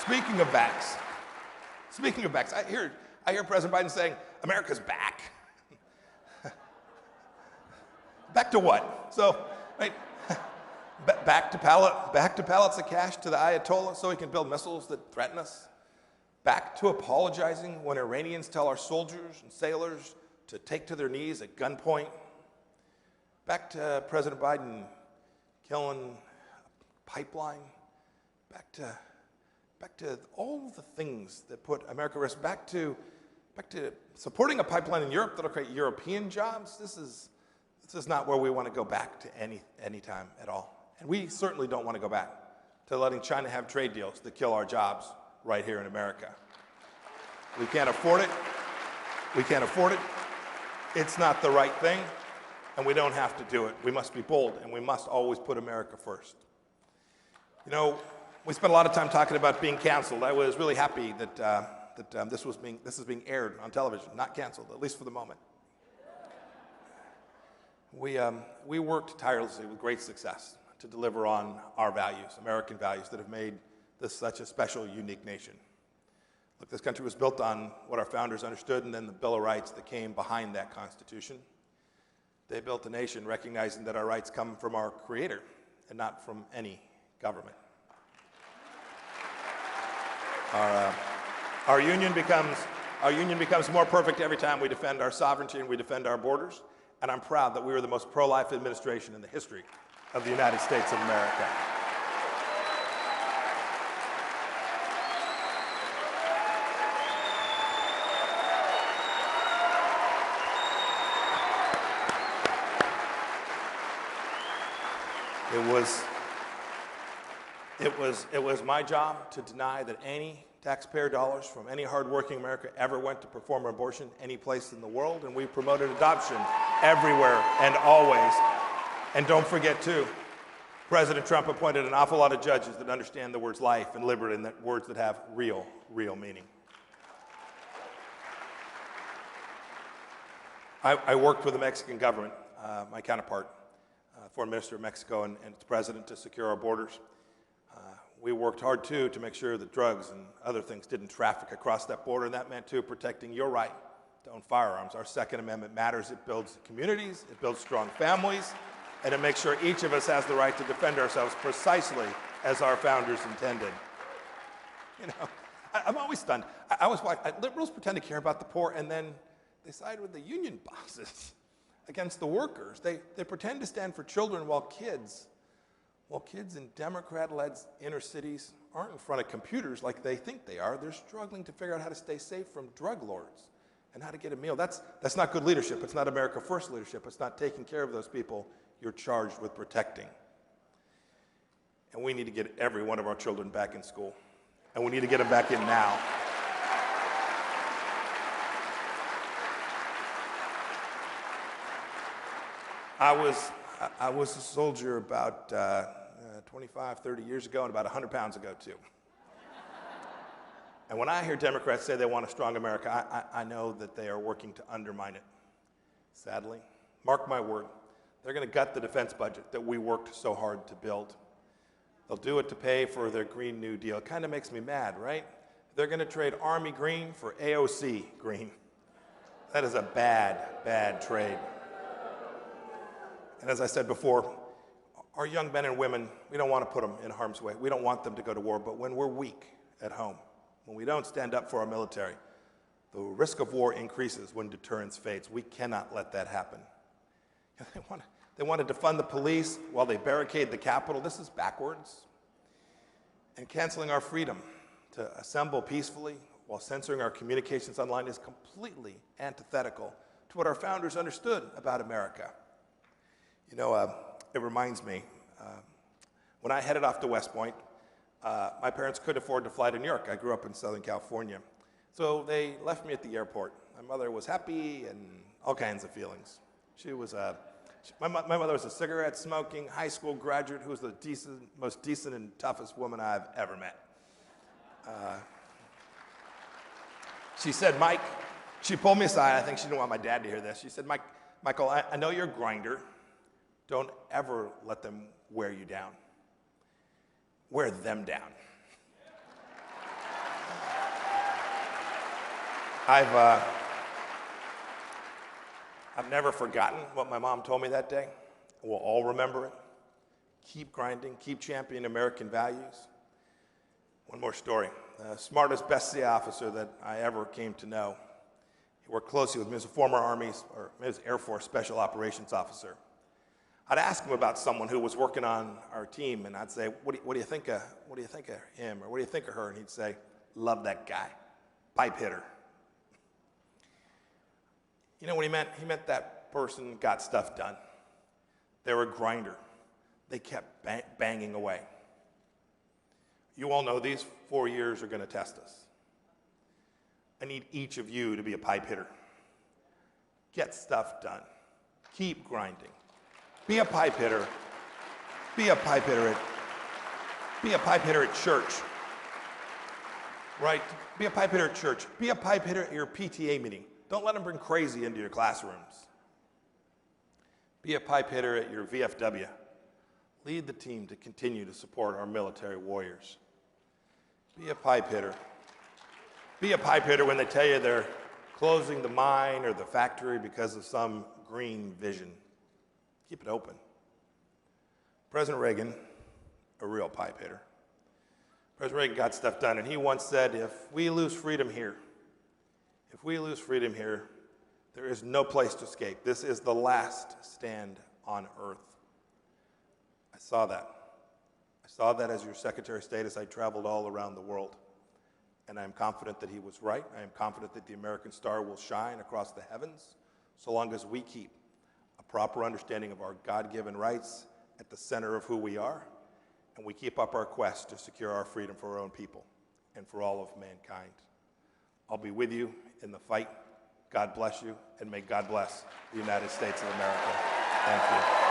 Speaking of backs, I hear President Biden saying, America's back. Back to what? So, right, back to pallets of cash to the Ayatollah so he can build missiles that threaten us. Back to apologizing when Iranians tell our soldiers and sailors to take to their knees at gunpoint. Back to President Biden killing a pipeline. Back to all the things that put America at risk. Back to supporting a pipeline in Europe that'll create European jobs. This is not where we want to go back to any time at all. And we certainly don't want to go back to letting China have trade deals that kill our jobs right here in America. We can't afford it. We can't afford it. It's not the right thing, and we don't have to do it. We must be bold, and we must always put America first. You know, we spent a lot of time talking about being canceled. I was really happy that this is being aired on television, not canceled, at least for the moment. We worked tirelessly with great success to deliver on our values, American values that have made this such a special, unique nation. Look, this country was built on what our founders understood and then the Bill of Rights that came behind that Constitution. They built a nation recognizing that our rights come from our Creator and not from any government. Our union becomes more perfect every time we defend our sovereignty and we defend our borders. And I'm proud that we were the most pro-life administration in the history of the United States of America. It was my job to deny that any taxpayer dollars from any hardworking America ever went to perform an abortion any place in the world, and we promoted adoption everywhere and always. And don't forget, too, President Trump appointed an awful lot of judges that understand the words life and liberty and that words that have real meaning. I worked with the Mexican government, my counterpart, foreign minister of Mexico and its president, to secure our borders. We worked hard, too, to make sure that drugs and other things didn't traffic across that border, and that meant, too, protecting your right to own firearms. Our Second Amendment matters. It builds communities, it builds strong families, and it makes sure each of us has the right to defend ourselves precisely as our founders intended. You know, I'm always stunned. Liberals pretend to care about the poor, and then they side with the union bosses against the workers. They pretend to stand for children while kids in Democrat-led inner cities aren't in front of computers like they think they are. They're struggling to figure out how to stay safe from drug lords and how to get a meal. That's not good leadership. It's not America First leadership. It's not taking care of those people you're charged with protecting. And we need to get every one of our children back in school. And we need to get them back in now. I was a soldier about 25, 30 years ago and about 100 pounds ago, too. And when I hear Democrats say they want a strong America, I know that they are working to undermine it. Sadly, mark my word, they're going to gut the defense budget that we worked so hard to build. They'll do it to pay for their Green New Deal. It kind of makes me mad, right? They're going to trade Army green for AOC green. That is a bad trade. And as I said before, our young men and women, we don't want to put them in harm's way. We don't want them to go to war, but when we're weak at home, when we don't stand up for our military, the risk of war increases when deterrence fades. We cannot let that happen. They want to defund the police while they barricade the Capitol. This is backwards. And canceling our freedom to assemble peacefully while censoring our communications online is completely antithetical to what our founders understood about America. You know, it reminds me, when I headed off to West Point, my parents couldn't afford to fly to New York. I grew up in Southern California. So they left me at the airport. My mother was happy and all kinds of feelings. My mother was a cigarette-smoking high school graduate who was the most decent and toughest woman I've ever met. She said, Mike, she pulled me aside. I think she didn't want my dad to hear this. She said, Michael, I know you're a grinder. Don't ever let them wear you down. Wear them down. I've never forgotten what my mom told me that day. We'll all remember it. Keep grinding, keep championing American values. One more story. The smartest, best CIA officer that I ever came to know. He worked closely with me as a former Air Force Special Operations officer. I'd ask him about someone who was working on our team, and I'd say, what do you think of him, or what do you think of her? And he'd say, love that guy, pipe hitter. You know what he meant? He meant that person got stuff done. They were a grinder. They kept banging away. You all know these 4 years are going to test us. I need each of you to be a pipe hitter. Get stuff done. Keep grinding. Be a pipe hitter. Be a pipe hitter at church. Right? Be a pipe hitter at church. Be a pipe hitter at your PTA meeting. Don't let them bring crazy into your classrooms. Be a pipe hitter at your VFW. Lead the team to continue to support our military warriors. Be a pipe hitter. Be a pipe hitter when they tell you they're closing the mine or the factory because of some green vision. Keep it open. President Reagan, a real pipe hitter. President Reagan got stuff done, and he once said, if we lose freedom here, there is no place to escape. This is the last stand on earth. I saw that. I saw that as your Secretary of State as I traveled all around the world. And I am confident that he was right. I am confident that the American star will shine across the heavens so long as we keep a proper understanding of our God-given rights at the center of who we are, and we keep up our quest to secure our freedom for our own people and for all of mankind. I'll be with you in the fight. God bless you, and may God bless the United States of America. Thank you.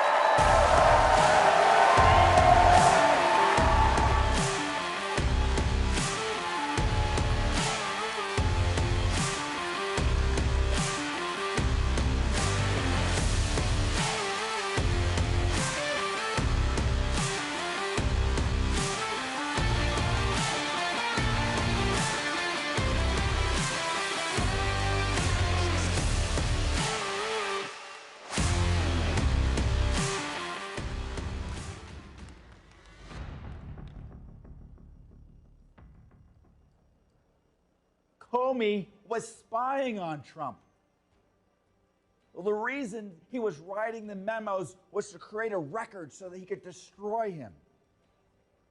Comey was spying on Trump. Well, the reason he was writing the memos was to create a record so that he could destroy him.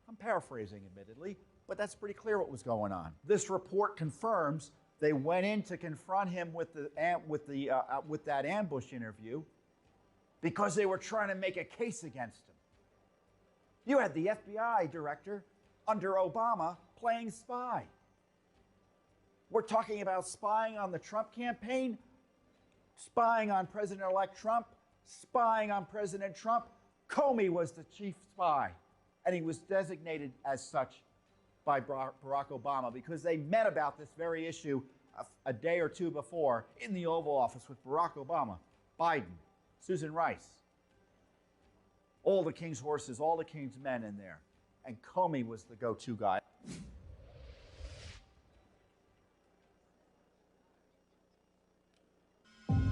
I'm paraphrasing, admittedly, but that's pretty clear what was going on. This report confirms they went in to confront him with that ambush interview because they were trying to make a case against him. You had the FBI director under Obama playing spy. We're talking about spying on the Trump campaign, spying on President-elect Trump, spying on President Trump. Comey was the chief spy, and he was designated as such by Barack Obama because they met about this very issue a day or two before in the Oval Office with Barack Obama, Biden, Susan Rice, all the king's horses, all the king's men in there, and Comey was the go-to guy.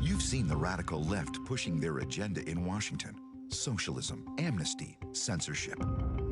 You've seen the radical left pushing their agenda in Washington. Socialism, amnesty, censorship.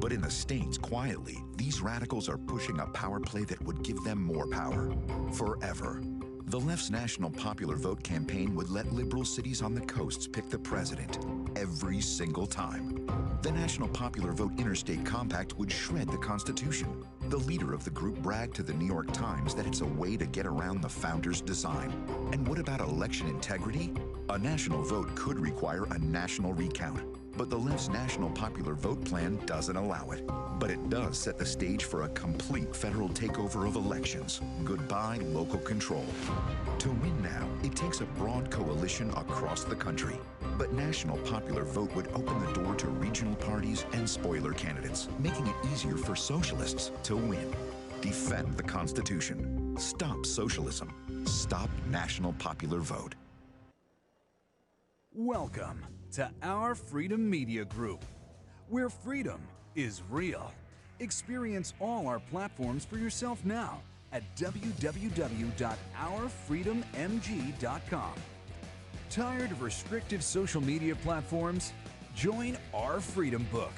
But in the States, quietly, these radicals are pushing a power play that would give them more power. Forever. The left's National Popular Vote campaign would let liberal cities on the coasts pick the president every single time. The National Popular Vote Interstate Compact would shred the Constitution. The leader of the group bragged to the New York Times that it's a way to get around the founders' design. And what about election integrity? A national vote could require a national recount, but the left's National Popular Vote plan doesn't allow it. But it does set the stage for a complete federal takeover of elections. Goodbye local control. To win now, it takes a broad coalition across the country. But National Popular Vote would open the door to regional parties and spoiler candidates, making it easier for socialists to win. Defend the Constitution. Stop socialism. Stop National Popular Vote. Welcome to our Freedom Media Group, where freedom is real. Experience all our platforms for yourself now at www.ourfreedommg.com. Tired of restrictive social media platforms? Join Our Freedom Book.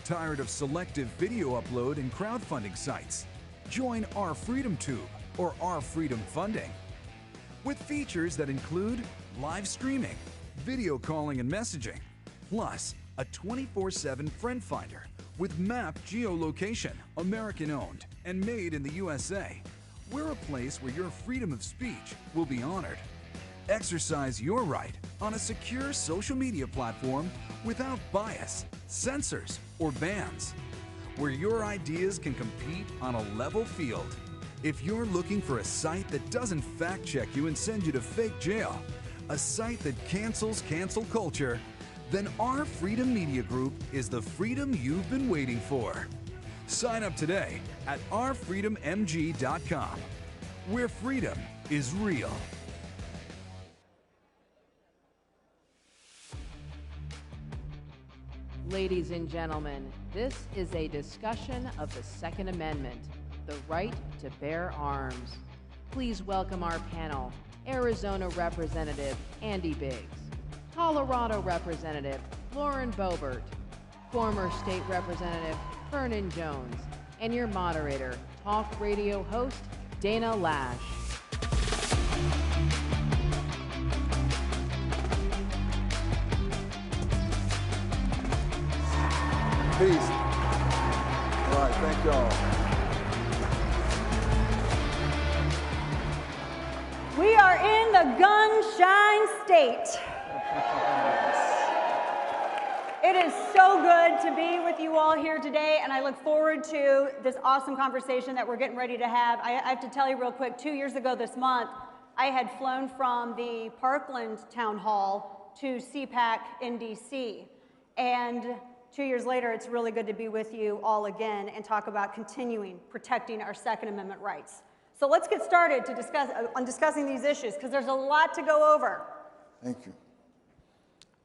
Tired of selective video upload and crowdfunding sites? Join Our Freedom Tube or Our Freedom Funding. With features that include live streaming, video calling and messaging, plus a 24/7 friend finder with map geolocation, American-owned and made in the USA. We're a place where your freedom of speech will be honored. Exercise your right on a secure social media platform without bias, censors, or bans, where your ideas can compete on a level field. If you're looking for a site that doesn't fact-check you and send you to fake jail, a site that cancels cancel culture, then Our Freedom Media Group is the freedom you've been waiting for. Sign up today at ourfreedommg.com, where freedom is real. Ladies and gentlemen, this is a discussion of the Second Amendment, the right to bear arms. Please welcome our panel, Arizona Representative Andy Biggs, Colorado Representative Lauren Boebert, former State Representative Vernon Jones, and your moderator, talk radio host Dana Loesch. Peace. All right, thank y'all. We are in the gunshine state. It is so good to be with you all here today, and I look forward to this awesome conversation that we're getting ready to have. I have to tell you real quick, 2 years ago this month, I had flown from the Parkland Town Hall to CPAC in DC, and 2 years later, it's really good to be with you all again and talk about continuing protecting our Second Amendment rights. So let's get started to discussing these issues, because there's a lot to go over. Thank you.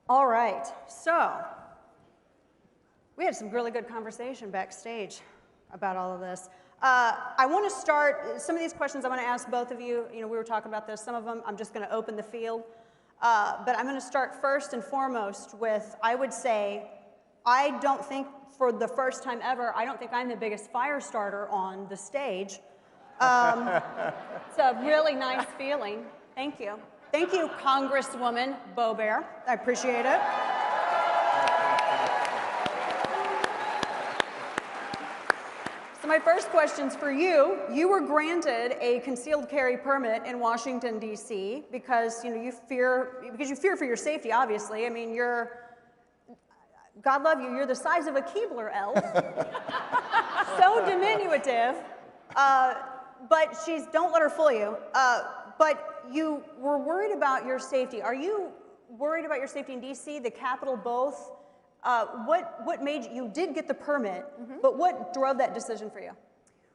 All right, so we had some really good conversation backstage about all of this. I want to start, some of these questions I want to ask both of you. You know, we were talking about this, some of them I'm just going to open the field. But I'm going to start first and foremost with, I would say, I don't think, for the first time ever, I don't think I'm the biggest fire starter on the stage. It's a really nice feeling. Thank you. Thank you, Congresswoman Boebert. I appreciate it. So my first question's for you. You were granted a concealed carry permit in Washington, D.C. because you fear for your safety, obviously. I mean, God love you, you're the size of a Keebler elf. So diminutive. But don't let her fool you. But you were worried about your safety. Are you worried about your safety in DC, the Capitol, both? What made you did get the permit, but what drove that decision for you?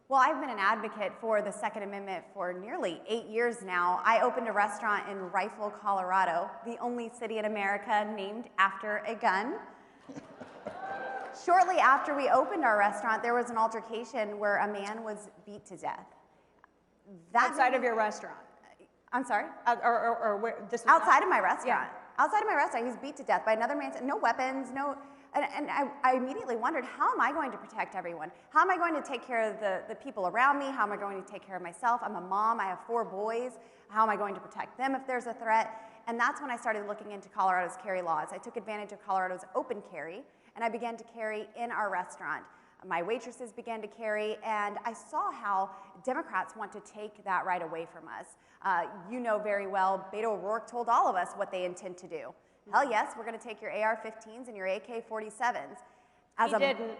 Well, I've been an advocate for the Second Amendment for nearly 8 years now. I opened a restaurant in Rifle, Colorado, the only city in America named after a gun. Shortly after we opened our restaurant, there was an altercation where a man was beat to death. Outside of your restaurant? I'm sorry? Or where? This outside of my restaurant. Yeah. Outside of my restaurant, he was beat to death by another man. No weapons, no. And I immediately wondered, how am I going to protect everyone? How am I going to take care of the people around me? How am I going to take care of myself? I'm a mom. I have 4 boys. How am I going to protect them if there's a threat? And that's when I started looking into Colorado's carry laws. I took advantage of Colorado's open carry, and I began to carry in our restaurant. My waitresses began to carry, and I saw how Democrats want to take that right away from us. You know very well, Beto O'Rourke told all of us what they intend to do. Hell yes, we're going to take your AR-15s and your AK-47s. He didn't.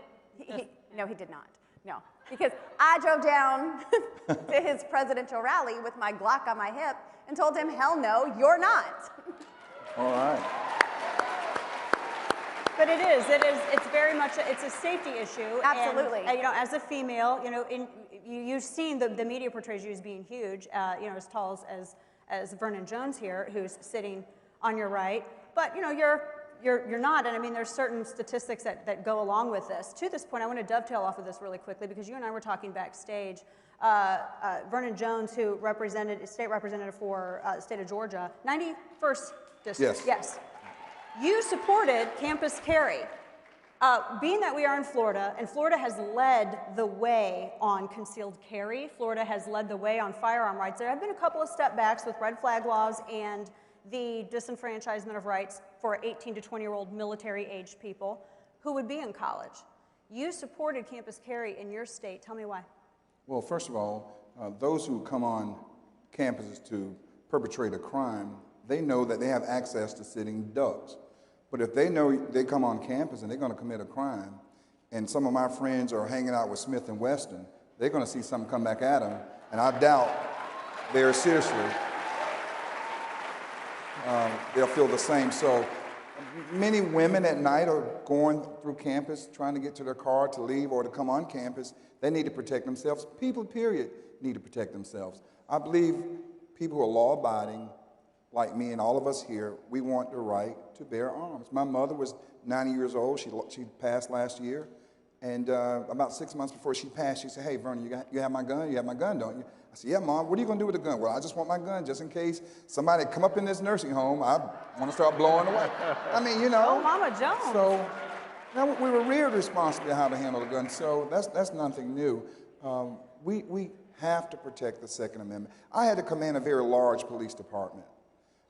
No, he did not. No, because I drove down to his presidential rally with my Glock on my hip and told him, hell no, you're not. All right. But it's very much, it's a safety issue. Absolutely. And, as a female, you've seen the media portrays you as being huge, as tall as Vernon Jones here, who's sitting on your right. But, You're not, and I mean, there's certain statistics that go along with this. To this point, I want to dovetail off of this really quickly because you and I were talking backstage. Vernon Jones, who represented, state representative for the state of Georgia, 91st district. Yes. Yes. You supported campus carry. Being that we are in Florida, and Florida has led the way on concealed carry, Florida has led the way on firearm rights. There have been a couple of step backs with red flag laws and the disenfranchisement of rights for 18 to 20-year-old military-aged people who would be in college. You supported campus carry in your state. Tell me why. Well, first of all, those who come on campuses to perpetrate a crime, they know that they have access to sitting ducks. But if they know they come on campus and they're going to commit a crime, and some of my friends are hanging out with Smith & Wesson, they're going to see something come back at them, and I doubt they'll feel the same. So many women at night are going through campus trying to get to their car to leave or to come on campus. They need to protect themselves. People, period, need to protect themselves. I believe people who are law-abiding, like me and all of us here, we want the right to bear arms. My mother was 90 years old. She passed last year. And about 6 months before she passed, she said, "Hey, Vernon, you have my gun? You have my gun, don't you?" I said, "Yeah, Mom. What are you going to do with the gun?" "Well, I just want my gun just in case somebody come up in this nursing home. I want to start blowing away." I mean, you know. Oh, Mama Jones. So now we were reared responsibly how to handle the gun. So that's nothing new. We have to protect the Second Amendment. I had to command a very large police department,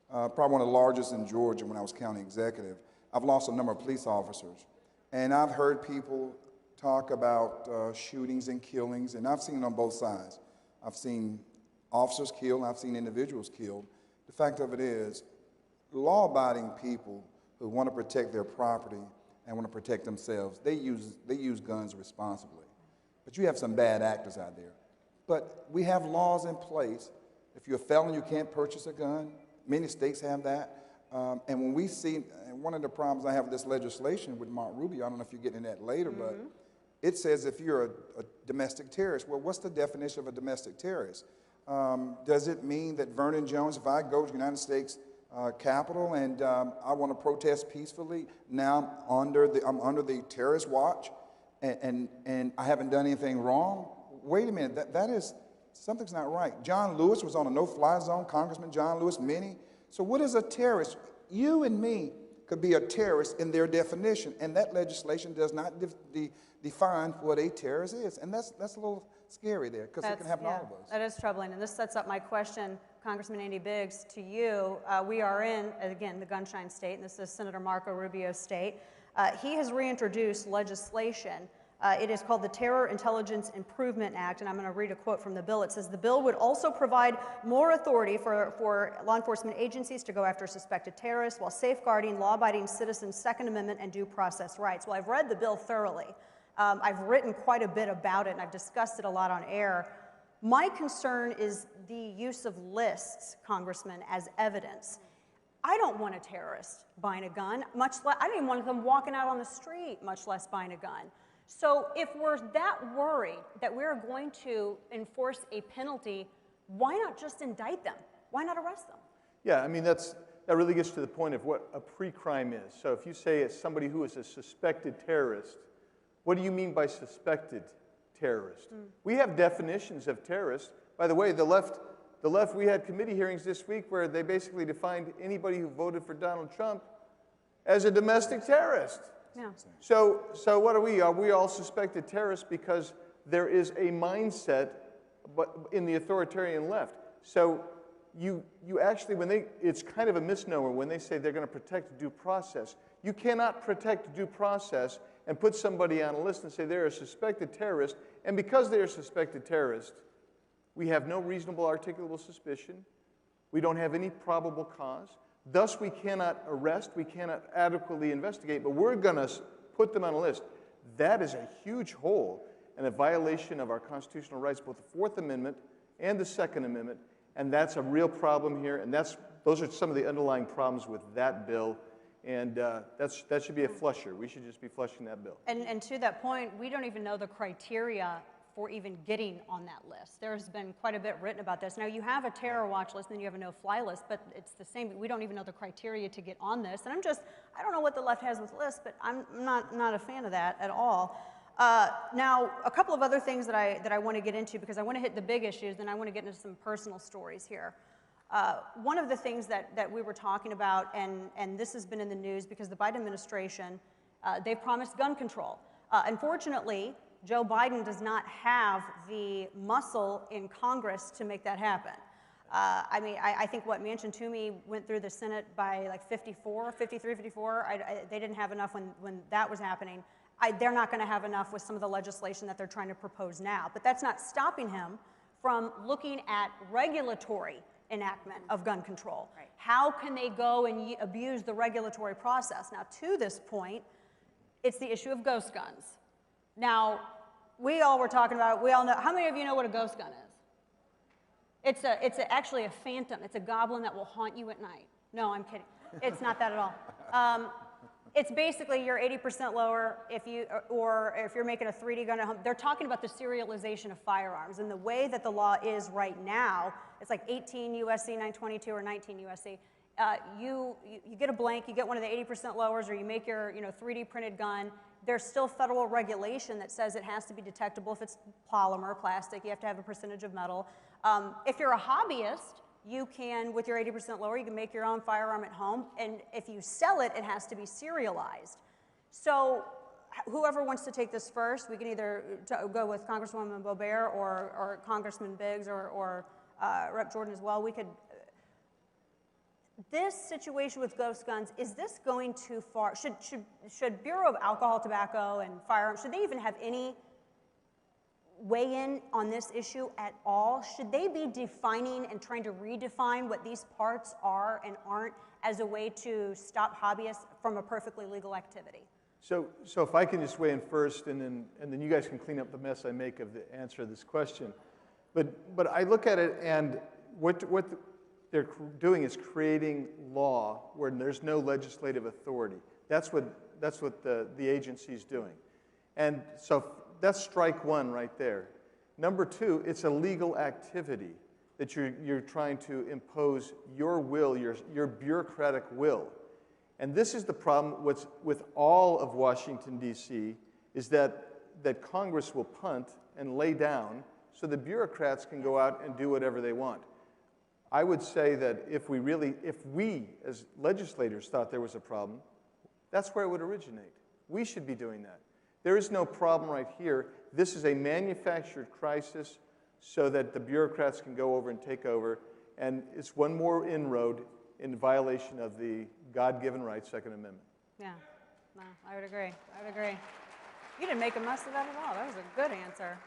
probably one of the largest in Georgia when I was county executive. I've lost a number of police officers. And I've heard people talk about shootings and killings, and I've seen it on both sides. I've seen officers killed, and I've seen individuals killed. The fact of it is, law-abiding people who want to protect their property and want to protect themselves, they use guns responsibly. But you have some bad actors out there. But we have laws in place. If you're a felon, you can't purchase a gun. Many states have that. And when we see, and one of the problems I have with this legislation with Mark Rubio, I don't know if you're getting that later, but it says if you're a domestic terrorist. Well, what's the definition of a domestic terrorist? Does it mean that Vernon Jones, if I go to the United States Capitol and I want to protest peacefully, now I'm under the terrorist watch and I haven't done anything wrong? Wait a minute, that is, something's not right. John Lewis was on a no-fly zone, Congressman John Lewis, many. So what is a terrorist? You and me could be a terrorist in their definition, and that legislation does not define what a terrorist is. And that's a little scary there, because it can happen to all of us. That is troubling, and this sets up my question, Congressman Andy Biggs, to you. We are in, again, the gunshine state, and this is Senator Marco Rubio's state. He has reintroduced legislation. It is called the Terror Intelligence Improvement Act, and I'm going to read a quote from the bill. It says, "The bill would also provide more authority for law enforcement agencies to go after suspected terrorists while safeguarding law-abiding citizens' Second Amendment and due process rights." Well, I've read the bill thoroughly. I've written quite a bit about it, and I've discussed it a lot on air. My concern is the use of lists, Congressman, as evidence. I don't want a terrorist buying a gun, much less, I don't even want them walking out on the street, much less buying a gun. So if we're that worried that we're going to enforce a penalty, why not just indict them? Why not arrest them? Yeah, I mean, that really gets to the point of what a pre-crime is. So if you say it's somebody who is a suspected terrorist, what do you mean by suspected terrorist? We have definitions of terrorists. By the way, the left, we had committee hearings this week where they basically defined anybody who voted for Donald Trump as a domestic terrorist. Yeah. So what are we? Are we all suspected terrorists because there is a mindset in the authoritarian left? So you actually, it's kind of a misnomer when they say they're going to protect due process. You cannot protect due process and put somebody on a list and say they're a suspected terrorist, and because they're a suspected terrorist, we have no reasonable articulable suspicion, we don't have any probable cause, thus we cannot arrest, we cannot adequately investigate, but we're going to put them on a list. That is a huge hole and a violation of our constitutional rights, both the Fourth Amendment and the Second Amendment, and that's a real problem here, and those are some of the underlying problems with that bill. And that should be a flusher. We should just be flushing that bill. And to that point, we don't even know the criteria for even getting on that list. There's been quite a bit written about this. Now, you have a terror watch list, and then you have a no-fly list, but it's the same. We don't even know the criteria to get on this. And I don't know what the left has with lists, but I'm not a fan of that at all. Now, a couple of other things that I want to get into, because I want to hit the big issues, and I want to get into some personal stories here. One of the things that we were talking about, and this has been in the news because the Biden administration, they've promised gun control. Unfortunately, Joe Biden does not have the muscle in Congress to make that happen. I mean, I think what Manchin Toomey went through the Senate by like 53, 54. They didn't have enough when that was happening. They're not going to have enough with some of the legislation that they're trying to propose now. But that's not stopping him from looking at regulatory enactment of gun control. Right. How can they go and abuse the regulatory process? Now, to this point, it's the issue of ghost guns. Now, we all were talking about it. We all know. How many of you know what a ghost gun is? It's actually a phantom. It's a goblin that will haunt you at night. No, I'm kidding. It's not that at all. It's basically you're 80% lower if you're making a 3D gun at home. They're talking about the serialization of firearms, and the way that the law is right now, it's like 18 USC 922 or 19 USC. You get a blank, you get one of the 80% lowers, or you make your 3D printed gun. There's still federal regulation that says it has to be detectable if it's polymer, plastic. You have to have a percentage of metal. If you're a hobbyist, you can, with your 80% lower, you can make your own firearm at home, and if you sell it, it has to be serialized. So whoever wants to take this first, we can either go with Congresswoman Boebert or Congressman Biggs or Rep. Jordan as well. We could. This situation with ghost guns, is this going too far? Should Bureau of Alcohol, Tobacco, and Firearms, should they even have any weigh in on this issue at all? Should they be defining and trying to redefine what these parts are and aren't as a way to stop hobbyists from a perfectly legal activity? So if I can just weigh in first, and then you guys can clean up the mess I make of the answer to this question. But I look at it, and what they're doing is creating law where there's no legislative authority. That's what the agency's doing. And so that's strike one right there. Number two, it's a legal activity that you're trying to impose your will, your bureaucratic will. And this is the problem with all of Washington, D.C., is that Congress will punt and lay down so the bureaucrats can go out and do whatever they want. I would say that if we as legislators thought there was a problem, that's where it would originate. We should be doing that. There is no problem right here. This is a manufactured crisis so that the bureaucrats can go over and take over, and it's one more inroad in violation of the God-given right, Second Amendment. Yeah, no, I would agree. You didn't make a mess of that at all. That was a good answer.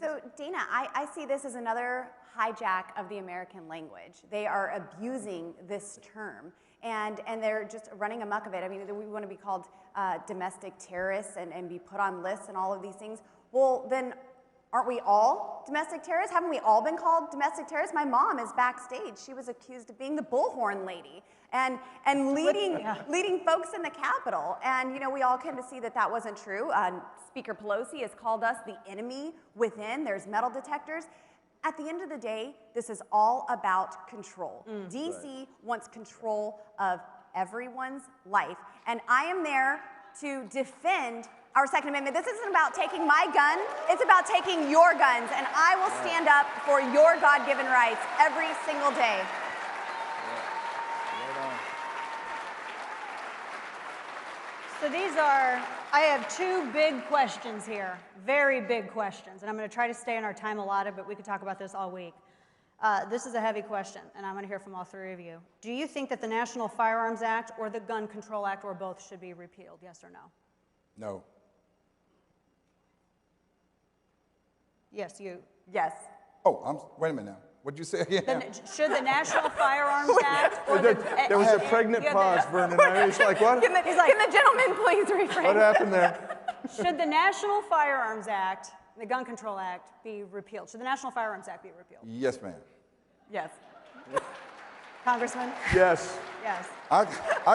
So, Dana, I see this as another hijack of the American language. They are abusing this term, and they're just running amok of it. I mean, we want to be called domestic terrorists and be put on lists and all of these things. Well, then aren't we all domestic terrorists? Haven't we all been called domestic terrorists? My mom is backstage. She was accused of being the bullhorn lady and leading folks in the Capitol. And, we all came to see that wasn't true. Speaker Pelosi has called us the enemy within. There's metal detectors. At the end of the day, this is all about control. D.C. wants control of everyone's life. And I am there to defend our Second Amendment. This isn't about taking my gun. It's about taking your guns. And I will stand up for your God-given rights every single day. So I have two big questions here, very big questions, and I'm going to try to stay on our time allotted, but we could talk about this all week. This is a heavy question, and I'm going to hear from all three of you. Do you think that the National Firearms Act or the Gun Control Act or both should be repealed, yes or no? No. Yes, you. Yes. Oh, wait a minute now. What'd you say again? Should the National Firearms Act or there was a pregnant pause, Vernon. I was like, what? Can the gentleman please rephrase? What happened there? Should the National Firearms Act, the Gun Control Act, be repealed? Should the National Firearms Act be repealed? Yes, ma'am. Yes. Congressman? Yes. Yes. I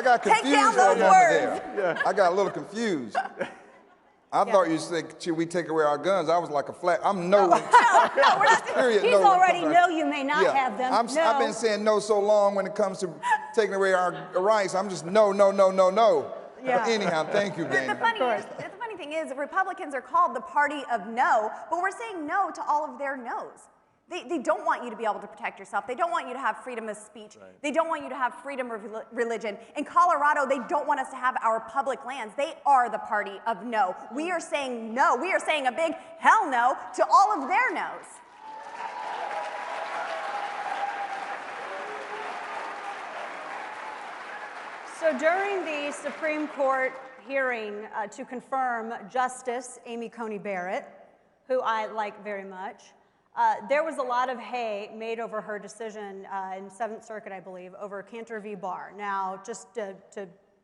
got confused. Take down those words. Yeah. I got a little confused. I thought you said, should we take away our guns? I was like a flat. I'm no. No, we're not. Period, He's no. already no, you may not have them. I've been saying no so long when it comes to taking away our rights. I'm just no. Yeah. Anyhow, thank you, Dana. The funny thing is, Republicans are called the party of no, but we're saying no to all of their no's. They don't want you to be able to protect yourself. They don't want you to have freedom of speech. Right. They don't want you to have freedom of religion. In Colorado, they don't want us to have our public lands. They are the party of no. We are saying no. We are saying a big hell no to all of their no's. So during the Supreme Court hearing to confirm Justice Amy Coney Barrett, who I like very much, there was a lot of hay made over her decision in 7th Circuit, I believe, over Cantor v. Barr. Now, just to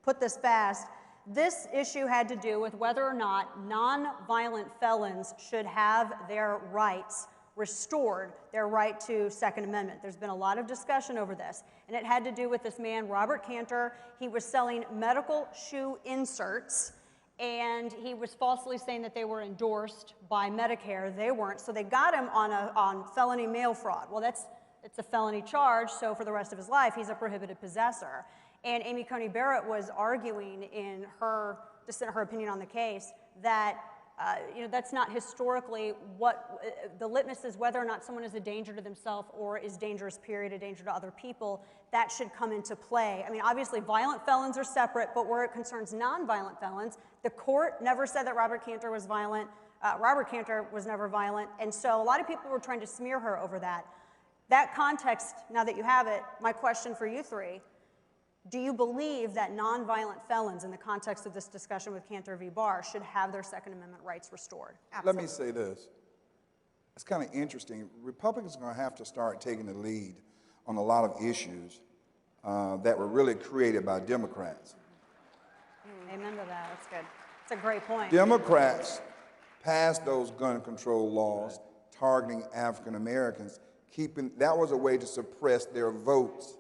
put this fast, this issue had to do with whether or not non-violent felons should have their rights restored, their right to Second Amendment. There's been a lot of discussion over this, and it had to do with this man, Robert Cantor. He was selling medical shoe inserts, and he was falsely saying that they were endorsed by Medicare. They weren't, so they got him on felony mail fraud. Well, it's a felony charge, so for the rest of his life, he's a prohibited possessor. And Amy Coney Barrett was arguing in her opinion on the case that that's not historically what the litmus is, whether or not someone is a danger to themselves or is dangerous, period, a danger to other people. That should come into play. I mean, obviously, violent felons are separate, but where it concerns nonviolent felons, the court never said that Robert Cantor was violent. Robert Cantor was never violent, and so a lot of people were trying to smear her over that. That context, now that you have it, my question for you three, do you believe that nonviolent felons, in the context of this discussion with Cantor v. Barr, should have their Second Amendment rights restored? Absolutely. Let me say this. It's kind of interesting. Republicans are going to have to start taking the lead on a lot of issues that were really created by Democrats. Amen to that. That's good. That's a great point. Democrats passed those gun control laws targeting African Americans, that was a way to suppress their votes.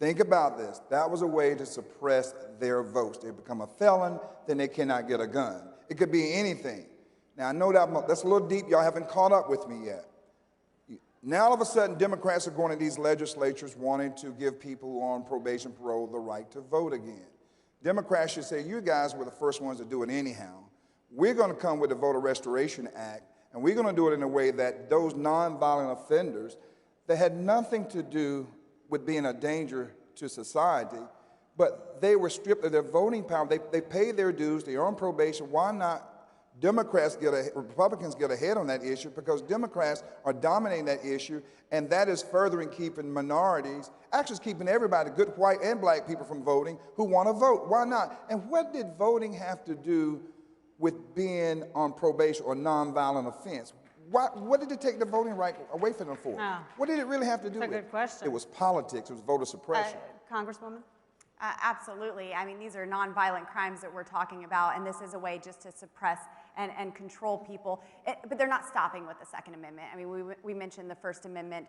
Think about this. That was a way to suppress their votes. They become a felon, then they cannot get a gun. It could be anything. Now, I know that's a little deep. Y'all haven't caught up with me yet. Now, all of a sudden, Democrats are going to these legislatures wanting to give people who are on probation, parole, the right to vote again. Democrats should say, you guys were the first ones to do it anyhow. We're going to come with the Voter Restoration Act, and we're going to do it in a way that those nonviolent offenders that had nothing to do with being a danger to society, but they were stripped of their voting power. They paid their dues. They're on probation. Why not Republicans get ahead on that issue? Because Democrats are dominating that issue, and that is furthering keeping minorities, actually keeping everybody, good white and black people, from voting who want to vote. Why not? And what did voting have to do with being on probation or nonviolent offense? What did it take the voting right away from them for? Oh. What did it really have to do with? That's a good question. It was politics. It was voter suppression. Congresswoman? Absolutely. I mean, these are nonviolent crimes that we're talking about, and this is a way just to suppress and control people. But they're not stopping with the Second Amendment. I mean, we mentioned the First Amendment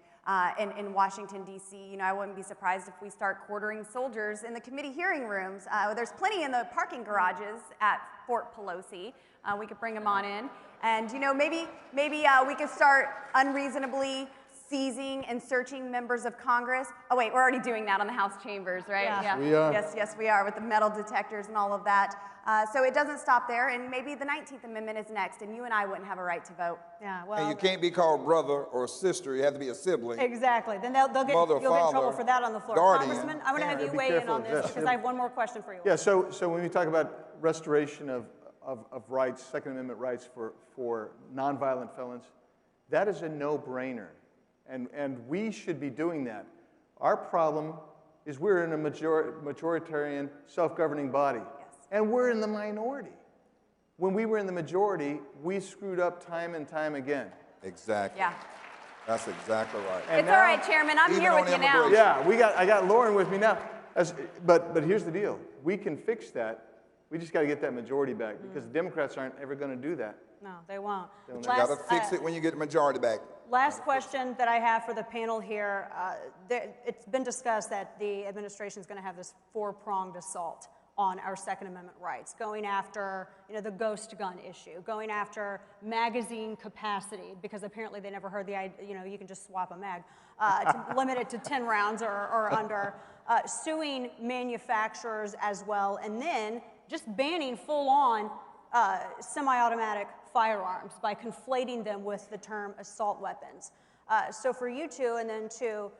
in Washington, D.C. You know, I wouldn't be surprised if we start quartering soldiers in the committee hearing rooms. There's plenty in the parking garages at Fort Pelosi. We could bring them on in. And, you know, maybe we could start unreasonably seizing and searching members of Congress. Oh, wait, we're already doing that on the House chambers, right? Yeah. We are. Yes, we are, with the metal detectors and all of that. So it doesn't stop there, and maybe the 19th Amendment is next, and you and I wouldn't have a right to vote. Yeah, well. And you can't be called brother or sister. You have to be a sibling. Exactly. Then you'll get in trouble for that on the floor. Guardian. Congressman, I want to have you Be weigh in careful on of this this. because I have one more question for you. Yeah, so when we talk about restoration of rights, Second Amendment rights for nonviolent felons, that is a no-brainer. And we should be doing that. Our problem is we're in a majoritarian, self-governing body. Yes. And we're in the minority. When we were in the majority, we screwed up time and time again. Exactly. Yeah. That's exactly right. It's all right, Chairman. I'm here with you now. Yeah, I got Lauren with me now. But here's the deal. We can fix that. We just got to get that majority back because the Democrats aren't ever going to do that. No, they won't. You got to fix it when you get the majority back. Last question that I have for the panel here. It's been discussed that the administration is going to have this four-pronged assault on our Second Amendment rights, going after, you know, the ghost gun issue, going after magazine capacity, because apparently they never heard the idea, you know, you can just swap a mag, to limit it to 10 rounds or under, suing manufacturers as well, and then just banning full-on semi-automatic firearms by conflating them with the term assault weapons. So for you two, and then to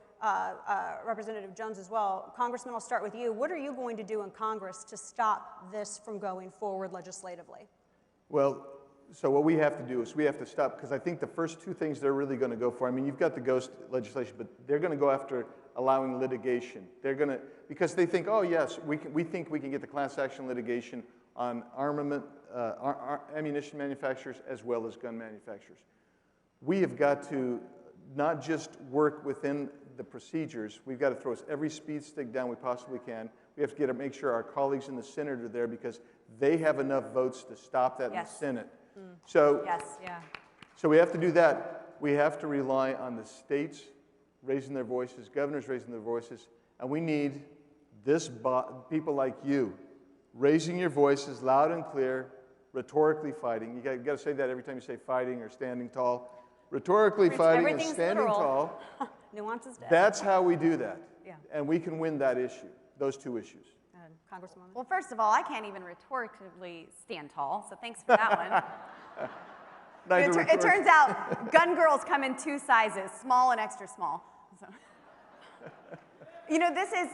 Representative Jones as well, Congressman, I'll start with you. What are you going to do in Congress to stop this from going forward legislatively? Well, so what we have to do is we have to stop, because I think the first two things they're really going to go for, I mean, you've got the ghost legislation, but they're going to go after allowing litigation. They're going to, because they think, oh yes, we think we can get the class action litigation on armament, ammunition manufacturers as well as gun manufacturers. We have got to not just work within the procedures, we've got to throw every speed stick down we possibly can. We have to make sure our colleagues in the Senate are there because they have enough votes to stop that in the Senate. So, so we have to do that. We have to rely on the states raising their voices, governors raising their voices, and we need people like you raising your voices loud and clear, rhetorically fighting. You got to say that every time you say fighting or standing tall. Rhetorically fighting and standing tall. Nuance is dead. That's how we do that. Yeah. And we can win that issue, those two issues. Congresswoman? Well, first of all, I can't even rhetorically stand tall, so thanks for that one. It turns out gun girls come in 2 sizes, small and extra small. So. You know, this is,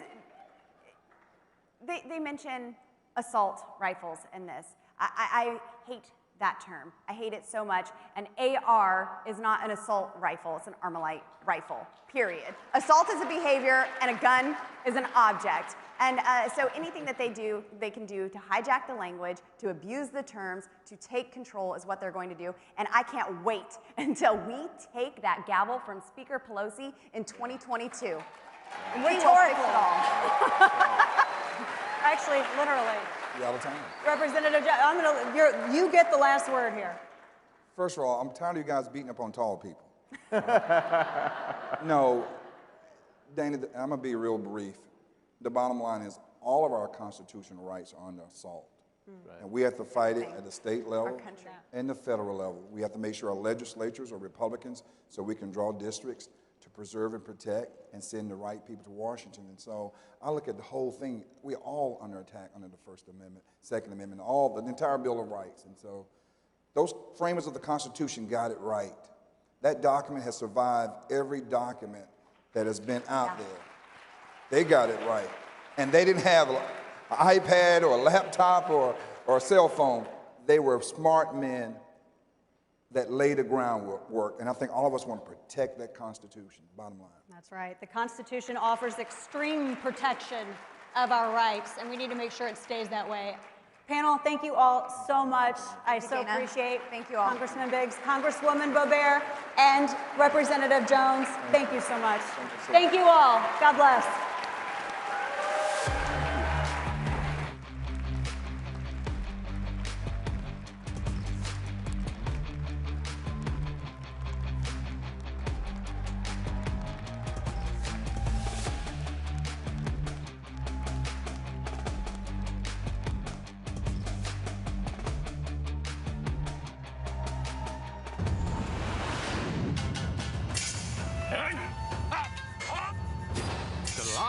they mention assault rifles in this. I hate that term. I hate it so much. An AR is not an assault rifle, it's an Armalite rifle, period. Assault is a behavior and a gun is an object. And so anything that they can do to hijack the language, to abuse the terms, to take control is what they're going to do. And I can't wait until we take that gavel from Speaker Pelosi in 2022. Rhetorically. Actually, literally. You're out of time. Representative, you get the last word here. First of all, I'm tired of you guys beating up on tall people. No, Dana, I'm going to be real brief. The bottom line is all of our constitutional rights are under assault. Right. And we have to fight it at the state level and the federal level. We have to make sure our legislatures are Republicans so we can draw districts to preserve and protect and send the right people to Washington. And so I look at the whole thing, we're all under attack under the First Amendment, Second Amendment, the entire Bill of Rights. And so those framers of the Constitution got it right. That document has survived every document that has been out there. They got it right. And they didn't have an iPad or a laptop or a cell phone. They were smart men that laid the groundwork. And I think all of us want to protect that Constitution, bottom line. That's right. The Constitution offers extreme protection of our rights, and we need to make sure it stays that way. Panel, thank you all so much. I so appreciate Congressman Biggs, Congresswoman Boebert, and Representative Jones. Thank you so much. Thank you all. God bless.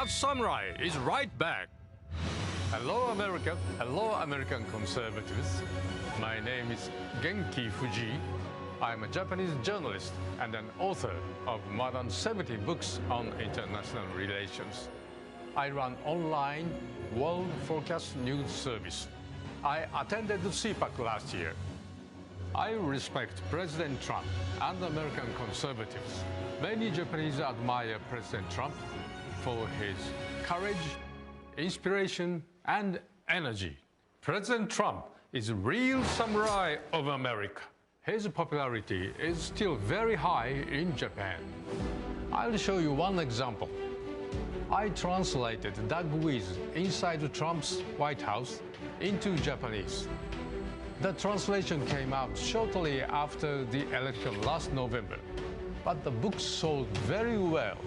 Samurai is right back. Hello, America. Hello, American conservatives. My name is Genki Fuji. I'm a Japanese journalist and an author of more than 70 books on international relations. I run online World Forecast News Service. I attended the CPAC last year. I respect President Trump and American conservatives. Many Japanese admire President Trump for his courage, inspiration, and energy. President Trump is a real samurai of America. His popularity is still very high in Japan. I'll show you one example. I translated Doug Wiz inside Trump's White House into Japanese. The translation came out shortly after the election last November, but the book sold very well.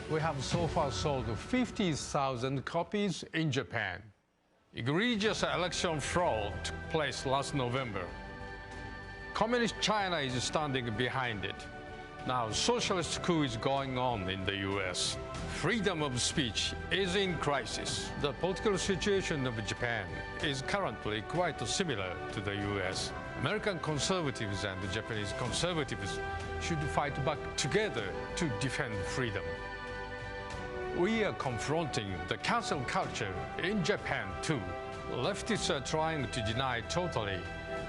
We have so far sold 50,000 copies in Japan. Egregious election fraud took place last November. Communist China is standing behind it. Now, socialist coup is going on in the US. Freedom of speech is in crisis. The political situation of Japan is currently quite similar to the US. American conservatives and Japanese conservatives should fight back together to defend freedom. We are confronting the cancel culture in Japan too. Leftists are trying to deny totally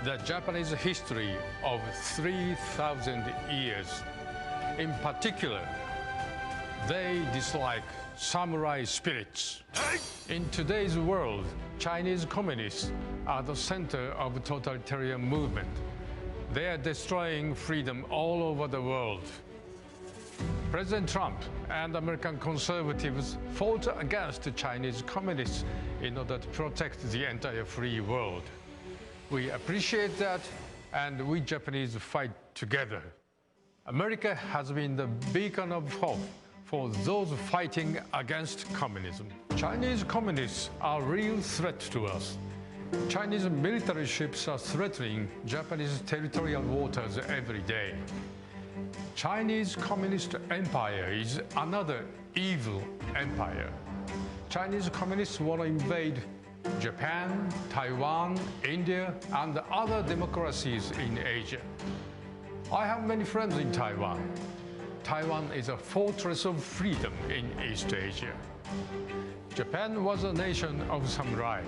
the Japanese history of 3,000 years. In particular, they dislike samurai spirits. In today's world, Chinese communists are the center of the totalitarian movement. They are destroying freedom all over the world. President Trump and American conservatives fought against the Chinese communists in order to protect the entire free world. We appreciate that, and we Japanese fight together. America has been the beacon of hope for those fighting against communism. Chinese communists are a real threat to us. Chinese military ships are threatening Japanese territorial waters every day. Chinese Communist Empire is another evil empire. Chinese communists want to invade Japan, Taiwan, India, and other democracies in Asia. I have many friends in Taiwan. Taiwan is a fortress of freedom in East Asia. Japan was a nation of samurai.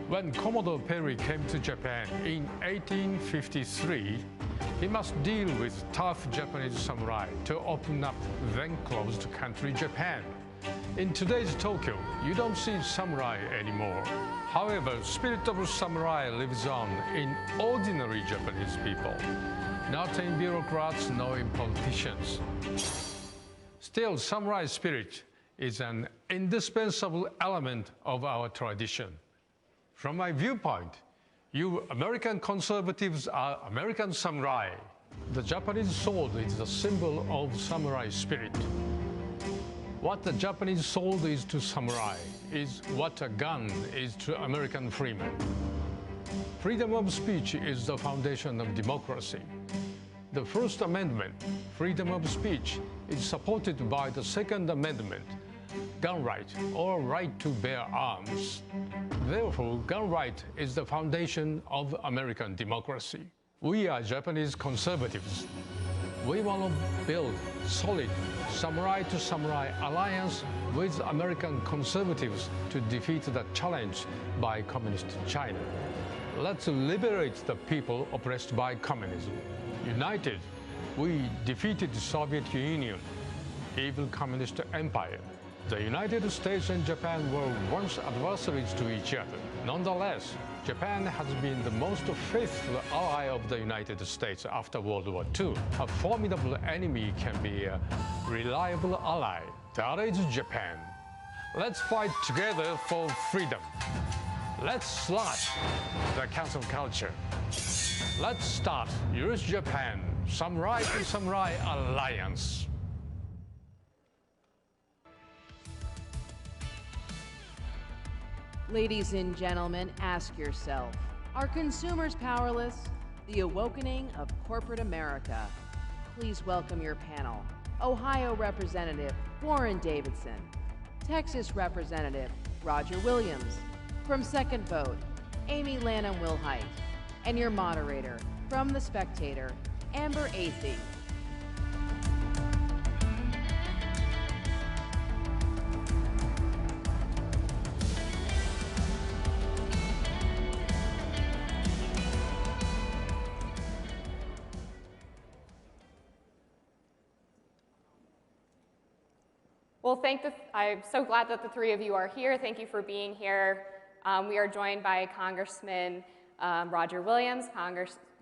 When Commodore Perry came to Japan in 1853, he must deal with tough Japanese samurai to open up then closed country Japan. In today's Tokyo, you don't see samurai anymore. However, spirit of samurai lives on in ordinary Japanese people, not in bureaucrats nor in politicians. Still, samurai spirit is an indispensable element of our tradition. From my viewpoint, you American conservatives are American samurai. The Japanese sword is the symbol of samurai spirit. What the Japanese sword is to samurai is what a gun is to American freemen. Freedom of speech is the foundation of democracy. The First Amendment, freedom of speech, is supported by the Second Amendment, gun right or right to bear arms. Therefore, gun right is the foundation of American democracy. We are Japanese conservatives. We want to build solid samurai-to-samurai alliance with American conservatives to defeat the challenge by communist China. Let's liberate the people oppressed by communism. United, we defeated the Soviet Union, evil communist empire. The United States and Japan were once adversaries to each other. Nonetheless, Japan has been the most faithful ally of the United States after World War II. A formidable enemy can be a reliable ally. That is Japan. Let's fight together for freedom. Let's slash the cancel culture. Let's start US-Japan Samurai-to-Samurai Alliance. Ladies and gentlemen, ask yourself, are consumers powerless? The awakening of corporate America. Please welcome your panel. Ohio Representative Warren Davidson, Texas Representative Roger Williams, from Second Vote, Amy Lanham-Wilhite, and your moderator, from The Spectator, Amber Athey. Well, I'm so glad that the three of you are here. Thank you for being here. We are joined by Congressman Roger Williams,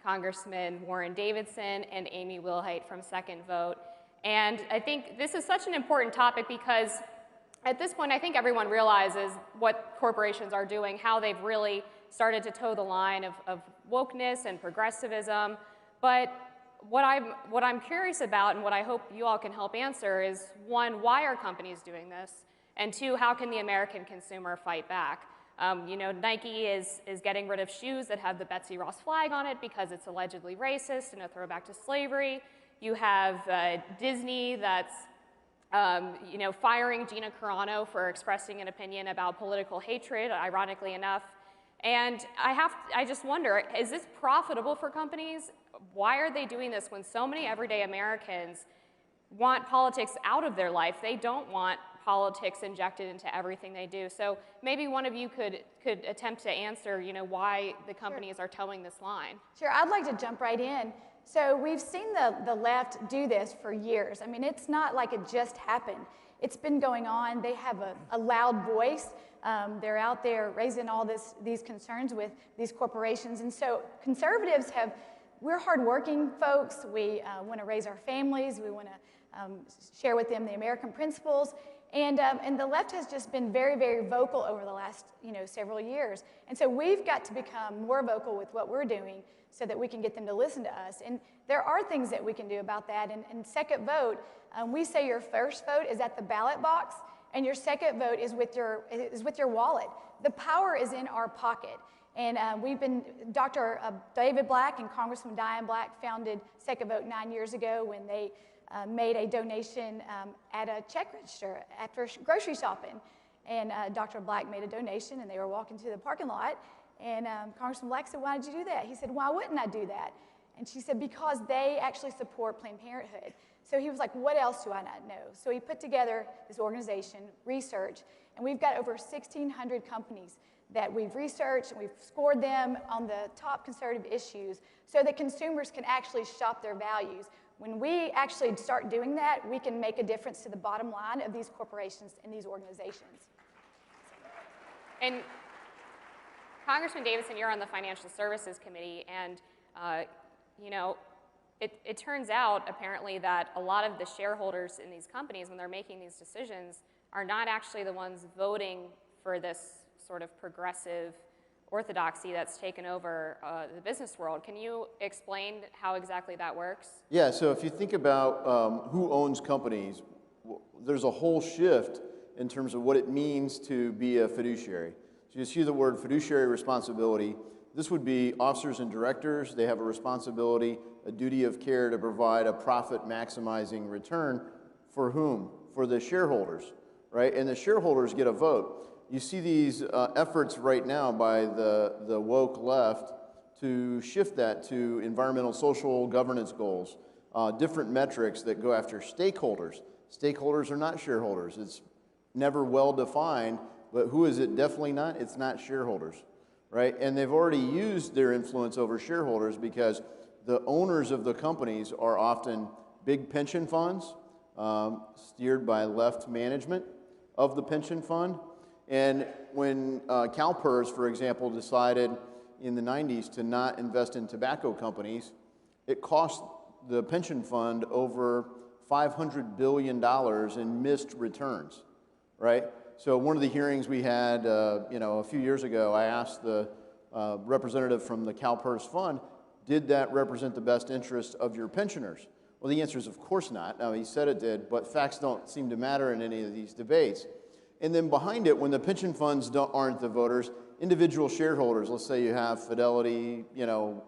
Congressman Warren Davidson, and Amy Wilhite from Second Vote. And I think this is such an important topic because at this point, I think everyone realizes what corporations are doing, how they've really started to toe the line of wokeness and progressivism. But what I'm curious about and what I hope you all can help answer is, one, why are companies doing this? And two, how can the American consumer fight back? You know, Nike is getting rid of shoes that have the Betsy Ross flag on it because it's allegedly racist and a throwback to slavery. You have Disney that's, you know, firing Gina Carano for expressing an opinion about political hatred, ironically enough. And I just wonder, is this profitable for companies? Why are they doing this when so many everyday Americans want politics out of their life? They don't want politics injected into everything they do. So maybe one of you could attempt to answer, you know, why the companies are towing this line. Sure, I'd like to jump right in. So we've seen the left do this for years. I mean, it's not like it just happened. It's been going on. They have a loud voice. They're out there raising all these concerns with these corporations. And so conservatives we're hardworking folks. We want to raise our families. We want to share with them the American principles. And the left has just been very, very vocal over the last, you know, several years. And so we've got to become more vocal with what we're doing so that we can get them to listen to us. And there are things that we can do about that. And second vote, we say your first vote is at the ballot box, and your second vote is with your wallet. The power is in our pocket. And Dr. David Black and Congressman Diane Black founded Second Vote 9 years ago when they made a donation at a check register after grocery shopping. And Dr. Black made a donation, and they were walking to the parking lot. And Congressman Black said, "Why did you do that?" He said, "Why wouldn't I do that?" And she said, "Because they actually support Planned Parenthood." So he was like, "What else do I not know?" So he put together this organization, research, and we've got over 1,600 companies that we've researched, and we've scored them on the top conservative issues so that consumers can actually shop their values. When we actually start doing that, we can make a difference to the bottom line of these corporations and these organizations. And Congressman Davidson, you're on the Financial Services Committee, and you know, it turns out apparently that a lot of the shareholders in these companies, when they're making these decisions, are not actually the ones voting for this sort of progressive orthodoxy that's taken over the business world. Can you explain how exactly that works? Yeah, so if you think about who owns companies, there's a whole shift in terms of what it means to be a fiduciary. So you see the word fiduciary responsibility. This would be officers and directors. They have a responsibility, a duty of care to provide a profit-maximizing return for whom? For the shareholders, right? And the shareholders get a vote. You see these efforts right now by the woke left to shift that to environmental, social, governance goals, different metrics that go after stakeholders. Stakeholders are not shareholders. It's never well defined, but who is it definitely not? It's not shareholders, right? And they've already used their influence over shareholders because the owners of the companies are often big pension funds, steered by left management of the pension fund. And when CalPERS, for example, decided in the 90s to not invest in tobacco companies, it cost the pension fund over $500 billion in missed returns, right? So one of the hearings we had, you know, a few years ago, I asked the representative from the CalPERS fund, did that represent the best interest of your pensioners? Well, the answer is of course not. Now, he said it did, but facts don't seem to matter in any of these debates. And then behind it, when the pension funds aren't the voters, individual shareholders, let's say you have Fidelity, you know,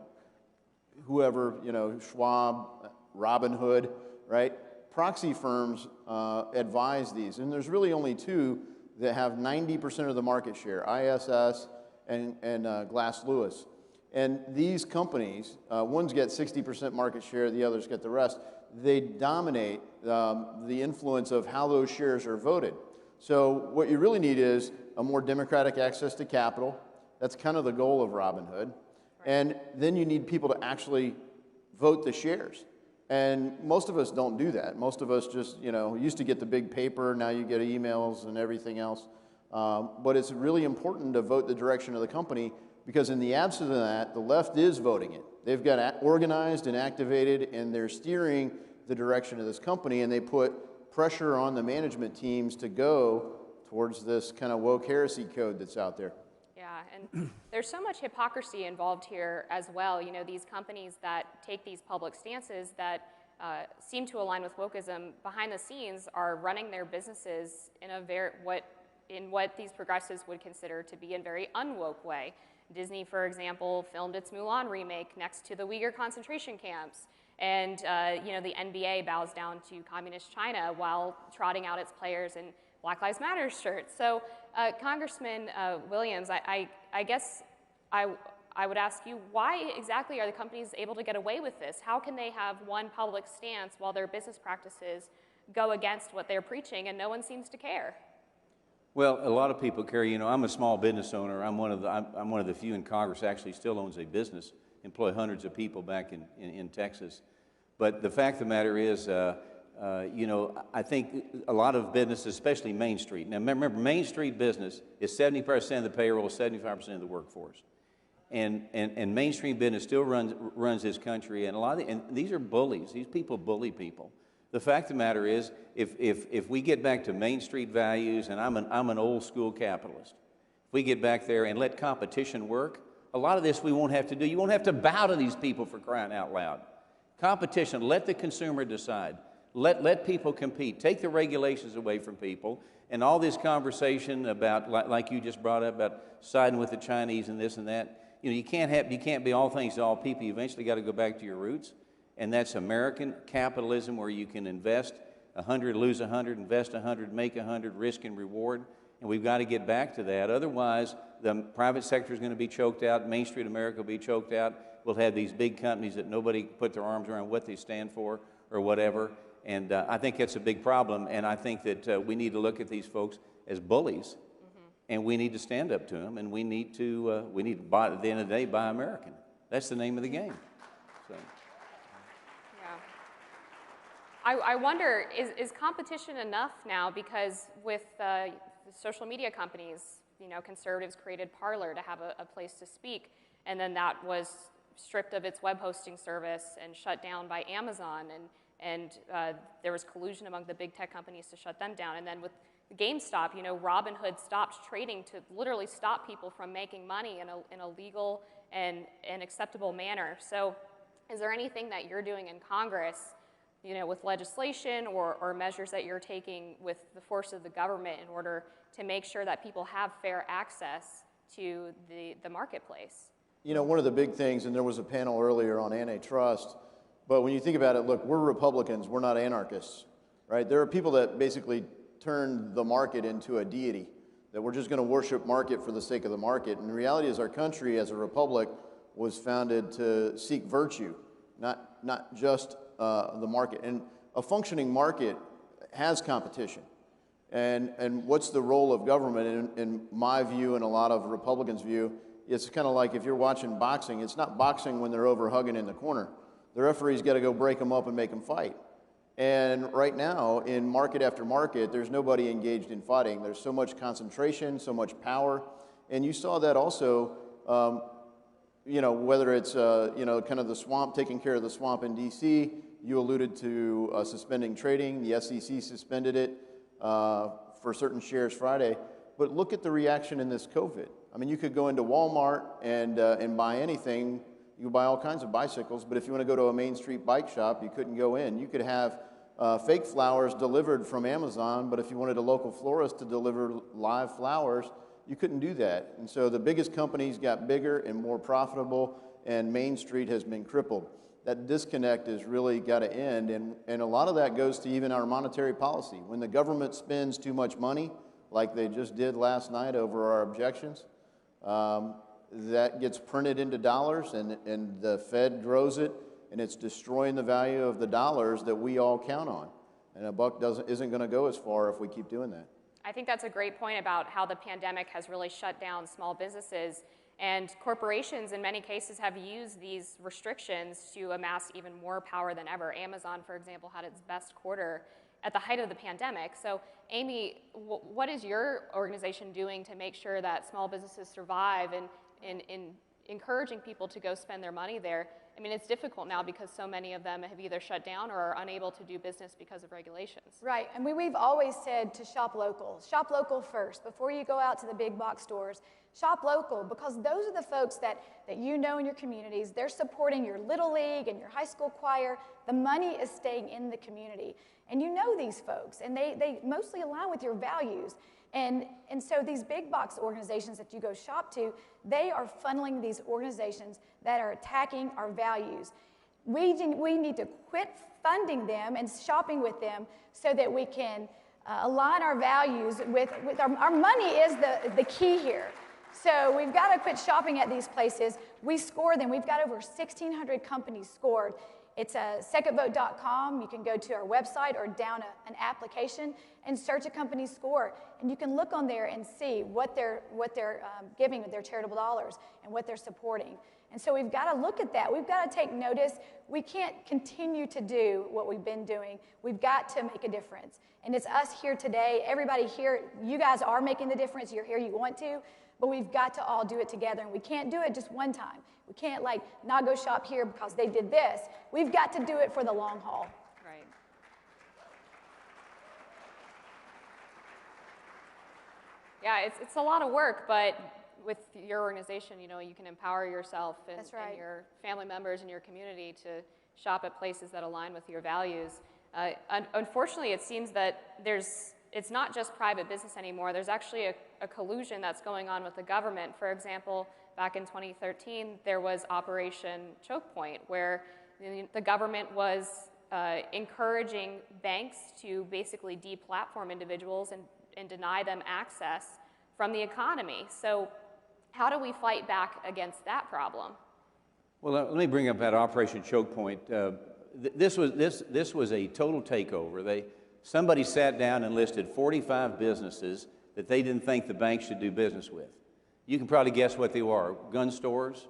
whoever, you know, Schwab, Robinhood, right? Proxy firms advise these, and there's really only two that have 90% of the market share, ISS and Glass Lewis. And these companies, one's get 60% market share, the others get the rest. They dominate the influence of how those shares are voted. So what you really need is a more democratic access to capital. That's kind of the goal of Robinhood. Right. And then you need people to actually vote the shares. And most of us don't do that. Most of us just, you know, used to get the big paper, now you get emails and everything else. But it's really important to vote the direction of the company because in the absence of that, the left is voting it. They've got organized and activated and they're steering the direction of this company and they put pressure on the management teams to go towards this kind of woke heresy code that's out there. Yeah, and there's so much hypocrisy involved here as well. You know, these companies that take these public stances that seem to align with wokeism behind the scenes are running their businesses in a what in what these progressives would consider to be a very unwoke way. Disney, for example, filmed its Mulan remake next to the Uyghur concentration camps. And you know, the NBA bows down to communist China while trotting out its players in Black Lives Matter shirts. So Congressman Williams, I guess I would ask you, why exactly are the companies able to get away with this? How can they have one public stance while their business practices go against what they're preaching and no one seems to care? Well, a lot of people care. You know, I'm a small business owner. I'm one of the few in Congress actually still owns a business, employ hundreds of people back in Texas. But the fact of the matter is, you know, I think a lot of businesses, especially Main Street. Now, remember, Main Street business is 70% of the payroll, 75% of the workforce. And mainstream business still runs this country, and and these are bullies. These people bully people. The fact of the matter is, if we get back to Main Street values, and I'm an old school capitalist, if we get back there and let competition work, a lot of this we won't have to do. You won't have to bow to these people, for crying out loud. Competition, let the consumer decide. Let people compete. Take the regulations away from people. And all this conversation about, like you just brought up, about siding with the Chinese and this and that. You know, you can't be all things to all people. You eventually got to go back to your roots, and that's American capitalism, where you can invest 100, lose 100, invest 100, make 100, risk and reward, and we've got to get back to that. Otherwise, the private sector is going to be choked out. Main Street America will be choked out. We'll have these big companies that nobody put their arms around what they stand for or whatever, and I think that's a big problem, and I think that we need to look at these folks as bullies. And we need to stand up to them, and we need to buy, at the end of the day, buy American. That's the name of the game. So. Yeah. I wonder, is competition enough now? Because with the social media companies, you know, conservatives created Parler to have a place to speak, and then that was stripped of its web hosting service and shut down by Amazon, and there was collusion among the big tech companies to shut them down. And then with GameStop, you know, Robinhood stopped trading to literally stop people from making money in a legal and acceptable manner. So is there anything that you're doing in Congress, you know, with legislation or measures that you're taking with the force of the government in order to make sure that people have fair access to the marketplace? You know, one of the big things, and there was a panel earlier on antitrust, but when you think about it, look, we're Republicans, we're not anarchists, right? There are people that basically turn the market into a deity, that we're just going to worship market for the sake of the market. And the reality is our country as a republic was founded to seek virtue, not just the market. And a functioning market has competition. And what's the role of government? In my view and a lot of Republicans' view, it's kind of like if you're watching boxing, it's not boxing when they're over hugging in the corner. The referee's got to go break them up and make them fight. And right now, in market after market, there's nobody engaged in fighting. There's so much concentration, so much power. And you saw that also, you know, whether it's, you know, kind of the swamp, taking care of the swamp in D.C., you alluded to suspending trading. The SEC suspended it for certain shares Friday. But look at the reaction in this COVID. I mean, you could go into Walmart and buy anything. You could buy all kinds of bicycles, but if you want to go to a Main Street bike shop, you couldn't go in. You could have fake flowers delivered from Amazon, but if you wanted a local florist to deliver live flowers, you couldn't do that. And so the biggest companies got bigger and more profitable, and Main Street has been crippled. That disconnect has really got to end, and a lot of that goes to even our monetary policy. When the government spends too much money, like they just did last night over our objections, that gets printed into dollars, and the Fed grows it, and it's destroying the value of the dollars that we all count on. And a buck isn't going to go as far if we keep doing that. I think that's a great point about how the pandemic has really shut down small businesses, and corporations in many cases have used these restrictions to amass even more power than ever. Amazon, for example, had its best quarter at the height of the pandemic. So Amy, what is your organization doing to make sure that small businesses survive and in encouraging people to go spend their money there? I mean, it's difficult now because so many of them have either shut down or are unable to do business because of regulations. Right, and we've always said to shop local first. Before you go out to the big box stores, Shop local, because those are the folks that you know in your communities. They're supporting your Little League and your high school choir. The money is staying in the community. And you know these folks, and they mostly align with your values. And so these big box organizations that you go shop to, they are funneling these organizations that are attacking our values. We need to quit funding them and shopping with them so that we can align our values with our money is the key here. So we've got to quit shopping at these places. We score them. We've got over 1,600 companies scored. It's secondvote.com. You can go to our website or down an application and search a company's score. And you can look on there and see what they're giving with their charitable dollars and what they're supporting. And so we've got to look at that. We've got to take notice. We can't continue to do what we've been doing. We've got to make a difference. And it's us here today. Everybody here, you guys are making the difference. You're here, you want to. But we've got to all do it together. And we can't do it just one time. We can't not go shop here because they did this. We've got to do it for the long haul. Right. Yeah, it's a lot of work, but with your organization, you can empower yourself and your family members and your community to shop at places that align with your values. Unfortunately, it seems that it's not just private business anymore. There's actually a collusion that's going on with the government. For example, back in 2013, there was Operation Choke Point, where the government was encouraging banks to basically deplatform individuals and deny them access from the economy. So how do we fight back against that problem? Well, let me bring up that Operation Choke Point. This was a total takeover. Somebody sat down and listed 45 businesses that they didn't think the bank should do business with. You can probably guess what they were: gun stores,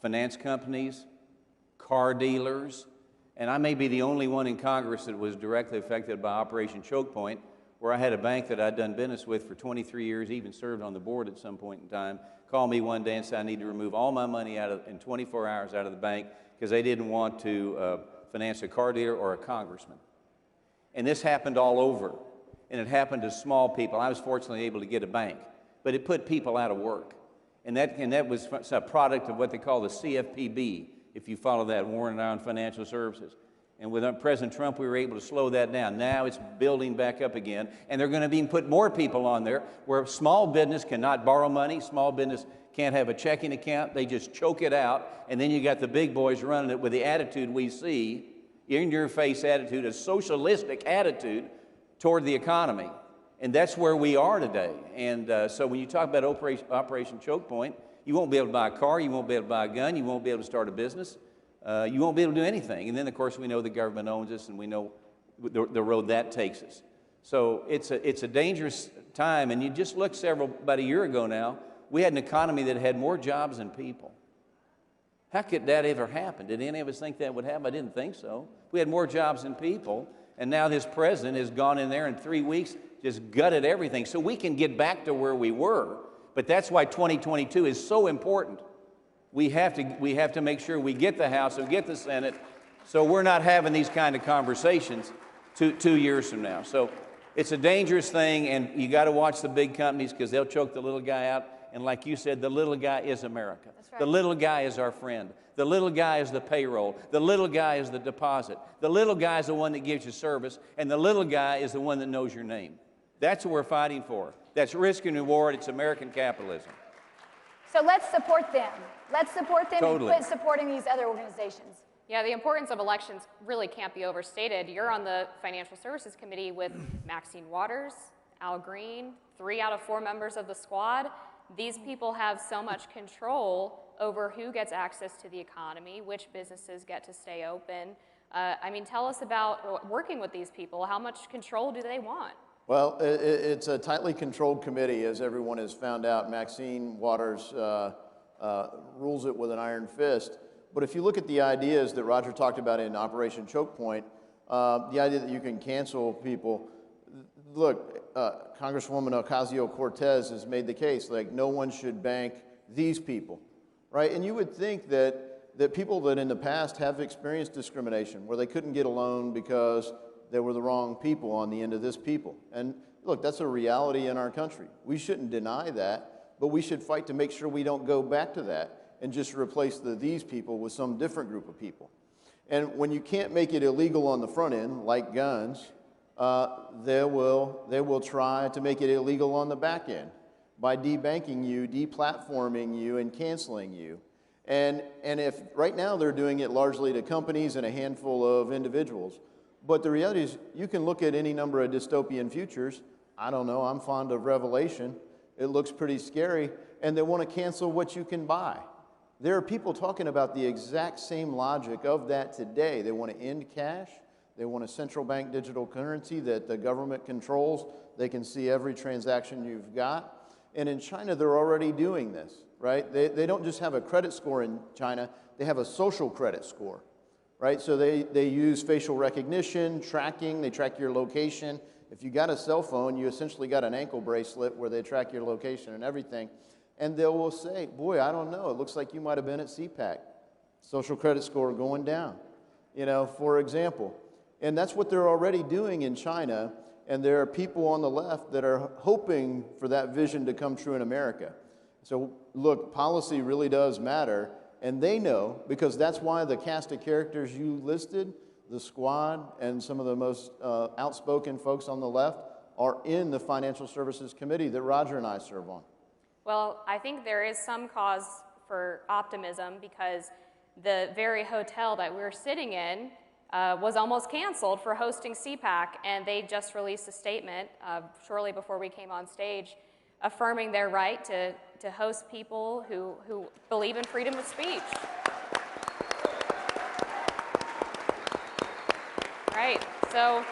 finance companies, car dealers, and I may be the only one in Congress that was directly affected by Operation Choke Point, where I had a bank that I'd done business with for 23 years, even served on the board at some point in time, call me one day and say I need to remove all my money in 24 hours out of the bank because they didn't want to finance a car dealer or a congressman. And this happened all over, and it happened to small people. I was fortunately able to get a bank, but it put people out of work. And that was a product of what they call the CFPB, if you follow that, War on Financial Services. And with President Trump, we were able to slow that down. Now it's building back up again, and they're going to be put more people on there where small business cannot borrow money, small business can't have a checking account, they just choke it out, and then you got the big boys running it with the attitude we see, in-your-face attitude, a socialistic attitude toward the economy. And that's where we are today. And so when you talk about Operation Choke Point, you won't be able to buy a car, you won't be able to buy a gun, you won't be able to start a business. You won't be able to do anything. And then, of course, we know the government owns us, and we know the road that takes us. So it's a dangerous time. And you just look about a year ago now, we had an economy that had more jobs than people. How could that ever happen? Did any of us think that would happen? I didn't think so. We had more jobs than people, and now this president has gone in there in 3 weeks, just gutted everything. So we can get back to where we were, but that's why 2022 is so important. We have to make sure we get the House and get the Senate, so we're not having these kind of conversations 2 years from now. So it's a dangerous thing, and you got to watch the big companies because they'll choke the little guy out. And like you said, the little guy is America. That's right. The little guy is our friend. The little guy is the payroll. The little guy is the deposit. The little guy is the one that gives you service, and the little guy is the one that knows your name. That's what we're fighting for. That's risk and reward. It's American capitalism. So let's support them. Let's support them Totally. And quit supporting these other organizations. Yeah, the importance of elections really can't be overstated. You're on the Financial Services Committee with Maxine Waters, Al Green, 3 out of 4 members of the squad. These people have so much control over who gets access to the economy, which businesses get to stay open. Tell us about working with these people. How much control do they want? Well, it's a tightly controlled committee, as everyone has found out. Maxine Waters rules it with an iron fist. But if you look at the ideas that Roger talked about in Operation Choke Point, the idea that you can cancel people, look, Congresswoman Ocasio-Cortez has made the case, like, no one should bank these people, right? And you would think that people that in the past have experienced discrimination, where they couldn't get a loan because they were the wrong people on the end of this people. And look, that's a reality in our country. We shouldn't deny that. but we should fight to make sure we don't go back to that and just replace the these people with some different group of people. And when you can't make it illegal on the front end, like guns, they will try to make it illegal on the back end by debanking you, deplatforming you, and canceling you. And if right now they're doing it largely to companies and a handful of individuals, but the reality is you can look at any number of dystopian futures. I don't know, I'm fond of Revelation. It looks pretty scary, and they want to cancel what you can buy. There are people talking about the exact same logic of that today. They want to end cash. They want a central bank digital currency that the government controls. They can see every transaction you've got. And in China, they're already doing this, right? They don't just have a credit score in China. They have a social credit score, right? So they use facial recognition, tracking. They track your location. If you got a cell phone, you essentially got an ankle bracelet where they track your location and everything. And they will say, boy, I don't know, it looks like you might have been at CPAC. Social credit score going down, you know, for example. And that's what they're already doing in China. And there are people on the left that are hoping for that vision to come true in America. So look, policy really does matter. And they know, because that's why the cast of characters you listed, the squad and some of the most outspoken folks on the left are in the Financial Services Committee that Roger and I serve on. Well, I think there is some cause for optimism because the very hotel that we were sitting in was almost canceled for hosting CPAC, and they just released a statement shortly before we came on stage affirming their right to host people who believe in freedom of speech. Right, so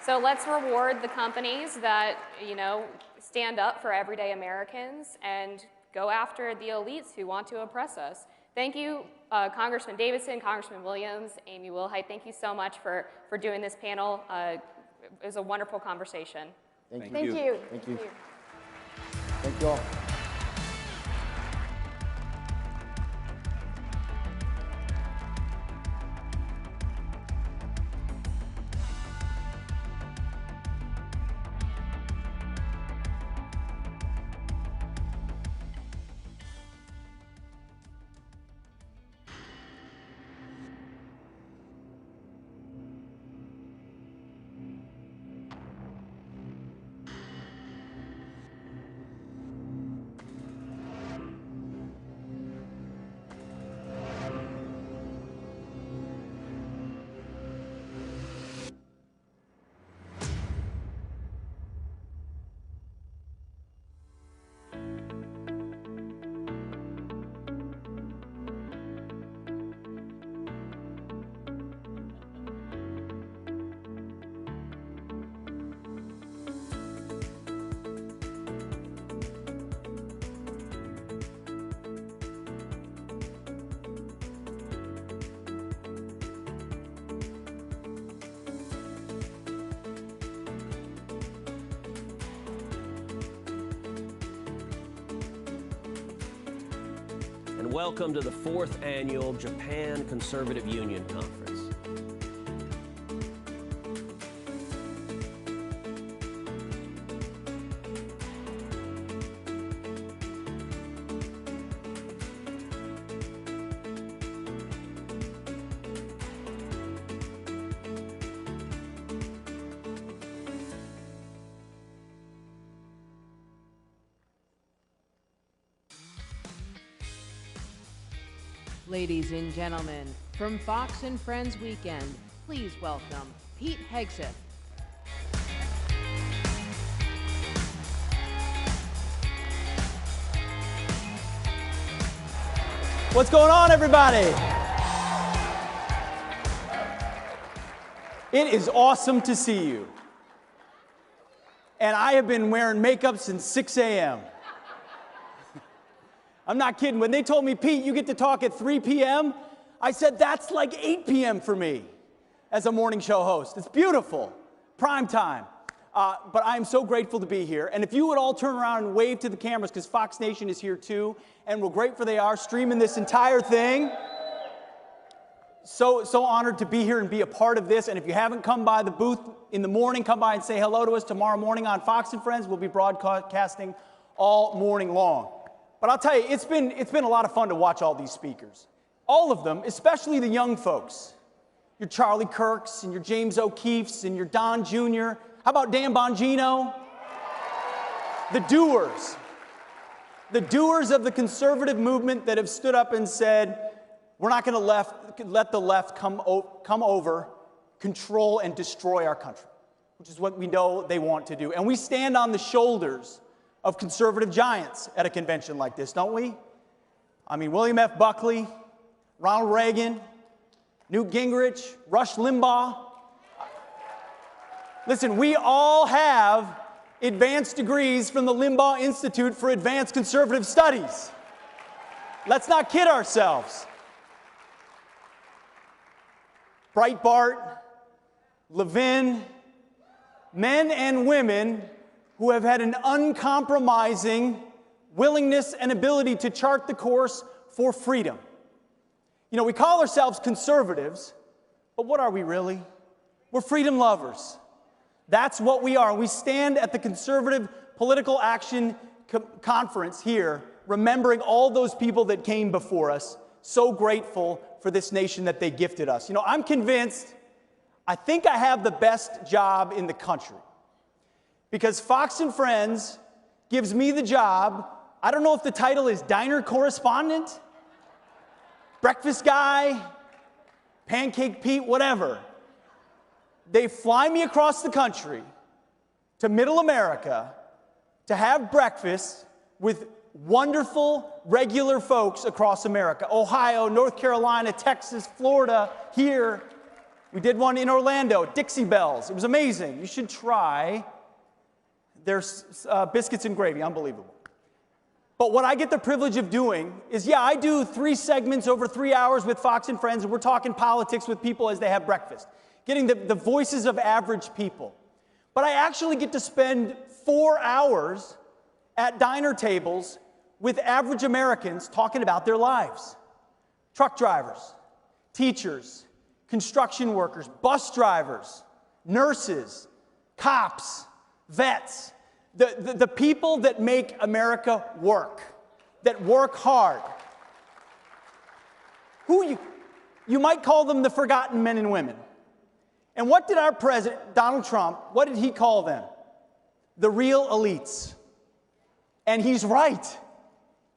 let's reward the companies that, you know, stand up for everyday Americans and go after the elites who want to oppress us. Thank you, Congressman Davidson, Congressman Williams, Amy Wilhite. Thank you so much for doing this panel. It was a wonderful conversation. Thank you. Thank you. Thank you. Thank you all. And welcome to the 4th Annual Japan Conservative Union Conference. Ladies and gentlemen, from Fox and Friends Weekend, please welcome Pete Hegseth. What's going on, everybody? It is awesome to see you. And I have been wearing makeup since 6 a.m. I'm not kidding. When they told me, Pete, you get to talk at 3 p.m., I said, that's like 8 p.m. for me as a morning show host. It's beautiful. Prime time. But I'm so grateful to be here. And if you would all turn around and wave to the cameras, because Fox Nation is here too, and we're grateful they are streaming this entire thing. So honored to be here and be a part of this. And if you haven't come by the booth in the morning, come by and say hello to us tomorrow morning on Fox and Friends. We'll be broadcasting all morning long. But I'll tell you, it's been a lot of fun to watch all these speakers. All of them, especially the young folks. Your Charlie Kirks and your James O'Keefes and your Don Jr. How about Dan Bongino? The doers. The doers of the conservative movement that have stood up and said, we're not going to let the left come over, control, and destroy our country, which is what we know they want to do. And we stand on the shoulders of conservative giants at a convention like this, don't we? I mean, William F. Buckley, Ronald Reagan, Newt Gingrich, Rush Limbaugh. Listen, we all have advanced degrees from the Limbaugh Institute for Advanced Conservative Studies. Let's not kid ourselves. Breitbart, Levin, men and women who have had an uncompromising willingness and ability to chart the course for freedom. You know, we call ourselves conservatives, but what are we really? We're freedom lovers. That's what we are. We stand at the Conservative Political Action Conference here, remembering all those people that came before us, so grateful for this nation that they gifted us. You know, I'm convinced, I think I have the best job in the country. Because Fox and Friends gives me the job, I don't know if the title is diner correspondent, breakfast guy, pancake Pete, whatever. They fly me across the country to Middle America to have breakfast with wonderful, regular folks across America. Ohio, North Carolina, Texas, Florida, here. We did one in Orlando, Dixie Bells. It was amazing. You should try their biscuits and gravy, unbelievable. But what I get the privilege of doing is, yeah, I do 3 segments over 3 hours with Fox and Friends, and we're talking politics with people as they have breakfast, getting the voices of average people. But I actually get to spend 4 hours at diner tables with average Americans talking about their lives. Truck drivers, teachers, construction workers, bus drivers, nurses, cops, vets, the people that make America work, that work hard. Who you might call them the forgotten men and women. And what did our president, Donald Trump, what did he call them? The real elites. And he's right.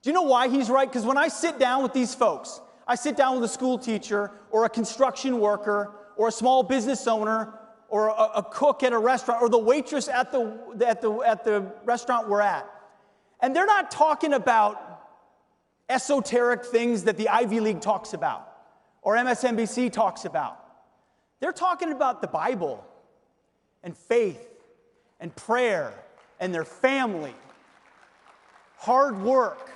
Do you know why he's right? Because when I sit down with these folks, I sit down with a school teacher or a construction worker or a small business owner or a cook at a restaurant or the waitress at the restaurant we're at. And they're not talking about esoteric things that the Ivy League talks about or MSNBC talks about. They're talking about the Bible and faith and prayer and their family, hard work,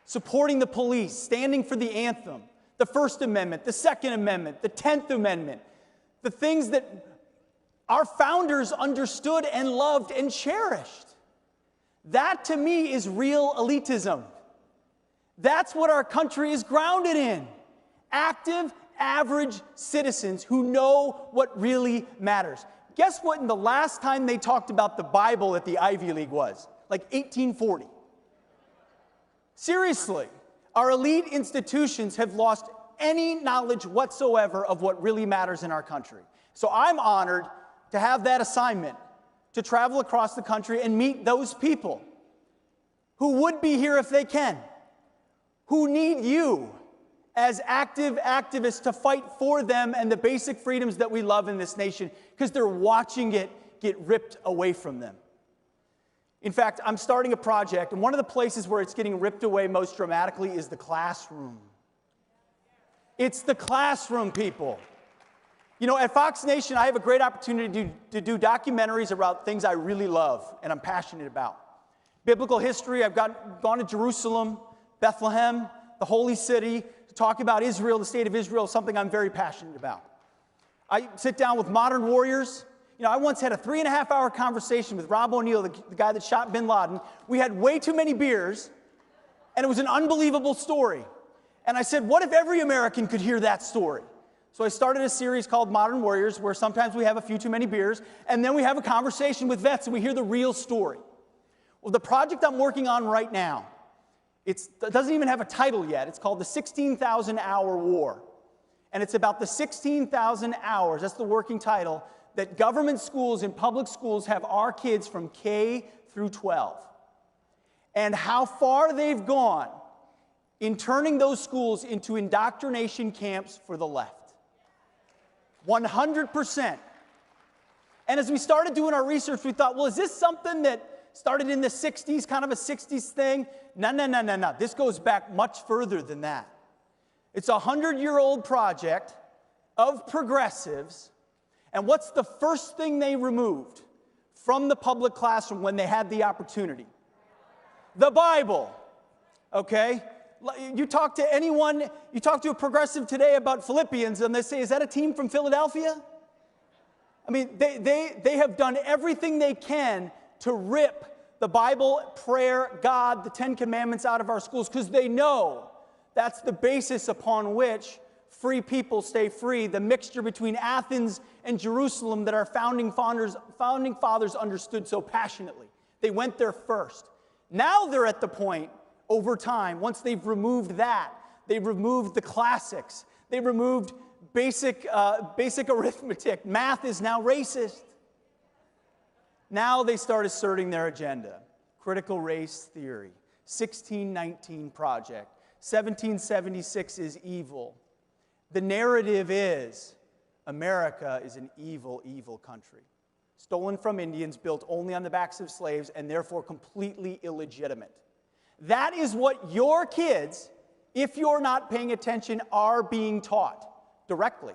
supporting the police, standing for the anthem, the First Amendment, the Second Amendment, the 10th Amendment, the things that our founders understood and loved and cherished. That, to me, is real elitism. That's what our country is grounded in. Active, average citizens who know what really matters. Guess what? In the last time they talked about the Bible at the Ivy League was? Like 1840. Seriously, our elite institutions have lost any knowledge whatsoever of what really matters in our country. So I'm honored to have that assignment, to travel across the country and meet those people who would be here if they can, who need you as active activists to fight for them and the basic freedoms that we love in this nation, because they're watching it get ripped away from them. In fact, I'm starting a project, and one of the places where it's getting ripped away most dramatically is the classroom. It's the classroom, people. You know, at Fox Nation, I have a great opportunity to do documentaries about things I really love and I'm passionate about. Biblical history, I've gone to Jerusalem, Bethlehem, the Holy City, to talk about Israel, the state of Israel, something I'm very passionate about. I sit down with modern warriors. You know, I once had a 3.5-hour conversation with Rob O'Neill, the guy that shot bin Laden. We had way too many beers, and it was an unbelievable story. And I said, what if every American could hear that story? So I started a series called Modern Warriors, where sometimes we have a few too many beers, and then we have a conversation with vets, and we hear the real story. Well, the project I'm working on right now It doesn't even have a title yet. It's called the 16,000-Hour War. And it's about the 16,000 hours, that's the working title, that government schools and public schools have our kids from K through 12. And how far they've gone in turning those schools into indoctrination camps for the left. 100%. And as we started doing our research, we thought, well, is this something that started in the 60s, kind of a 60s thing? No. This goes back much further than that. It's a 100-year-old project of progressives. And what's the first thing they removed from the public classroom when they had the opportunity? The Bible. Okay? You talk to anyone, you talk to a progressive today about Philippians, and they say, is that a team from Philadelphia? I mean, they have done everything they can to rip the Bible, prayer, God, the Ten Commandments out of our schools, because they know that's the basis upon which free people stay free, the mixture between Athens and Jerusalem that our founding fathers understood so passionately. They went there first. Now they're at the point, over time, once they've removed that, they've removed the classics, they removed basic arithmetic. Math is now racist. Now they start asserting their agenda. Critical race theory, 1619 Project, 1776 is evil. The narrative is America is an evil, evil country. Stolen from Indians, built only on the backs of slaves, and therefore completely illegitimate. That is what your kids, if you're not paying attention, are being taught directly.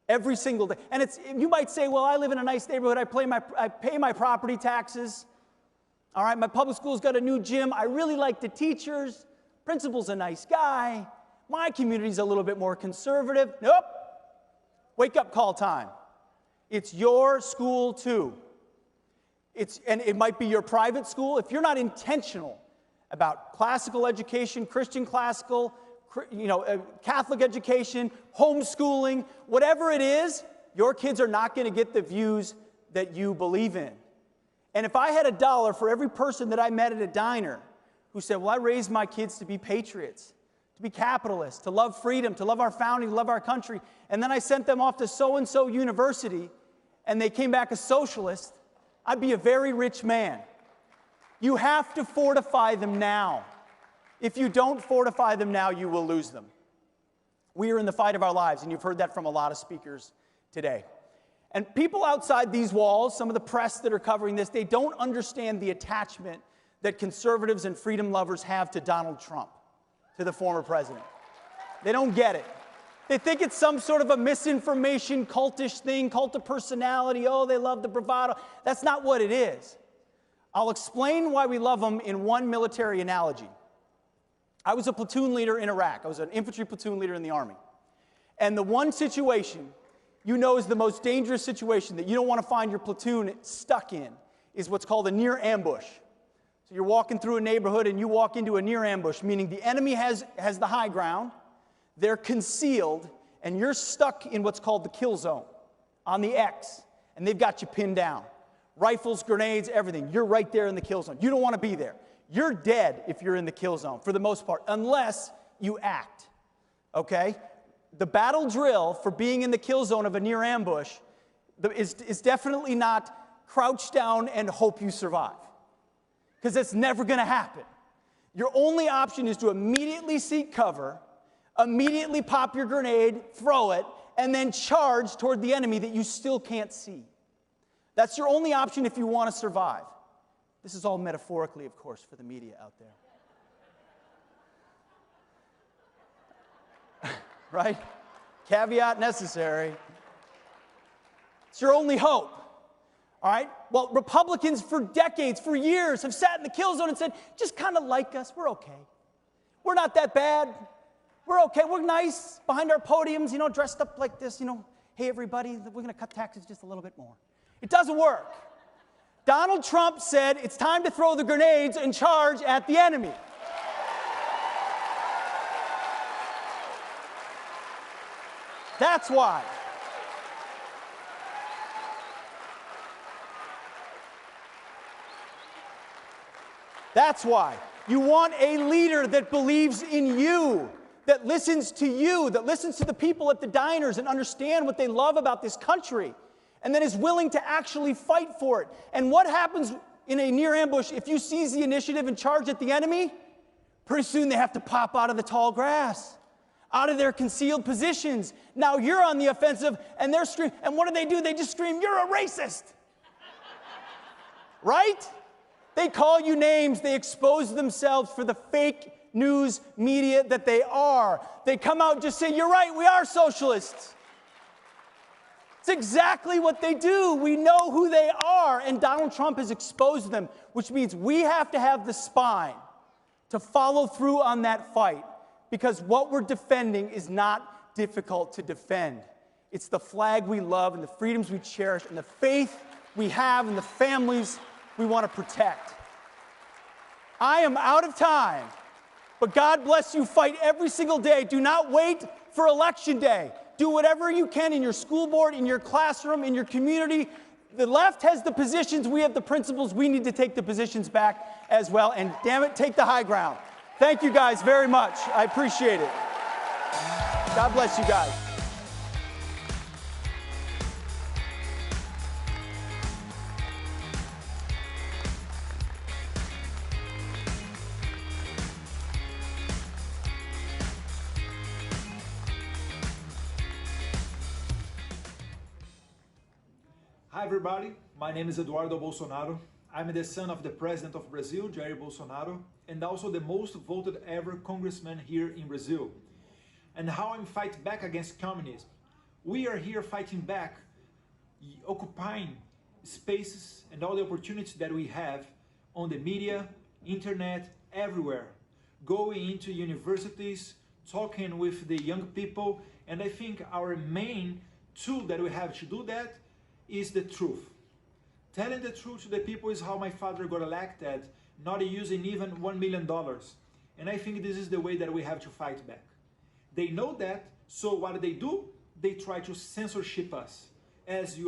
Every single day. And you might say, well, I live in a nice neighborhood, I pay my property taxes. All right, my public school's got a new gym, I really like the teachers, principal's a nice guy, my community's a little bit more conservative. Nope. Wake up call time. It's your school too. And it might be your private school. If you're not intentional about classical education, Christian classical, Catholic education, homeschooling, whatever it is, your kids are not going to get the views that you believe in. And if I had $1 for every person that I met at a diner who said, well, I raised my kids to be patriots, to be capitalists, to love freedom, to love our founding, to love our country, and then I sent them off to so-and-so university and they came back a socialist, I'd be a very rich man. You have to fortify them now. If you don't fortify them now, you will lose them. We are in the fight of our lives, and you've heard that from a lot of speakers today. And people outside these walls, some of the press that are covering this, they don't understand the attachment that conservatives and freedom lovers have to Donald Trump, to the former president. They don't get it. They think it's some sort of a misinformation, cultish thing, cult of personality. Oh, they love the bravado. That's not what it is. I'll explain why we love them in one military analogy. I was a platoon leader in Iraq. I was an infantry platoon leader in the Army. And the one situation you know is the most dangerous situation that you don't want to find your platoon stuck in is what's called a near ambush. So you're walking through a neighborhood and you walk into a near ambush, meaning the enemy has the high ground, they're concealed, and you're stuck in what's called the kill zone on the X, and they've got you pinned down. Rifles, grenades, everything. You're right there in the kill zone. You don't want to be there. You're dead if you're in the kill zone, for the most part, unless you act, okay? The battle drill for being in the kill zone of a near ambush is definitely not crouch down and hope you survive, because it's never going to happen. Your only option is to immediately seek cover, immediately pop your grenade, throw it, and then charge toward the enemy that you still can't see. That's your only option if you want to survive. This is all metaphorically, of course, for the media out there. Right? Caveat necessary. It's your only hope. All right? Well, Republicans for decades, for years, have sat in the kill zone and said, just kind of like us, we're okay. We're not that bad. We're okay. We're nice behind our podiums, dressed up like this, hey, everybody, we're going to cut taxes just a little bit more. It doesn't work. Donald Trump said it's time to throw the grenades and charge at the enemy. That's why. That's why. You want a leader that believes in you, that listens to you, that listens to the people at the diners and understand what they love about this country, and then is willing to actually fight for it. And what happens in a near ambush if you seize the initiative and charge at the enemy? Pretty soon they have to pop out of the tall grass, out of their concealed positions. Now you're on the offensive, and they're screaming. And what do? They just scream, "You're a racist." Right? They call you names. They expose themselves for the fake news media that they are. They come out and just say, "You're right, we are socialists." It's exactly what they do. We know who they are, and Donald Trump has exposed them, which means we have to have the spine to follow through on that fight, because what we're defending is not difficult to defend. It's the flag we love and the freedoms we cherish and the faith we have and the families we want to protect. I am out of time, but God bless you. Fight every single day. Do not wait for Election Day. Do whatever you can in your school board, in your classroom, in your community. The left has the positions. We have the principles. We need to take the positions back as well. And damn it, take the high ground. Thank you guys very much. I appreciate it. God bless you guys. Hi everybody, my name is Eduardo Bolsonaro. I'm the son of the President of Brazil, Jair Bolsonaro, and also the most voted ever congressman here in Brazil. And how I'm fighting back against communism. We are here fighting back, occupying spaces and all the opportunities that we have on the media, internet, everywhere. Going into universities, talking with the young people, and I think our main tool that we have to do that is the truth. Telling the truth to the people is how my father got elected, not using even $1 million. And I think this is the way that we have to fight back. They know that, so what do? They try to censorship us. As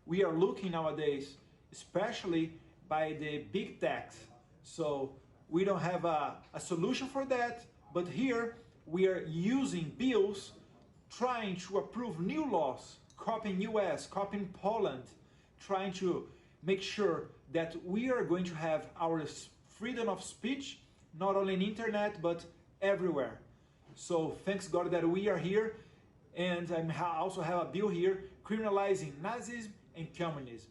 we are looking nowadays, especially by the big tech. So we don't have a solution for that, but here we are using bills, trying to approve new laws, copying US, copying Poland, trying to make sure that we are going to have our freedom of speech, not only on the internet, but everywhere. So thanks God that we are here, and I also have a bill here criminalizing Nazism and communism.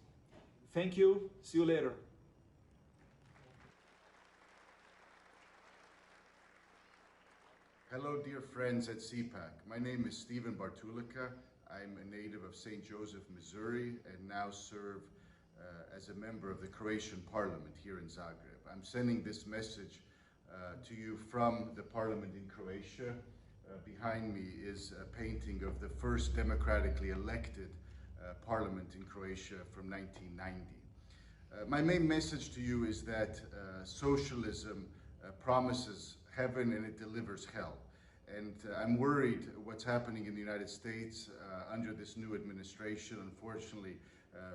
Thank you, see you later. Hello dear friends at CPAC. My name is Stephen Bartulica. I'm a native of St. Joseph, Missouri, and now serve as a member of the Croatian Parliament here in Zagreb. I'm sending this message to you from the Parliament in Croatia. Behind me is a painting of the first democratically elected Parliament in Croatia from 1990. My main message to you is that socialism promises heaven and it delivers hell. And I'm worried what's happening in the United States under this new administration. Unfortunately,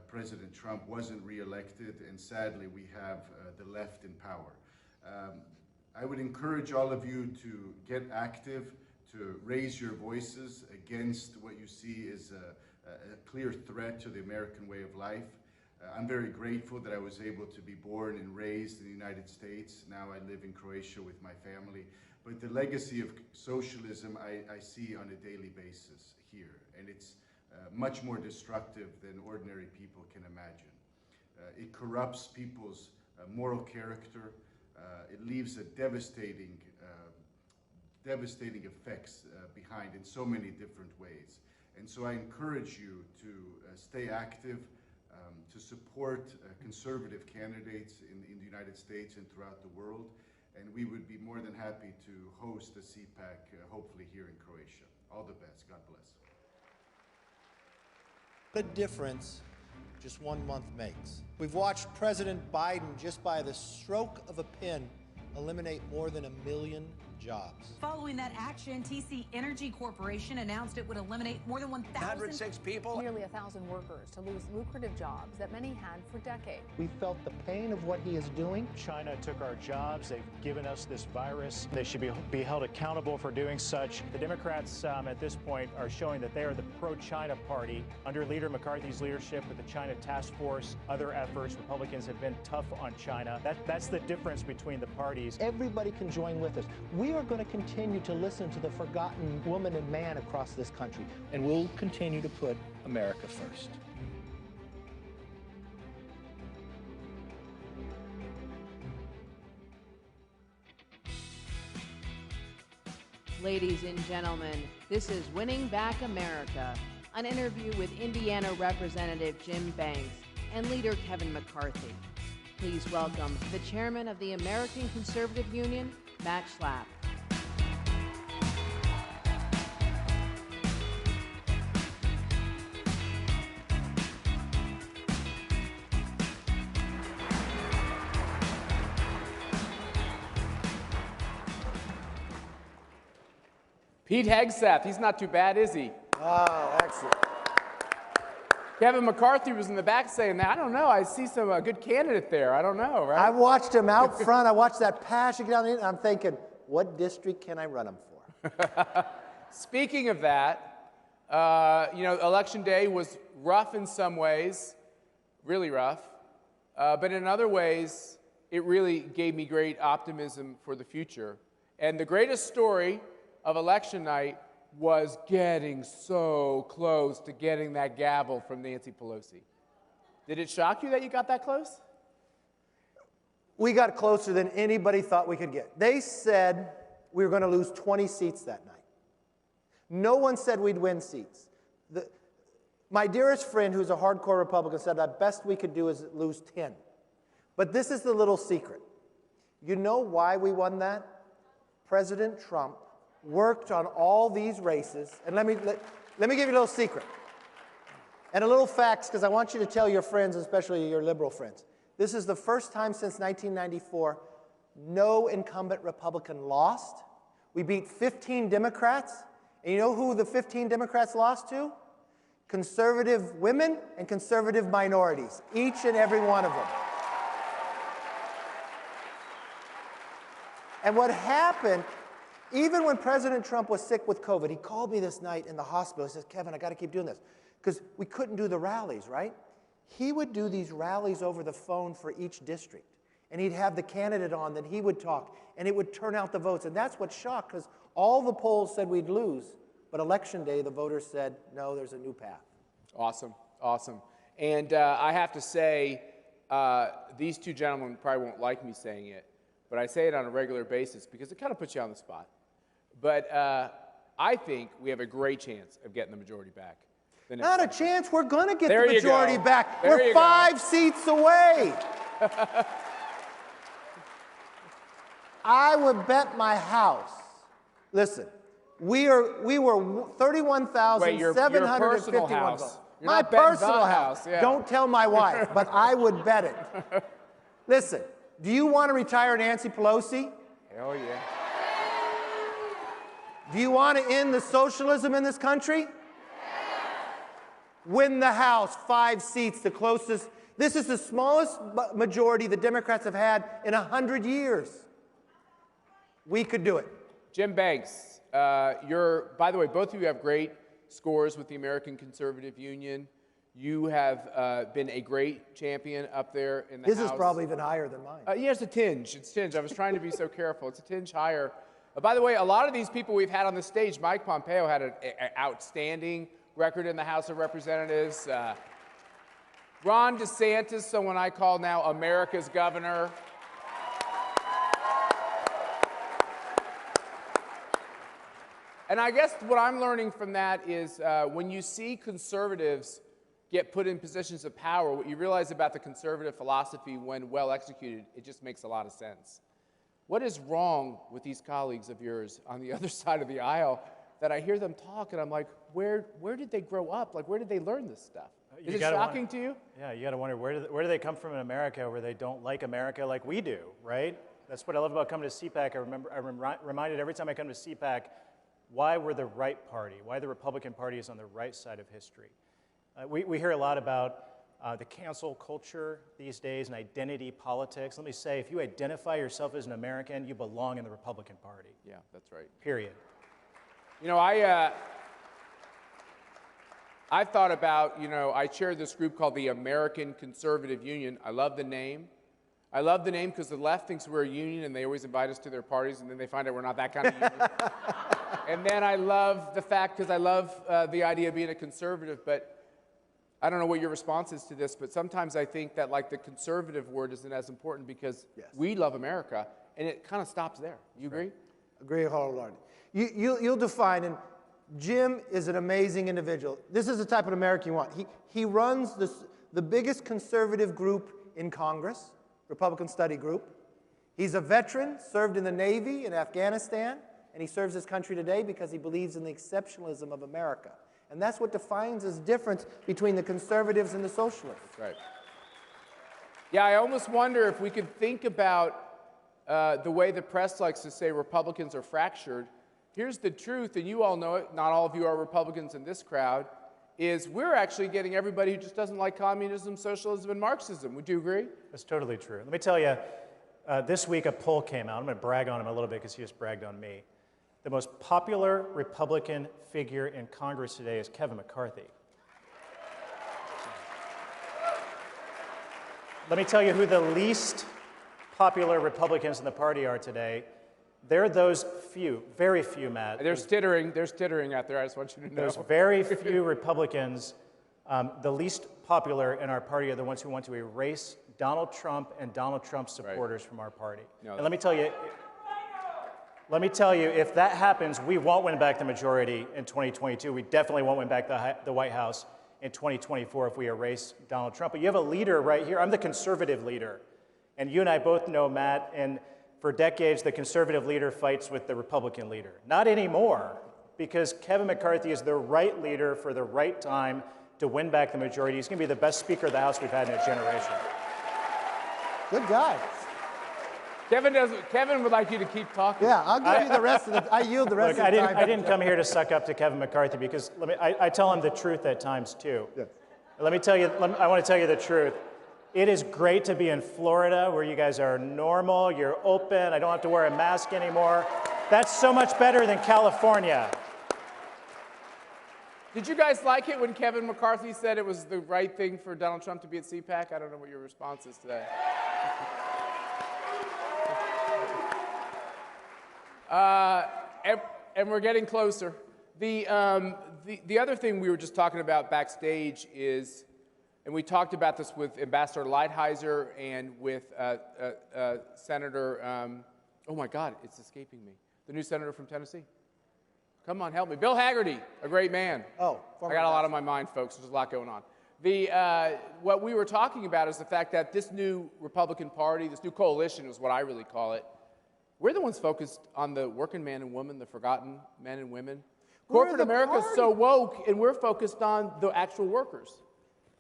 President Trump wasn't re-elected, and sadly we have the left in power. I would encourage all of you to get active, to raise your voices against what you see is a clear threat to the American way of life. I'm very grateful that I was able to be born and raised in the United States. Now I live in Croatia with my family. But the legacy of socialism I see on a daily basis here, and it's much more destructive than ordinary people can imagine. It corrupts people's moral character. It leaves a devastating effects behind in so many different ways. And so I encourage you to stay active, to support conservative candidates in the United States and throughout the world. And we would be more than happy to host the CPAC, hopefully here in Croatia. All the best. God bless. What a difference just 1 month makes. We've watched President Biden, just by the stroke of a pen, eliminate more than 1 million jobs. Following that action, TC Energy Corporation announced it would eliminate more than 1,006 people. Nearly 1,000 workers to lose lucrative jobs that many had for decades. We felt the pain of what he is doing. China took our jobs. They've given us this virus. They should be held accountable for doing such. The Democrats at this point are showing that they are the pro-China party. Under Leader McCarthy's leadership with the China Task Force, other efforts, Republicans have been tough on China. That's the difference between the parties. Everybody can join with us. We are going to continue to listen to the forgotten woman and man across this country, and we'll continue to put America first. Ladies and gentlemen, this is Winning Back America, an interview with Indiana Representative Jim Banks and leader Kevin McCarthy. Please welcome the chairman of the American Conservative Union, Matt Schlapp. Pete Hegseth, he's not too bad, is he? Oh, excellent. Kevin McCarthy was in the back saying that. I don't know. I see some good candidate there. I don't know, right? I watched him out front. I watched that passion get down the end, and I'm thinking, what district can I run him for? Speaking of that, Election Day was rough in some ways, really rough. But in other ways, it really gave me great optimism for the future. And the greatest story of election night was getting so close to getting that gavel from Nancy Pelosi. Did it shock you that you got that close? We got closer than anybody thought we could get. They said we were going to lose 20 seats that night. No one said we'd win seats. My dearest friend, who's a hardcore Republican, said the best we could do is lose 10. But this is the little secret. You know why we won that? President Trump worked on all these races, and let me give you a little secret and a little facts, because I want you to tell your friends, especially your liberal friends. This is the first time since 1994 no incumbent Republican lost. We beat 15 Democrats, and you know who the 15 Democrats lost to? Conservative women and conservative minorities, each and every one of them. And what happened, even when President Trump was sick with COVID, he called me this night in the hospital. He says, Kevin, I got to keep doing this. Because we couldn't do the rallies, right? He would do these rallies over the phone for each district. And he'd have the candidate on, then he would talk, and it would turn out the votes. And that's what shocked, because all the polls said we'd lose. But Election Day, the voters said, no, there's a new path. Awesome, awesome. And I have to say, these two gentlemen probably won't like me saying it, but I say it on a regular basis because it kind of puts you on the spot. But I think we have a great chance of getting the majority back. Not a chance. We're going to get There the you majority go. back. There We're you go. 5 seats away. I would bet my house. Listen, we were 31,751 votes. My personal house. Yeah. Don't tell my wife, but I would bet it. Listen, do you want to retire Nancy Pelosi? Hell yeah. Do you want to end the socialism in this country? Win the House, 5 seats, the closest. This is the smallest majority the Democrats have had in 100 years. We could do it. Jim Banks, by the way, both of you have great scores with the American Conservative Union. You have been a great champion up there in the House. His is probably even higher than mine. Yeah, it's a tinge. It's a tinge. I was trying to be so careful. It's a tinge higher. By the way, a lot of these people we've had on the stage, Mike Pompeo had an outstanding record in the House of Representatives. Ron DeSantis, someone I call now America's governor. And I guess what I'm learning from that is when you see conservatives get put in positions of power, what you realize about the conservative philosophy when well executed, it just makes a lot of sense. What is wrong with these colleagues of yours on the other side of the aisle that I hear them talk and I'm like, where did they grow up? Like, where did they learn this stuff? Is it shocking to you? Yeah, you got to wonder, where do they come from in America where they don't like America like we do, right? That's what I love about coming to CPAC. I'm reminded every time I come to CPAC why we're the right party, why the Republican Party is on the right side of history. We hear a lot about the cancel culture these days and identity politics. Let me say, if you identify yourself as an American, you belong in the Republican Party. Yeah, that's right. Period. You know, I thought about, I chair this group called the American Conservative Union. I love the name. I love the name because the left thinks we're a union and they always invite us to their parties and then they find out we're not that kind of union. And then I love the fact, because I love the idea of being a conservative, but I don't know what your response is to this, but sometimes I think that like the conservative word isn't as important because we love America and it kind of stops there. You agree? Right. Agree wholeheartedly. You'll define, and Jim is an amazing individual. This is the type of American you want. He runs the biggest conservative group in Congress, Republican Study Group. He's a veteran, served in the Navy in Afghanistan, and he serves his country today because he believes in the exceptionalism of America. And that's what defines this difference between the conservatives and the socialists. That's right. Yeah, I almost wonder if we could think about the way the press likes to say Republicans are fractured. Here's the truth, and you all know it, not all of you are Republicans in this crowd, is we're actually getting everybody who just doesn't like communism, socialism, and Marxism. Would you agree? That's totally true. Let me tell you, this week a poll came out. I'm going to brag on him a little bit because he just bragged on me. The most popular Republican figure in Congress today is Kevin McCarthy. Let me tell you who the least popular Republicans in the party are today. They're those few, very few, Matt. There's tittering out there, I just want you to know. Those very few Republicans, the least popular in our party are the ones who want to erase Donald Trump and Donald Trump supporters from our party. No, and let me tell you, if that happens, we won't win back the majority in 2022. We definitely won't win back the White House in 2024 if we erase Donald Trump. But you have a leader right here. I'm the conservative leader. And you and I both know, Matt, and for decades, the conservative leader fights with the Republican leader. Not anymore, because Kevin McCarthy is the right leader for the right time to win back the majority. He's going to be the best Speaker of the House we've had in a generation. Good guy. Kevin would like you to keep talking. Yeah, I'll give you the rest of the, I yield the rest of the time. I didn't come here to suck up to Kevin McCarthy because I tell him the truth at times too. Yes. I want to tell you the truth. It is great to be in Florida where you guys are normal, you're open, I don't have to wear a mask anymore. That's so much better than California. Did you guys like it when Kevin McCarthy said it was the right thing for Donald Trump to be at CPAC? I don't know what your response is to that. And we're getting closer. The other thing we were just talking about backstage is, and we talked about this with Ambassador Lighthizer and with Senator, oh my God, it's escaping me. The new senator from Tennessee. Come on, help me. Bill Hagerty, a great man. Oh, I got a lot on my mind, folks. There's a lot going on. What we were talking about is the fact that this new Republican Party, this new coalition is what I really call it, we're the ones focused on the working man and woman, the forgotten men and women. Corporate America is so woke, and we're focused on the actual workers.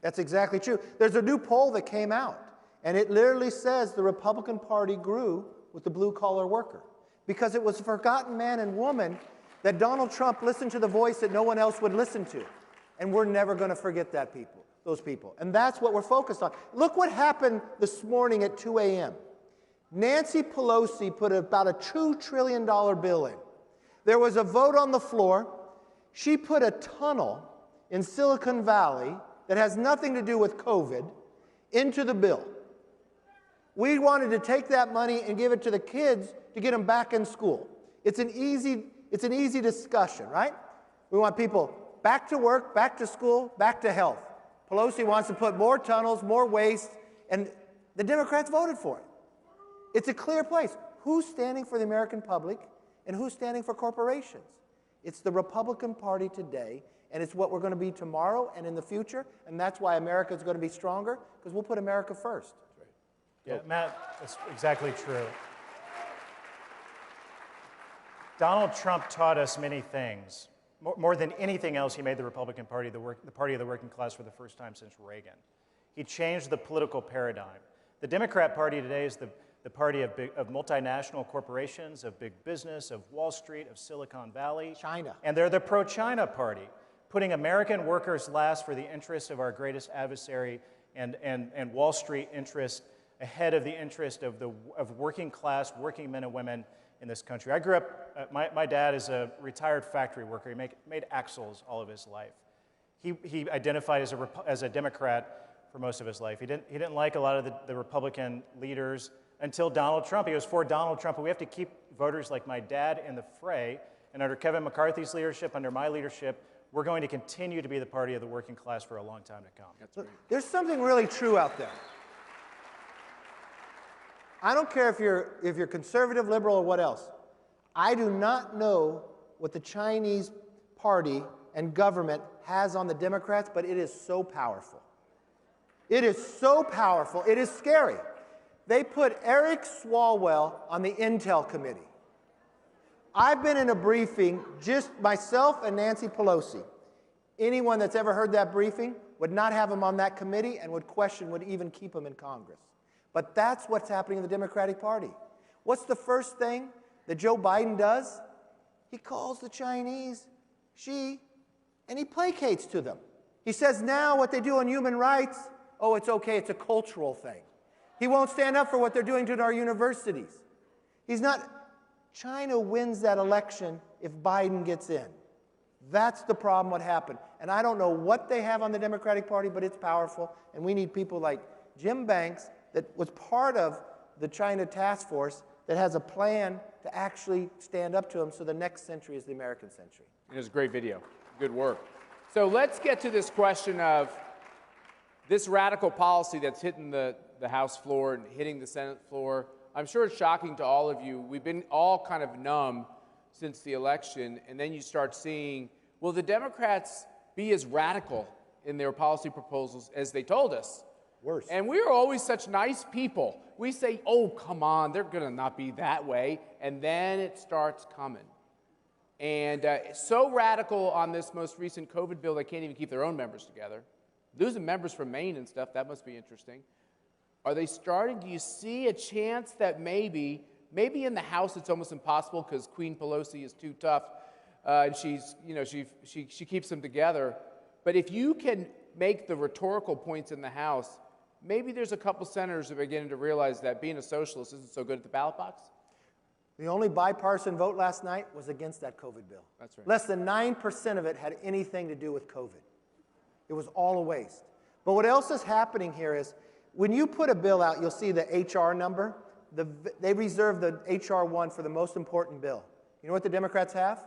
That's exactly true. There's a new poll that came out, and it literally says the Republican Party grew with the blue-collar worker because it was a forgotten man and woman that Donald Trump listened to the voice that no one else would listen to. And we're never going to forget those people. And that's what we're focused on. Look what happened this morning at 2 a.m. Nancy Pelosi put about a $2 trillion bill in. There was a vote on the floor. She put a tunnel in Silicon Valley that has nothing to do with COVID into the bill. We wanted to take that money and give it to the kids to get them back in school. It's an easy discussion, right? We want people back to work, back to school, back to health. Pelosi wants to put more tunnels, more waste, and the Democrats voted for it. It's a clear place. Who's standing for the American public and who's standing for corporations? It's the Republican Party today, and it's what we're going to be tomorrow and in the future, and that's why America is going to be stronger, because we'll put America first. Yeah, Matt, that's exactly true. Donald Trump taught us many things. More than anything else, he made the Republican Party the party of the working class for the first time since Reagan. He changed the political paradigm. The Democrat Party today is the party of multinational corporations, of big business, of Wall Street, of Silicon Valley. China. And they're the pro-China party, putting American workers last for the interests of our greatest adversary and Wall Street interest ahead of the interest of working class, working men and women in this country. I grew up, my dad is a retired factory worker. He made axles all of his life. He identified as a Democrat for most of his life. He didn't like a lot of the Republican leaders until Donald Trump. He was for Donald Trump, but we have to keep voters like my dad in the fray. And under Kevin McCarthy's leadership, under my leadership, we're going to continue to be the party of the working class for a long time to come. Look, there's something really true out there. I don't care if you're conservative, liberal, or what else. I do not know what the Chinese party and government has on the Democrats, but it is so powerful. It is so powerful. It is scary. They put Eric Swalwell on the Intel committee. I've been in a briefing, just myself and Nancy Pelosi. Anyone that's ever heard that briefing would not have him on that committee and would even keep him in Congress. But that's what's happening in the Democratic Party. What's the first thing that Joe Biden does? He calls the Chinese Xi, and he placates to them. He says now what they do on human rights, oh, it's okay, it's a cultural thing. He won't stand up for what they're doing to our universities. He's not. China wins that election if Biden gets in. That's the problem what happened. And I don't know what they have on the Democratic Party, but it's powerful, and we need people like Jim Banks, that was part of the China task force, that has a plan to actually stand up to them so the next century is the American century. It was a great video. Good work. So let's get to this question of this radical policy that's hitting the House floor and hitting the Senate floor. I'm sure it's shocking to all of you. We've been all kind of numb since the election, and then you start seeing, will the Democrats be as radical in their policy proposals as they told us? Worse. And we are always such nice people. We say, oh, come on, they're going to not be that way. And then it starts coming. And so radical on this most recent COVID bill, they can't even keep their own members together. Losing members from Maine and stuff, that must be interesting. Are they starting? Do you see a chance that maybe in the House it's almost impossible because Queen Pelosi is too tough and she keeps them together. But if you can make the rhetorical points in the House, maybe there's a couple senators that are beginning to realize that being a socialist isn't so good at the ballot box. The only bipartisan vote last night was against that COVID bill. That's right. Less than 9% of it had anything to do with COVID. It was all a waste. But what else is happening here is, when you put a bill out, you'll see the HR number. They reserve the HR 1 for the most important bill. You know what the Democrats have?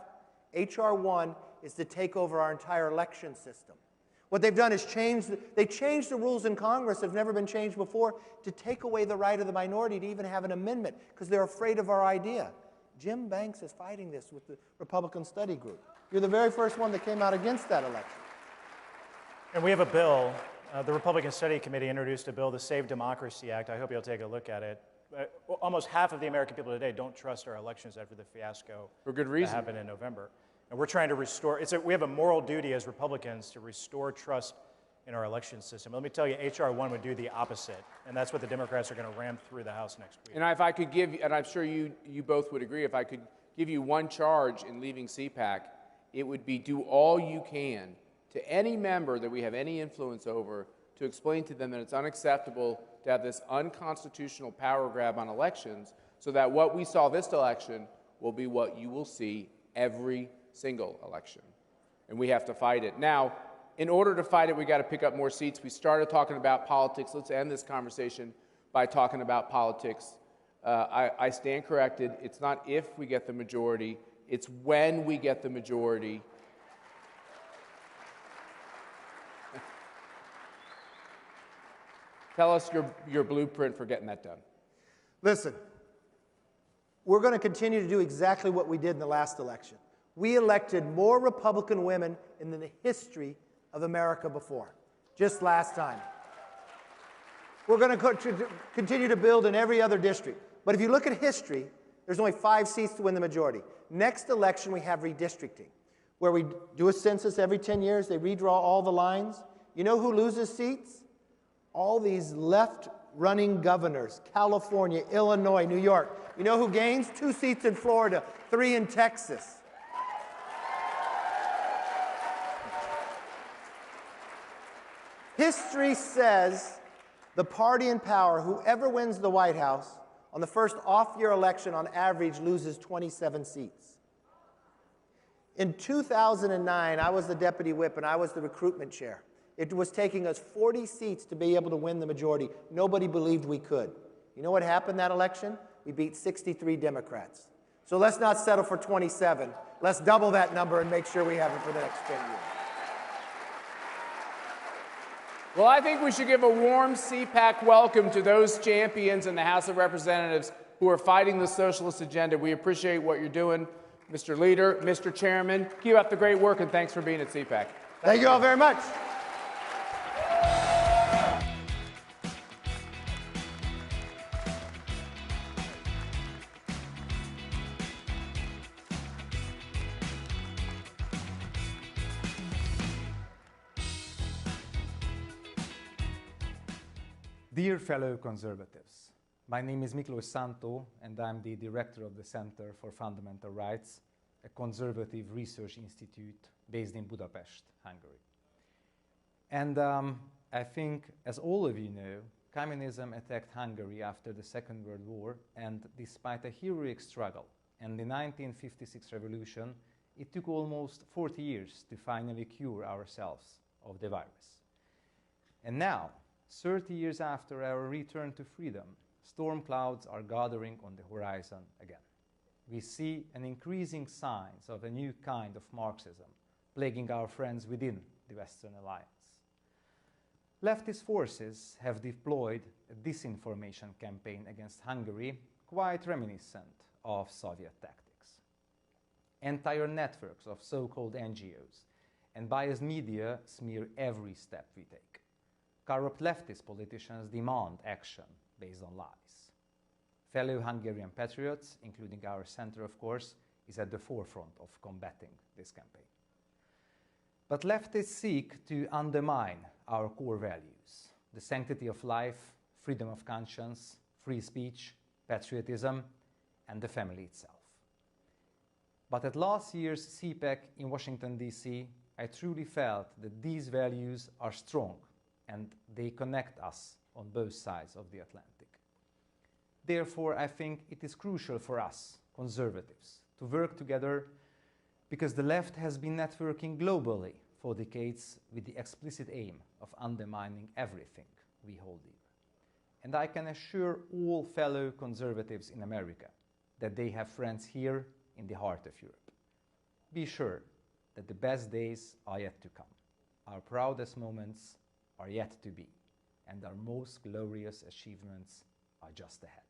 HR 1 is to take over our entire election system. What they've done is changed the rules in Congress that have never been changed before to take away the right of the minority to even have an amendment because they're afraid of our idea. Jim Banks is fighting this with the Republican Study Group. You're the very first one that came out against that election. And we have a bill. The Republican Study Committee introduced a bill, the Save Democracy Act. I hope you'll take a look at it. Almost half of the American people today don't trust our elections after the fiasco for good reason that happened in November. And we're trying to restore, we have a moral duty as Republicans to restore trust in our election system. Let me tell you, HR 1 would do the opposite, and that's what the Democrats are going to ram through the House next week. And if I could give, and I'm sure you both would agree, if I could give you one charge in leaving CPAC, it would be do all you can to any member that we have any influence over to explain to them that it's unacceptable to have this unconstitutional power grab on elections so that what we saw this election will be what you will see every single election. And we have to fight it. Now, in order to fight it, we got to pick up more seats. We started talking about politics. Let's end this conversation by talking about politics. I stand corrected. It's not if we get the majority. It's when we get the majority. Tell us your blueprint for getting that done. Listen, we're going to continue to do exactly what we did in the last election. We elected more Republican women in the history of America before, just last time. We're going to continue to build in every other district. But if you look at history, there's only 5 seats to win the majority. Next election, we have redistricting, where we do a census every 10 years. They redraw all the lines. You know who loses seats? All these left running governors: California, Illinois, New York. You know who gains? 2 seats in Florida, 3 in Texas. History says the party in power, whoever wins the White House, on the first off-year election, on average, loses 27 seats. In 2009, I was the deputy whip and I was the recruitment chair. It was taking us 40 seats to be able to win the majority. Nobody believed we could. You know what happened that election? We beat 63 Democrats. So let's not settle for 27. Let's double that number and make sure we have it for the next 10 years. Well, I think we should give a warm CPAC welcome to those champions in the House of Representatives who are fighting the socialist agenda. We appreciate what you're doing, Mr. Leader, Mr. Chairman. Keep up the great work, and thanks for being at CPAC. Thank you all very much. Dear fellow conservatives, my name is Miklós Szántó, and I'm the director of the Center for Fundamental Rights, a conservative research institute based in Budapest, Hungary. And I think, as all of you know, communism attacked Hungary after the Second World War, and despite a heroic struggle and the 1956 revolution, it took almost 40 years to finally cure ourselves of the virus. And now, 30 years after our return to freedom, storm clouds are gathering on the horizon again. We see an increasing signs of a new kind of Marxism plaguing our friends within the Western Alliance. Leftist forces have deployed a disinformation campaign against Hungary quite reminiscent of Soviet tactics. Entire networks of so-called NGOs and biased media smear every step we take. Corrupt leftist politicians demand action based on lies. Fellow Hungarian patriots, including our center, of course, is at the forefront of combating this campaign. But leftists seek to undermine our core values: the sanctity of life, freedom of conscience, free speech, patriotism, and the family itself. But at last year's CPAC in Washington, D.C., I truly felt that these values are strong and they connect us on both sides of the Atlantic. Therefore, I think it is crucial for us, conservatives, to work together, because the left has been networking globally for decades with the explicit aim of undermining everything we hold dear. And I can assure all fellow conservatives in America that they have friends here in the heart of Europe. Be sure that the best days are yet to come. Our proudest moments are yet to be, and our most glorious achievements are just ahead.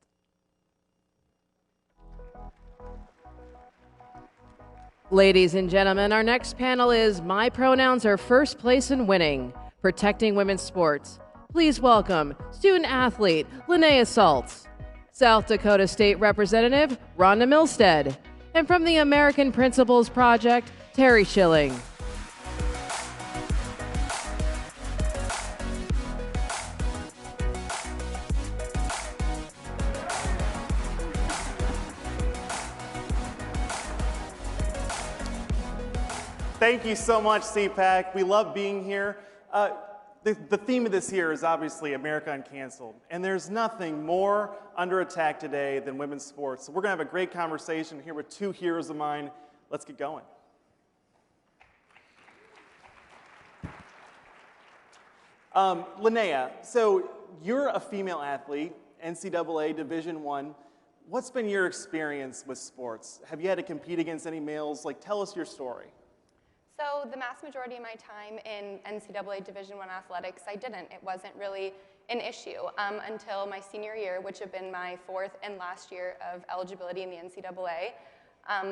Ladies and gentlemen, our next panel is My Pronouns Are First Place in Winning, Protecting Women's Sports. Please welcome student athlete Linnea Saltz, South Dakota State Representative Rhonda Milstead, and from the American Principles Project, Terry Schilling. Thank you so much, CPAC. We love being here. The theme of this year is obviously America Uncanceled, and there's nothing more under attack today than women's sports. So we're going to have a great conversation here with two heroes of mine. Let's get going. Linnea, so you're a female athlete, NCAA Division I. What's been your experience with sports? Have you had to compete against any males? Tell us your story. So the mass majority of my time in NCAA Division I athletics, I didn't. It wasn't really an issue until my senior year, which had been my fourth and last year of eligibility in the NCAA.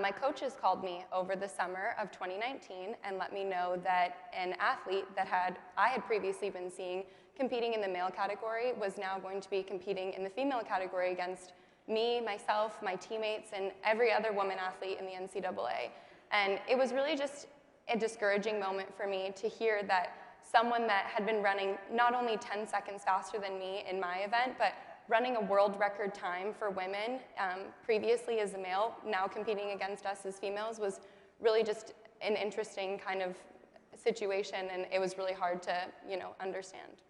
My coaches called me over the summer of 2019 and let me know that an athlete that I had previously been seeing competing in the male category was now going to be competing in the female category against me, myself, my teammates, and every other woman athlete in the NCAA. And it was really just a discouraging moment for me to hear that someone that had been running not only 10 seconds faster than me in my event, but running a world record time for women previously as a male, now competing against us as females, was really just an interesting kind of situation, and it was really hard to, understand.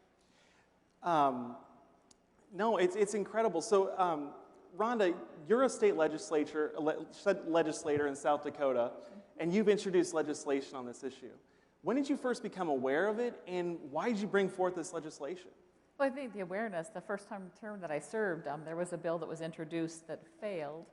No, it's incredible. So, Rhonda, you're a state legislator in South Dakota, and you've introduced legislation on this issue. When did you first become aware of it, and why did you bring forth this legislation? Well, I think the awareness, the first term that I served, there was a bill that was introduced that failed.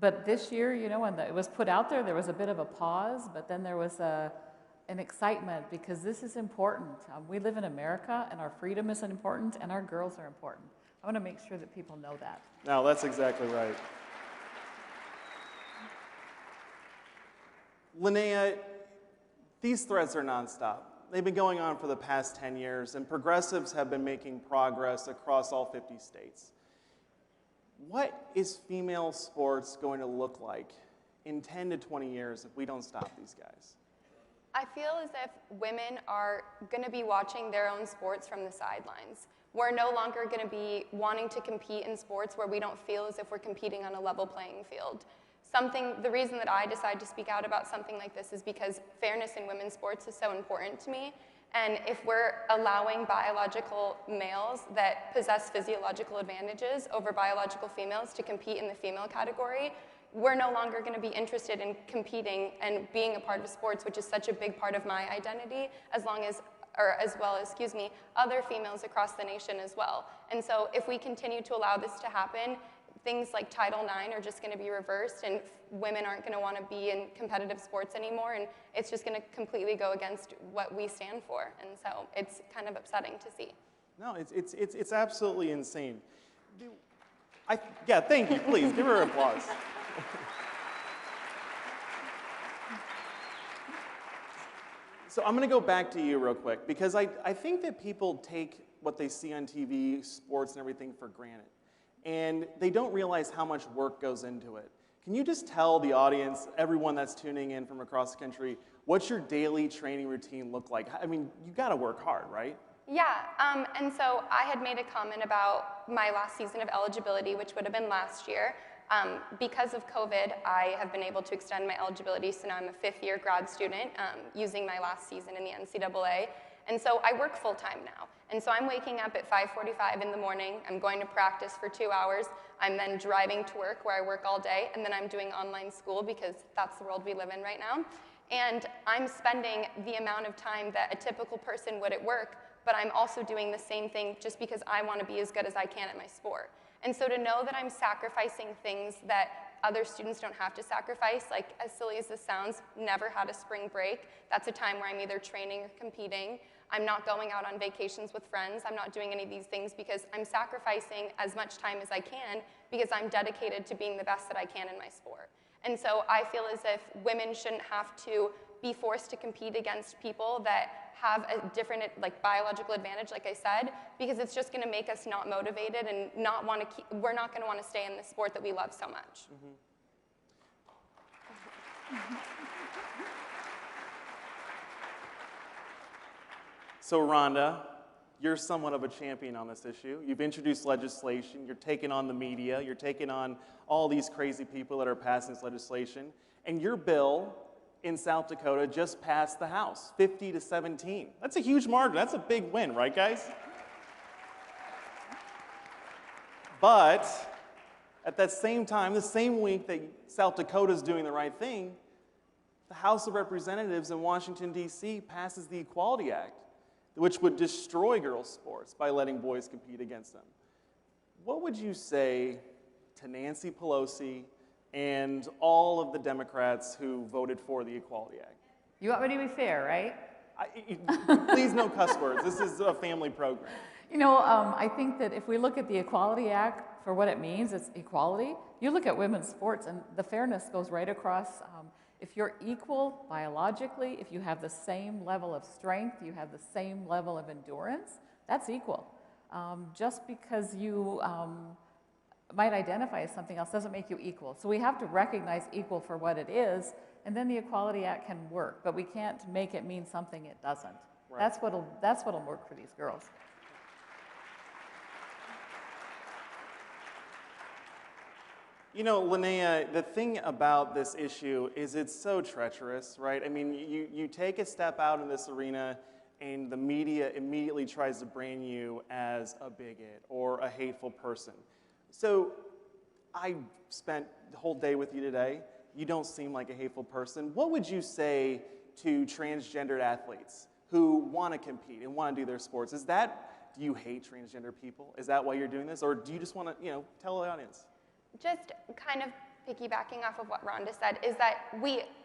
But this year, when it was put out there was a bit of a pause, but then there was an excitement because this is important. We live in America, and our freedom is important, and our girls are important. I want to make sure that people know that. No, that's exactly right. Linnea, these threats are nonstop. They've been going on for the past 10 years, and progressives have been making progress across all 50 states. What is female sports going to look like in 10 to 20 years if we don't stop these guys? I feel as if women are going to be watching their own sports from the sidelines. We're no longer going to be wanting to compete in sports where we don't feel as if we're competing on a level playing field. The reason that I decided to speak out about something like this is because fairness in women's sports is so important to me. And if we're allowing biological males that possess physiological advantages over biological females to compete in the female category, we're no longer going to be interested in competing and being a part of sports, which is such a big part of my identity, as well as other females across the nation as well. And so if we continue to allow this to happen, things like Title IX are just going to be reversed, and women aren't going to want to be in competitive sports anymore, and it's just going to completely go against what we stand for. And so it's kind of upsetting to see. No, it's absolutely insane. Yeah, thank you. Please give her applause. So I'm going to go back to you real quick, because I think that people take what they see on TV, sports and everything for granted. And they don't realize how much work goes into it. Can you just tell the audience, everyone that's tuning in from across the country, what's your daily training routine look like? I mean, you got to work hard, right? Yeah, and so I had made a comment about my last season of eligibility, which would have been last year. Because of COVID, I have been able to extend my eligibility, so now I'm a fifth-year grad student using my last season in the NCAA. And so I work full-time now. And so I'm waking up at 5:45 in the morning. I'm going to practice for 2 hours. I'm then driving to work, where I work all day. And then I'm doing online school, because that's the world we live in right now. And I'm spending the amount of time that a typical person would at work, but I'm also doing the same thing just because I want to be as good as I can at my sport. And so to know that I'm sacrificing things that other students don't have to sacrifice, like as silly as this sounds, never had a spring break. That's a time where I'm either training or competing. I'm not going out on vacations with friends. I'm not doing any of these things because I'm sacrificing as much time as I can because I'm dedicated to being the best that I can in my sport. And so I feel as if women shouldn't have to be forced to compete against people that have a different biological advantage, like I said, because it's just going to make us not motivated and not want to we're not going to want to stay in the sport that we love so much. Mm-hmm. So Rhonda, you're somewhat of a champion on this issue. You've introduced legislation. You're taking on the media. You're taking on all these crazy people that are passing this legislation. And your bill in South Dakota just passed the House, 50-17. That's a huge margin. That's a big win, right, guys? But at that same time, the same week that South Dakota is doing the right thing, the House of Representatives in Washington, D.C. passes the Equality Act, which would destroy girls' sports by letting boys compete against them. What would you say to Nancy Pelosi and all of the Democrats who voted for the Equality Act? You want me to be fair, right? Please no cuss words. This is a family program. You know, I think that if we look at the Equality Act for what it means, it's equality. You look at women's sports, and the fairness goes right across. If you're equal biologically, if you have the same level of strength, you have the same level of endurance, that's equal. Just because you might identify as something else doesn't make you equal. So we have to recognize equal for what it is, and then the Equality Act can work, but we can't make it mean something it doesn't. Right. That's what'll work for these girls. You know, Linnea, the thing about this issue is it's so treacherous, right? I mean, you take a step out in this arena and the media immediately tries to brand you as a bigot or a hateful person. So I spent the whole day with you today. You don't seem like a hateful person. What would you say to transgendered athletes who want to compete and want to do their sports? Do you hate transgender people? Is that why you're doing this? Or do you just want to, tell the audience? Just kind of piggybacking off of what Rhonda said, is that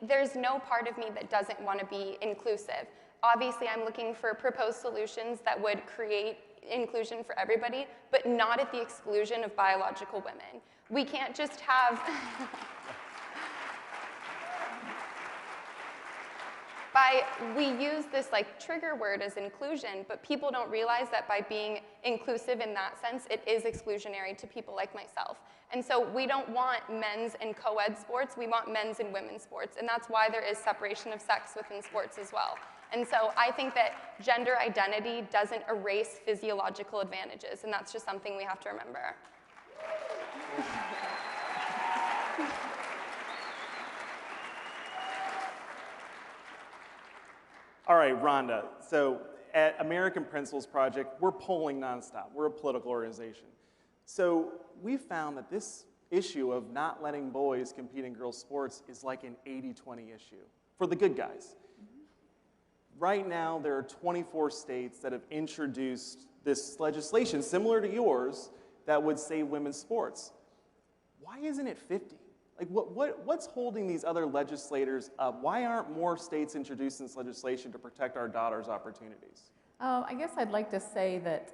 there's no part of me that doesn't want to be inclusive. Obviously, I'm looking for proposed solutions that would create inclusion for everybody, but not at the exclusion of biological women. We can't just have... we use this trigger word as inclusion, but people don't realize that by being inclusive in that sense, it is exclusionary to people like myself. And so we don't want men's and co-ed sports, we want men's and women's sports, and that's why there is separation of sex within sports as well. And so I think that gender identity doesn't erase physiological advantages, and that's just something we have to remember. All right, Rhonda, so at American Principles Project, we're polling nonstop. We're a political organization. So we found that this issue of not letting boys compete in girls' sports is like an 80-20 issue for the good guys. Right now, there are 24 states that have introduced this legislation similar to yours that would save women's sports. Why isn't it 50? Like, what's holding these other legislators up? Why aren't more states introducing this legislation to protect our daughters' opportunities? I guess I'd like to say that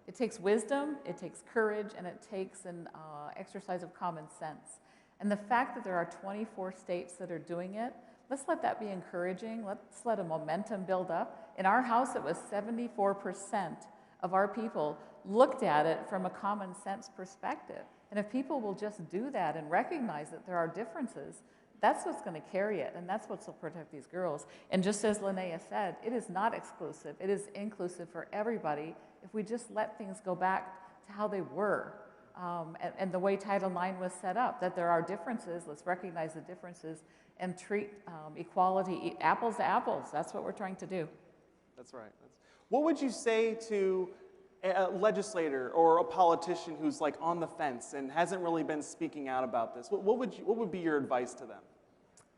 it takes wisdom, it takes courage, and it takes an exercise of common sense. And the fact that there are 24 states that are doing it, let's let that be encouraging. Let's let a momentum build up. In our House, it was 74% of our people looked at it from a common sense perspective. And if people will just do that and recognize that there are differences, that's what's going to carry it, and that's what's going to protect these girls. And just as Linnea said, it is not exclusive. It is inclusive for everybody if we just let things go back to how they were and the way Title IX was set up, that there are differences. Let's recognize the differences and treat equality, apples to apples. That's what we're trying to do. That's right. What would you say to a legislator or a politician who's on the fence and hasn't really been speaking out about this? What would be your advice to them?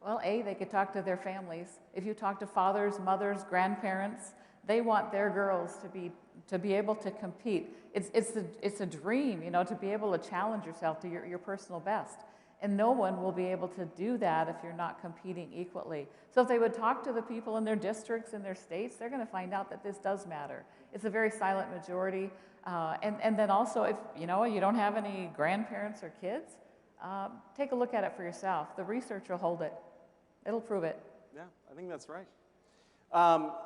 Well, they could talk to their families. If you talk to fathers, mothers, grandparents, they want their girls to be able to compete. It's a dream, to be able to challenge yourself to your personal best. And no one will be able to do that if you're not competing equally. So if they would talk to the people in their districts, in their states, they're going to find out that this does matter. It's a very silent majority. And then also, if you don't have any grandparents or kids, take a look at it for yourself. The research will hold it. It'll prove it. Yeah, I think that's right.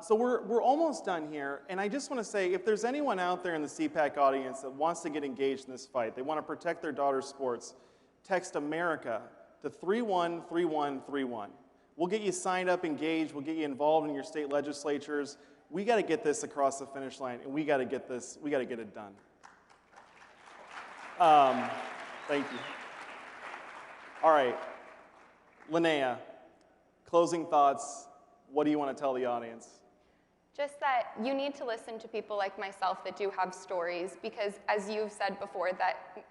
So we're almost done here, and I just want to say, if there's anyone out there in the CPAC audience that wants to get engaged in this fight, they want to protect their daughter's sports, text America to 313131. We'll get you signed up, engaged, we'll get you involved in your state legislatures. We got to get this across the finish line, and we got to get it done. Thank you. All right, Linnea, closing thoughts. What do you want to tell the audience? Just that you need to listen to people like myself that do have stories, because as you've said before, that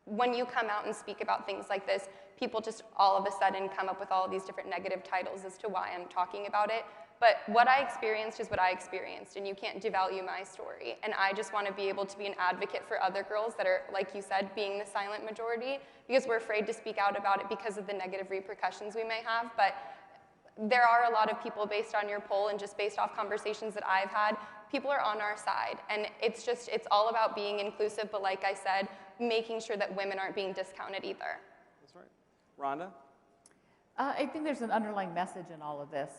when you come out and speak about things like this, people just all of a sudden come up with all of these different negative titles as to why I'm talking about it. But what I experienced is what I experienced, and you can't devalue my story. And I just want to be able to be an advocate for other girls that are, like you said, being the silent majority, because we're afraid to speak out about it because of the negative repercussions we may have. But there are a lot of people, based on your poll and just based off conversations that I've had, people are on our side. And it's all about being inclusive, but like I said, making sure that women aren't being discounted either. That's right. Rhonda? I think there's an underlying message in all of this.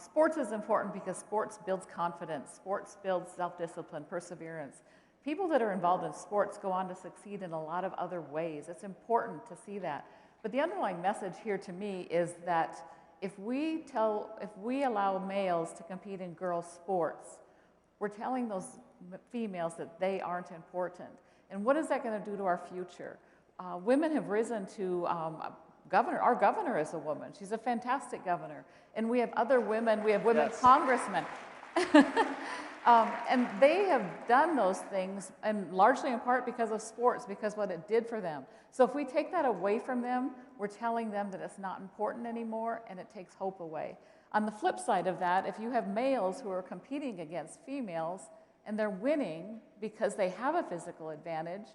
Sports is important because sports builds confidence. Sports builds self-discipline, perseverance. People that are involved in sports go on to succeed in a lot of other ways. It's important to see that. But the underlying message here to me is that if we allow males to compete in girls' sports, we're telling those females that they aren't important. And what is that going to do to our future? Women have risen to governor. Our governor is a woman. She's a fantastic governor. And we have other women. We have women congressmen. And they have done those things, and largely in part because of sports, because what it did for them. So if we take that away from them, we're telling them that it's not important anymore, and it takes hope away. On the flip side of that, if you have males who are competing against females, and they're winning because they have a physical advantage,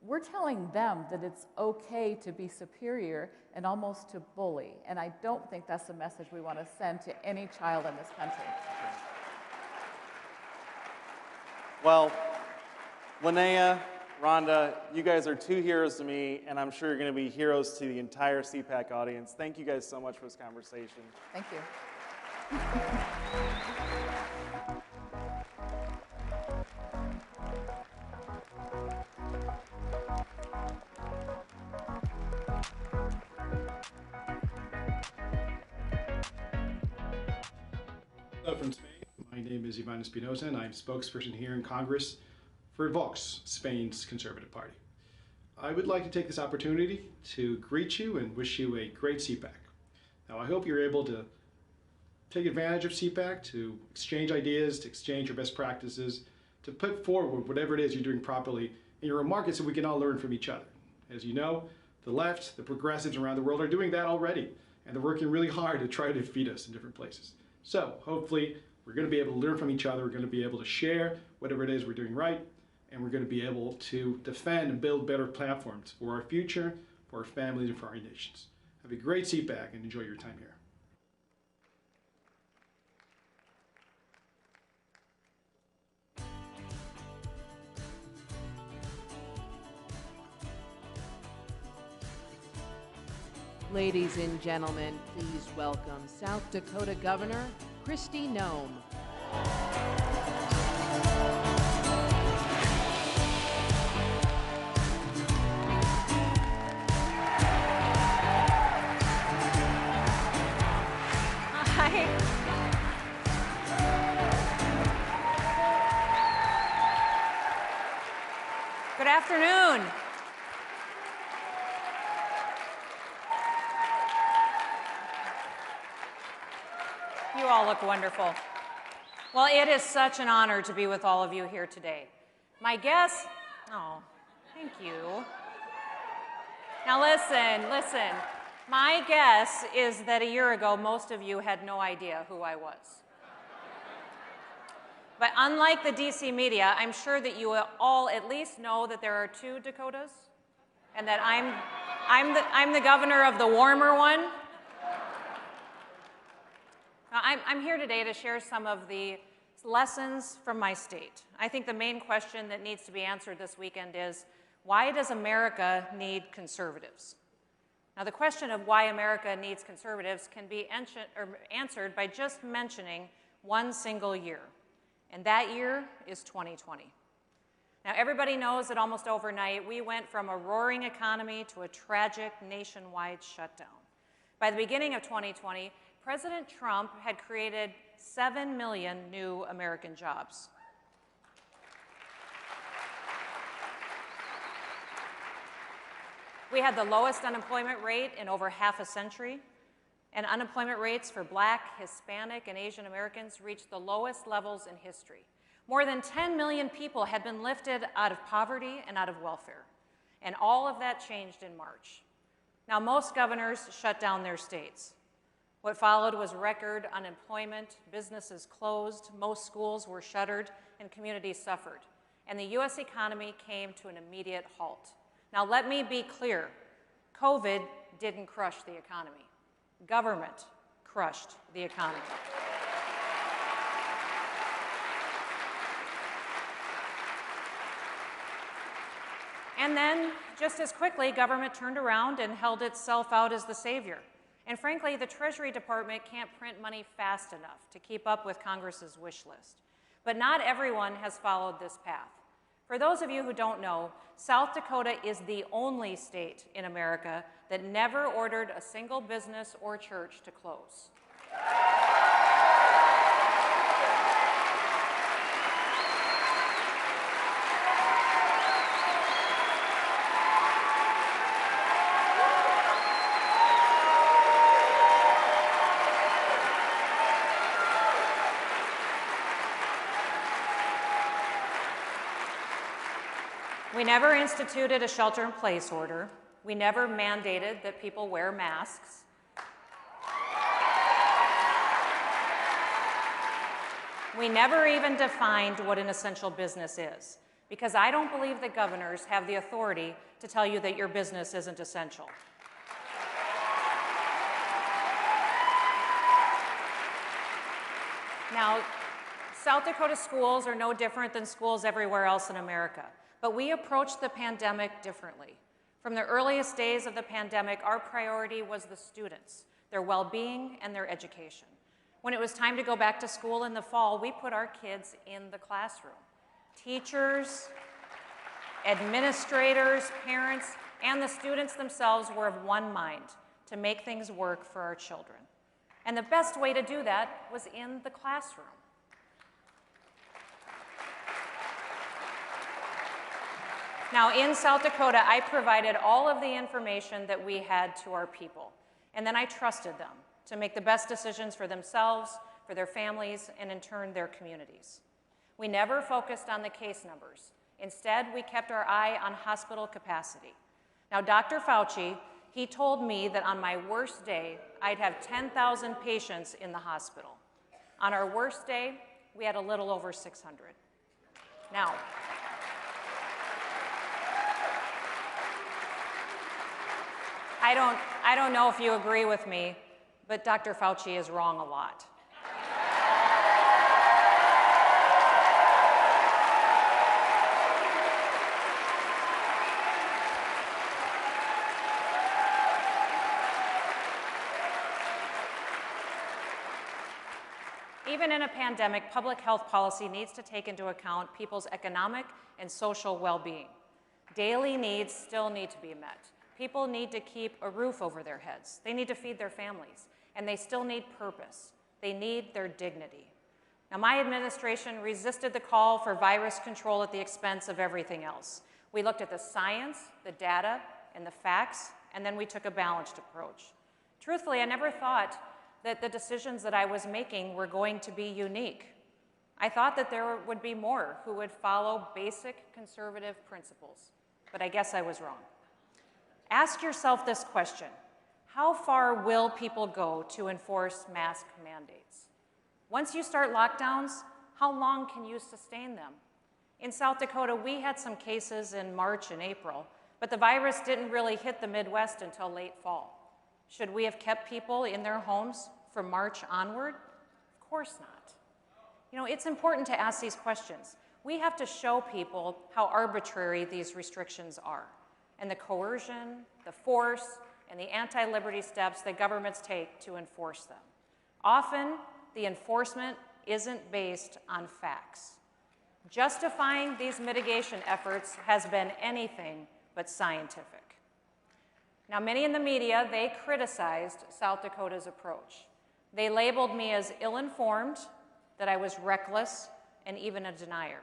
we're telling them that it's okay to be superior and almost to bully. And I don't think that's the message we want to send to any child in this country. Well, Linnea, Rhonda, you guys are two heroes to me, and I'm sure you're going to be heroes to the entire CPAC audience. Thank you guys so much for this conversation. Thank you. Hello from Spain. My name is Iván Espinosa, and I'm spokesperson here in Congress for Vox, Spain's Conservative Party. I would like to take this opportunity to greet you and wish you a great CPAC. Now, I hope you're able to take advantage of CPAC to exchange ideas, to exchange your best practices, to put forward whatever it is you're doing properly in your own market so we can all learn from each other. As you know, the left, the progressives around the world are doing that already, and they're working really hard to try to defeat us in different places. So hopefully we're going to be able to learn from each other, we're going to be able to share whatever it is we're doing right, and we're going to be able to defend and build better platforms for our future, for our families, and for our nations. Have a great CPAC and enjoy your time here. Ladies and gentlemen, please welcome South Dakota Governor Kristi Noem. Good afternoon. You all look wonderful. Well, it is such an honor to be with all of you here today. My guess, oh, thank you. Now listen. My guess is that a year ago, most of you had no idea who I was. But unlike the DC media, I'm sure that you all at least know that there are two Dakotas, and that I'm the governor of the warmer one. Now, I'm here today to share some of the lessons from my state. I think the main question that needs to be answered this weekend is, why does America need conservatives? Now, the question of why America needs conservatives can be answered by just mentioning one single year, and that year is 2020. Now, everybody knows that almost overnight, we went from a roaring economy to a tragic nationwide shutdown. By the beginning of 2020, President Trump had created 7 million new American jobs. We had the lowest unemployment rate in over half a century, and unemployment rates for Black, Hispanic, and Asian Americans reached the lowest levels in history. More than 10 million people had been lifted out of poverty and out of welfare, and all of that changed in March. Now, most governors shut down their states. What followed was record unemployment, businesses closed, most schools were shuttered, and communities suffered. And the U.S. economy came to an immediate halt. Now, let me be clear. COVID didn't crush the economy. Government crushed the economy. And then, just as quickly, government turned around and held itself out as the savior. And frankly, the Treasury Department can't print money fast enough to keep up with Congress's wish list. But not everyone has followed this path. For those of you who don't know, South Dakota is the only state in America that never ordered a single business or church to close. We never instituted a shelter-in-place order. We never mandated that people wear masks. We never even defined what an essential business is, because I don't believe that governors have the authority to tell you that your business isn't essential. Now, South Dakota schools are no different than schools everywhere else in America, but we approached the pandemic differently. From the earliest days of the pandemic, our priority was the students, their well-being, and their education. When it was time to go back to school in the fall, we put our kids in the classroom. Teachers, administrators, parents, and the students themselves were of one mind to make things work for our children. And the best way to do that was in the classroom. Now, in South Dakota, I provided all of the information that we had to our people, and then I trusted them to make the best decisions for themselves, for their families, and in turn, their communities. We never focused on the case numbers. Instead, we kept our eye on hospital capacity. Now, Dr. Fauci, he told me that on my worst day, I'd have 10,000 patients in the hospital. On our worst day, we had a little over 600. Now, I don't know if you agree with me, but Dr. Fauci is wrong a lot. Even in a pandemic, public health policy needs to take into account people's economic and social well-being. Daily needs still need to be met. People need to keep a roof over their heads. They need to feed their families, and they still need purpose. They need their dignity. Now, my administration resisted the call for virus control at the expense of everything else. We looked at the science, the data, and the facts, and then we took a balanced approach. Truthfully, I never thought that the decisions that I was making were going to be unique. I thought that there would be more who would follow basic conservative principles, but I guess I was wrong. Ask yourself this question: how far will people go to enforce mask mandates? Once you start lockdowns, how long can you sustain them? In South Dakota, we had some cases in March and April, but the virus didn't really hit the Midwest until late fall. Should we have kept people in their homes from March onward? Of course not. You know, it's important to ask these questions. We have to show people how arbitrary these restrictions are, and the coercion, the force, and the anti-liberty steps that governments take to enforce them. Often, the enforcement isn't based on facts. Justifying these mitigation efforts has been anything but scientific. Now, many in the media, they criticized South Dakota's approach. They labeled me as ill-informed, that I was reckless, and even a denier.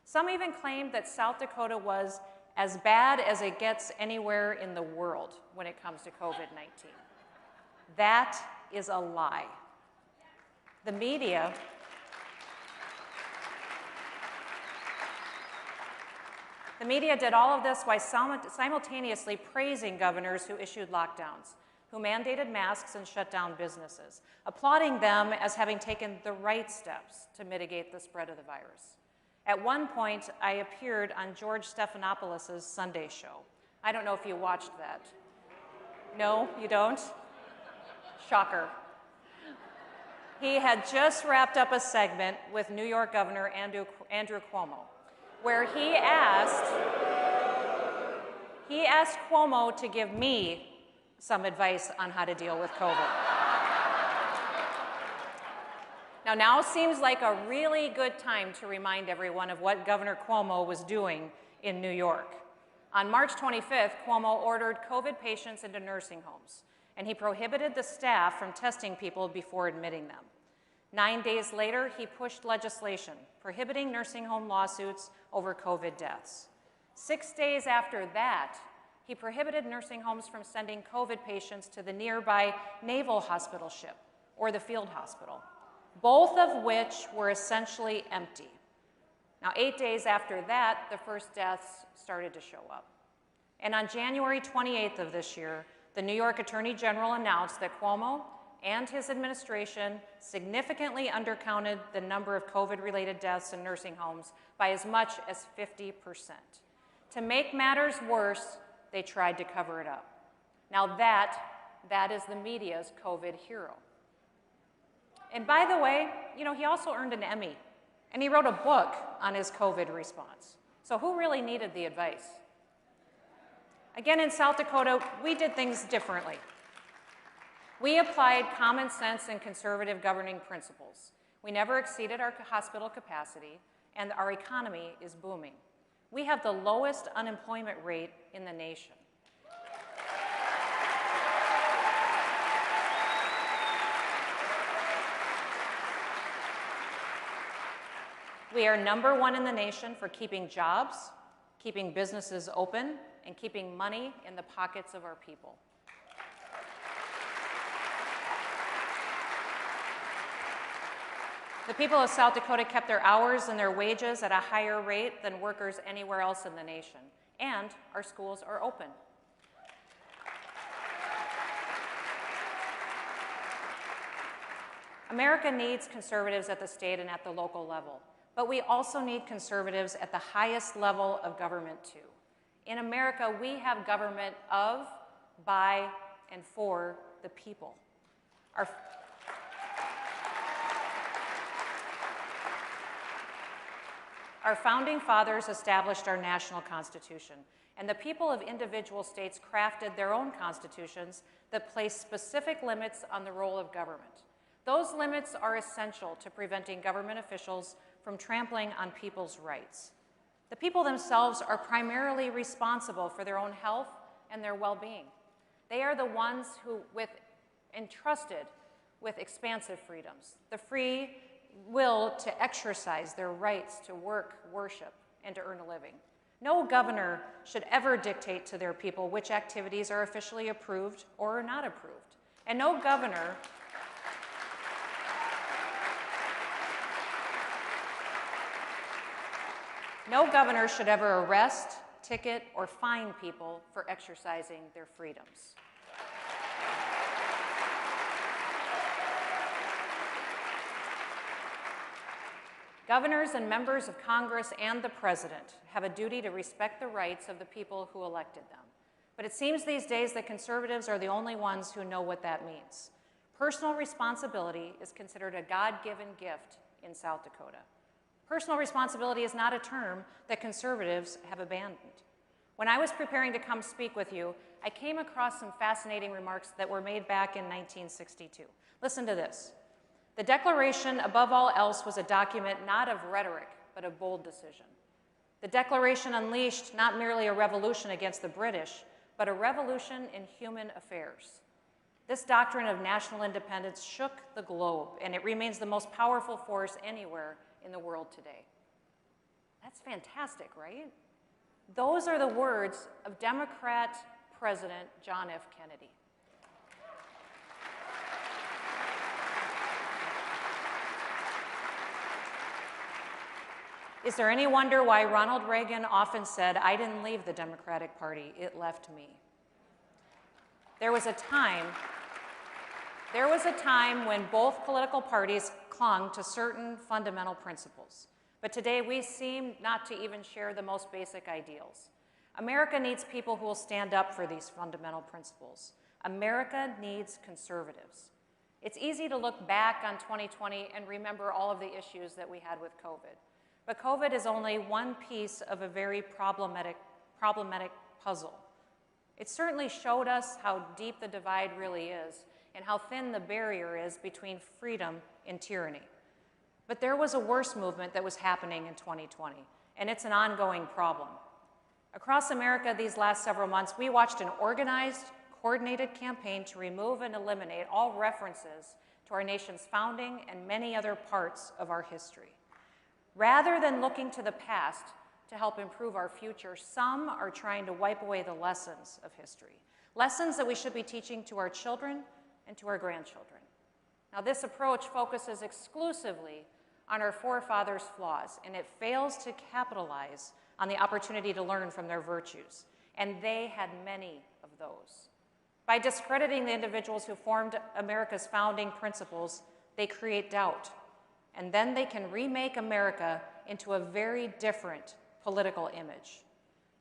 Some even claimed that South Dakota was as bad as it gets anywhere in the world when it comes to COVID-19. That is a lie. The media did all of this while simultaneously praising governors who issued lockdowns, who mandated masks and shut down businesses, applauding them as having taken the right steps to mitigate the spread of the virus. At one point, I appeared on George Stephanopoulos' Sunday show. I don't know if you watched that. No, you don't? Shocker. He had just wrapped up a segment with New York Governor Andrew Cuomo, where he asked Cuomo to give me some advice on how to deal with COVID. Now seems like a really good time to remind everyone of what Governor Cuomo was doing in New York. On March 25th, Cuomo ordered COVID patients into nursing homes, and he prohibited the staff from testing people before admitting them. 9 days later, he pushed legislation prohibiting nursing home lawsuits over COVID deaths. 6 days after that, he prohibited nursing homes from sending COVID patients to the nearby naval hospital ship or the field hospital, both of which were essentially empty. Now, 8 days after that, the first deaths started to show up. And on January 28th of this year, the New York Attorney General announced that Cuomo and his administration significantly undercounted the number of COVID-related deaths in nursing homes by as much as 50%. To make matters worse, they tried to cover it up. Now that is the media's COVID hero. And by the way, he also earned an Emmy, and he wrote a book on his COVID response. So who really needed the advice? Again, in South Dakota, we did things differently. We applied common sense and conservative governing principles. We never exceeded our hospital capacity, and our economy is booming. We have the lowest unemployment rate in the nation. We are #1 in the nation for keeping jobs, keeping businesses open, and keeping money in the pockets of our people. The people of South Dakota kept their hours and their wages at a higher rate than workers anywhere else in the nation, and our schools are open. America needs conservatives at the state and at the local level, but we also need conservatives at the highest level of government too. In America, we have government of, by, and for the people. Our founding fathers established our national constitution, and the people of individual states crafted their own constitutions that place specific limits on the role of government. Those limits are essential to preventing government officials from trampling on people's rights. The people themselves are primarily responsible for their own health and their well-being. They are the ones who, entrusted with expansive freedoms, the free will to exercise their rights to work, worship, and to earn a living. No governor should ever dictate to their people which activities are officially approved or are not approved. And no governor should ever arrest, ticket, or fine people for exercising their freedoms. Governors and members of Congress and the president have a duty to respect the rights of the people who elected them. But it seems these days that conservatives are the only ones who know what that means. Personal responsibility is considered a God-given gift in South Dakota. Personal responsibility is not a term that conservatives have abandoned. When I was preparing to come speak with you, I came across some fascinating remarks that were made back in 1962. Listen to this. The Declaration, above all else, was a document not of rhetoric, but of bold decision. The Declaration unleashed not merely a revolution against the British, but a revolution in human affairs. This doctrine of national independence shook the globe, and it remains the most powerful force anywhere in the world today. That's fantastic, right? Those are the words of Democrat President John F. Kennedy. Is there any wonder why Ronald Reagan often said, "I didn't leave the Democratic Party, it left me"? There was a time when both political parties clung to certain fundamental principles. But today we seem not to even share the most basic ideals. America needs people who will stand up for these fundamental principles. America needs conservatives. It's easy to look back on 2020 and remember all of the issues that we had with COVID. But COVID is only one piece of a very problematic puzzle. It certainly showed us how deep the divide really is and how thin the barrier is between freedom and tyranny. But there was a worse movement that was happening in 2020, and it's an ongoing problem. Across America these last several months, we watched an organized, coordinated campaign to remove and eliminate all references to our nation's founding and many other parts of our history. Rather than looking to the past to help improve our future, some are trying to wipe away the lessons of history, lessons that we should be teaching to our children and to our grandchildren. Now, this approach focuses exclusively on our forefathers' flaws, and it fails to capitalize on the opportunity to learn from their virtues, and they had many of those. By discrediting the individuals who formed America's founding principles, they create doubt, and then they can remake America into a very different political image.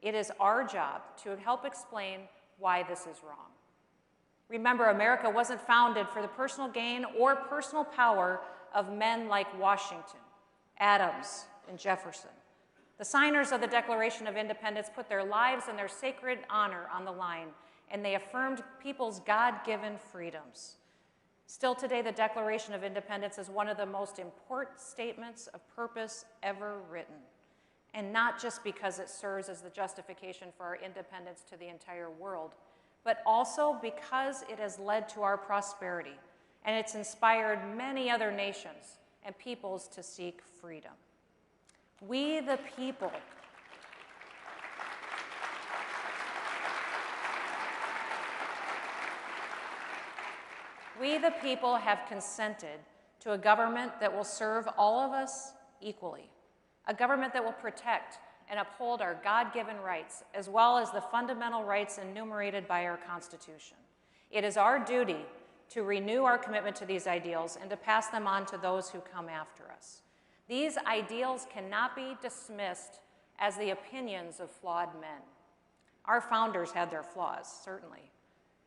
It is our job to help explain why this is wrong. Remember, America wasn't founded for the personal gain or personal power of men like Washington, Adams, and Jefferson. The signers of the Declaration of Independence put their lives and their sacred honor on the line, and they affirmed people's God-given freedoms. Still today, the Declaration of Independence is one of the most important statements of purpose ever written, and not just because it serves as the justification for our independence to the entire world, but also because it has led to our prosperity, and it's inspired many other nations and peoples to seek freedom. We the people have consented to a government that will serve all of us equally, a government that will protect and uphold our God-given rights, as well as the fundamental rights enumerated by our Constitution. It is our duty to renew our commitment to these ideals and to pass them on to those who come after us. These ideals cannot be dismissed as the opinions of flawed men. Our founders had their flaws, certainly,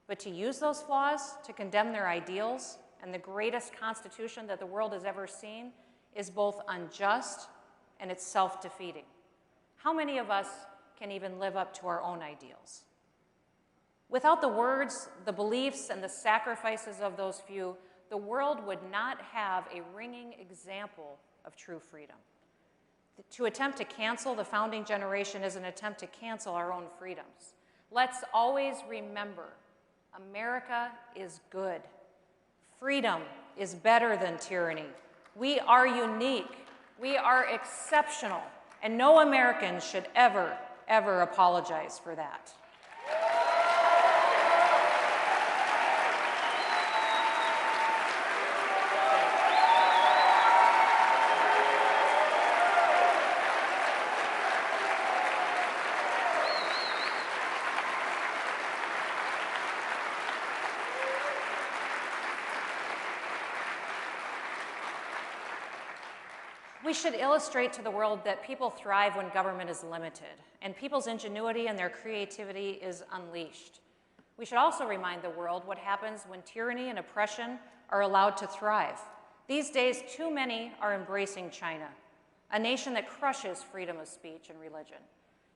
but to use those flaws to condemn their ideals and the greatest Constitution that the world has ever seen is both unjust and it's self-defeating. How many of us can even live up to our own ideals? Without the words, the beliefs, and the sacrifices of those few, the world would not have a ringing example of true freedom. To attempt to cancel the founding generation is an attempt to cancel our own freedoms. Let's always remember, America is good. Freedom is better than tyranny. We are unique. We are exceptional. And no American should ever, ever apologize for that. We should illustrate to the world that people thrive when government is limited, and people's ingenuity and their creativity is unleashed. We should also remind the world what happens when tyranny and oppression are allowed to thrive. These days, too many are embracing China, a nation that crushes freedom of speech and religion.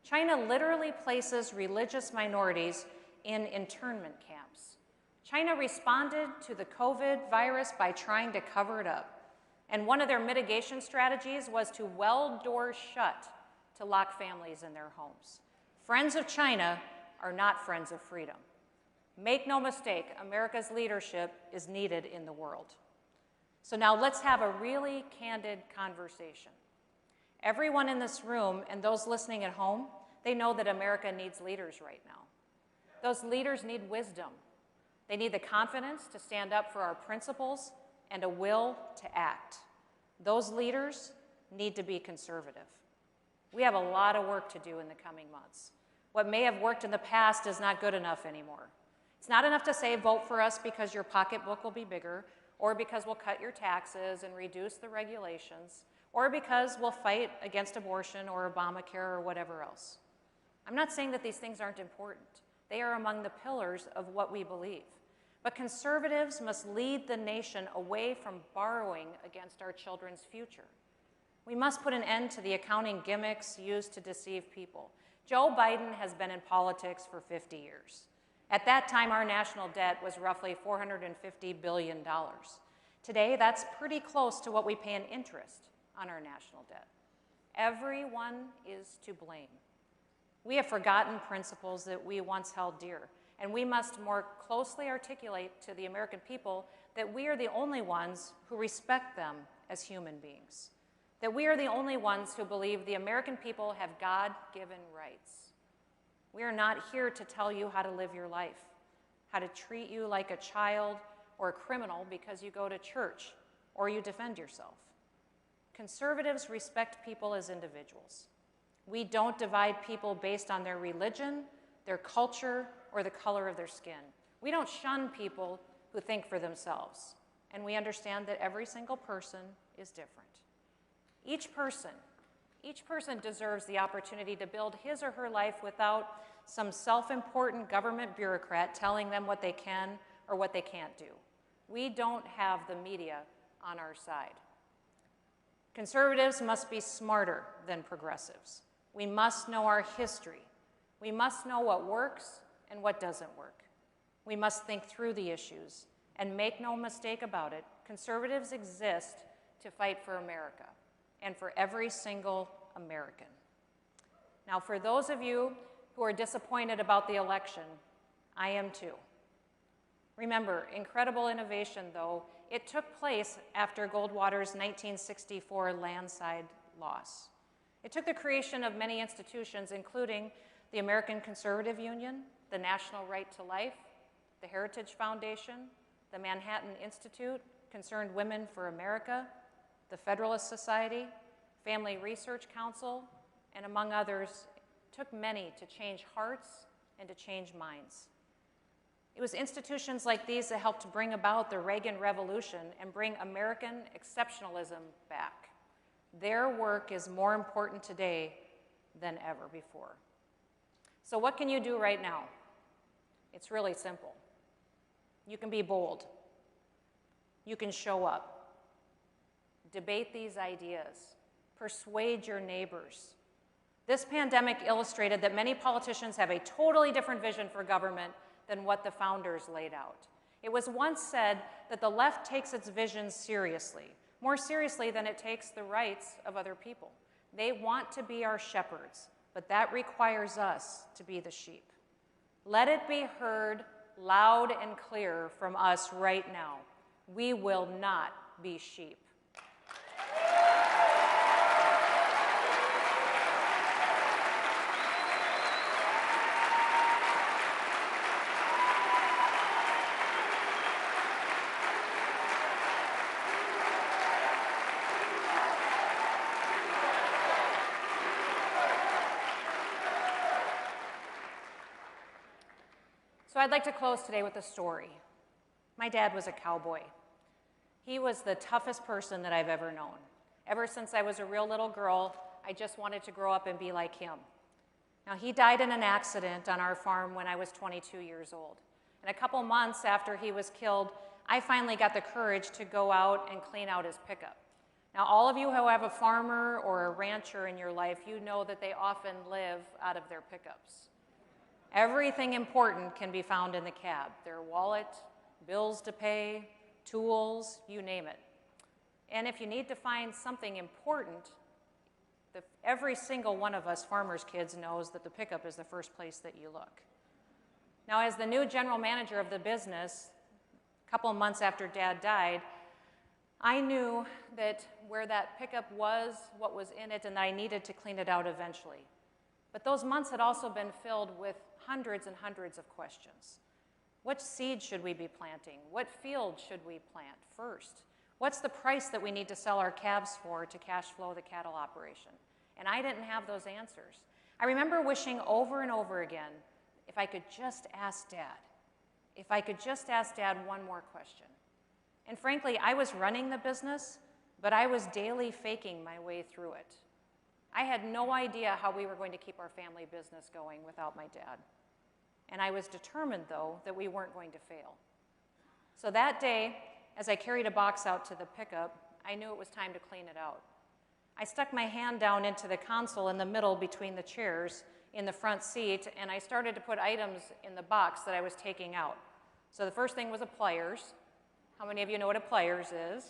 China literally places religious minorities in internment camps. China responded to the COVID virus by trying to cover it up. And one of their mitigation strategies was to weld doors shut to lock families in their homes. Friends of China are not friends of freedom. Make no mistake, America's leadership is needed in the world. So now let's have a really candid conversation. Everyone in this room and those listening at home, they know that America needs leaders right now. Those leaders need wisdom. They need the confidence to stand up for our principles and a will to act. Those leaders need to be conservative. We have a lot of work to do in the coming months. What may have worked in the past is not good enough anymore. It's not enough to say, vote for us because your pocketbook will be bigger, or because we'll cut your taxes and reduce the regulations, or because we'll fight against abortion or Obamacare or whatever else. I'm not saying that these things aren't important. They are among the pillars of what we believe. But conservatives must lead the nation away from borrowing against our children's future. We must put an end to the accounting gimmicks used to deceive people. Joe Biden has been in politics for 50 years. At that time, our national debt was roughly $450 billion. Today, that's pretty close to what we pay in interest on our national debt. Everyone is to blame. We have forgotten principles that we once held dear, and we must more closely articulate to the American people that we are the only ones who respect them as human beings, that we are the only ones who believe the American people have God-given rights. We are not here to tell you how to live your life, how to treat you like a child or a criminal because you go to church or you defend yourself. Conservatives respect people as individuals. We don't divide people based on their religion, their culture, or the color of their skin. We don't shun people who think for themselves. And we understand that every single person is different. Each person deserves the opportunity to build his or her life without some self-important government bureaucrat telling them what they can or what they can't do. We don't have the media on our side. Conservatives must be smarter than progressives. We must know our history. We must know what works and what doesn't work. We must think through the issues, and make no mistake about it, conservatives exist to fight for America and for every single American. Now, for those of you who are disappointed about the election, I am too. Remember, incredible innovation, though, it took place after Goldwater's 1964 landslide loss. It took the creation of many institutions, including the American Conservative Union, the National Right to Life, the Heritage Foundation, the Manhattan Institute, Concerned Women for America, the Federalist Society, Family Research Council, and among others, it took many to change hearts and to change minds. It was institutions like these that helped bring about the Reagan Revolution and bring American exceptionalism back. Their work is more important today than ever before. So what can you do right now? It's really simple. You can be bold. You can show up. Debate these ideas. Persuade your neighbors. This pandemic illustrated that many politicians have a totally different vision for government than what the founders laid out. It was once said that the left takes its vision seriously, more seriously than it takes the rights of other people. They want to be our shepherds, but that requires us to be the sheep. Let it be heard loud and clear from us right now. We will not be sheep. So I'd like to close today with a story. My dad was a cowboy. He was the toughest person that I've ever known. Ever since I was a real little girl, I just wanted to grow up and be like him. Now, he died in an accident on our farm when I was 22 years old. And a couple months after he was killed, I finally got the courage to go out and clean out his pickup. Now, all of you who have a farmer or a rancher in your life, you know that they often live out of their pickups. Everything important can be found in the cab. Their wallet, bills to pay, tools, you name it. And if you need to find something important, every single one of us farmers' kids knows that the pickup is the first place that you look. Now, as the new general manager of the business, a couple of months after Dad died, I knew that where that pickup was, what was in it, and that I needed to clean it out eventually. But those months had also been filled with hundreds and hundreds of questions. What seed should we be planting? What field should we plant first? What's the price that we need to sell our calves for to cash flow the cattle operation? And I didn't have those answers. I remember wishing over and over again, if I could just ask Dad, if I could just ask Dad one more question. And frankly, I was running the business, but I was daily faking my way through it. I had no idea how we were going to keep our family business going without my dad. And I was determined, though, that we weren't going to fail. So that day, as I carried a box out to the pickup, I knew it was time to clean it out. I stuck my hand down into the console in the middle between the chairs in the front seat, and I started to put items in the box that I was taking out. So the first thing was a pliers. How many of you know what a Players is?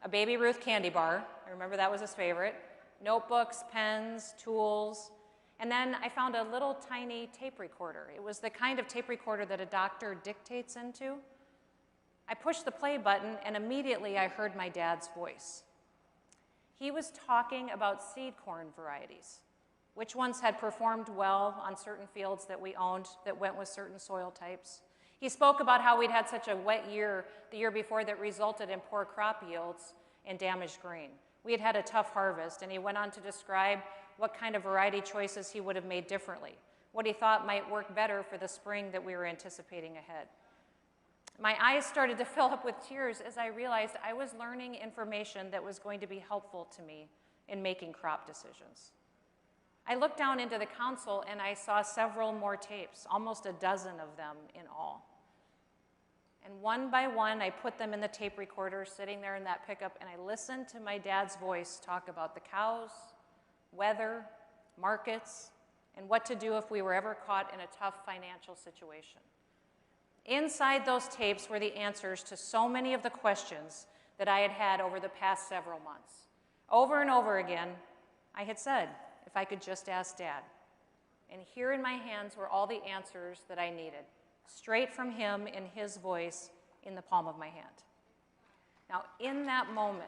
A Baby Ruth candy bar. I remember that was his favorite. Notebooks, pens, tools. And then I found a little tiny tape recorder. It was the kind of tape recorder that a doctor dictates into. I pushed the play button, and immediately I heard my dad's voice. He was talking about seed corn varieties, which ones had performed well on certain fields that we owned that went with certain soil types. He spoke about how we'd had such a wet year the year before that resulted in poor crop yields and damaged grain. We had had a tough harvest, and he went on to describe what kind of variety choices he would have made differently, what he thought might work better for the spring that we were anticipating ahead. My eyes started to fill up with tears as I realized I was learning information that was going to be helpful to me in making crop decisions. I looked down into the console and I saw several more tapes, almost a dozen of them in all. And one by one, I put them in the tape recorder sitting there in that pickup, and I listened to my dad's voice talk about the cows, weather, markets, and what to do if we were ever caught in a tough financial situation. Inside those tapes were the answers to so many of the questions that I had had over the past several months. Over and over again, I had said, if I could just ask Dad. And here in my hands were all the answers that I needed, straight from him in his voice in the palm of my hand. Now, in that moment,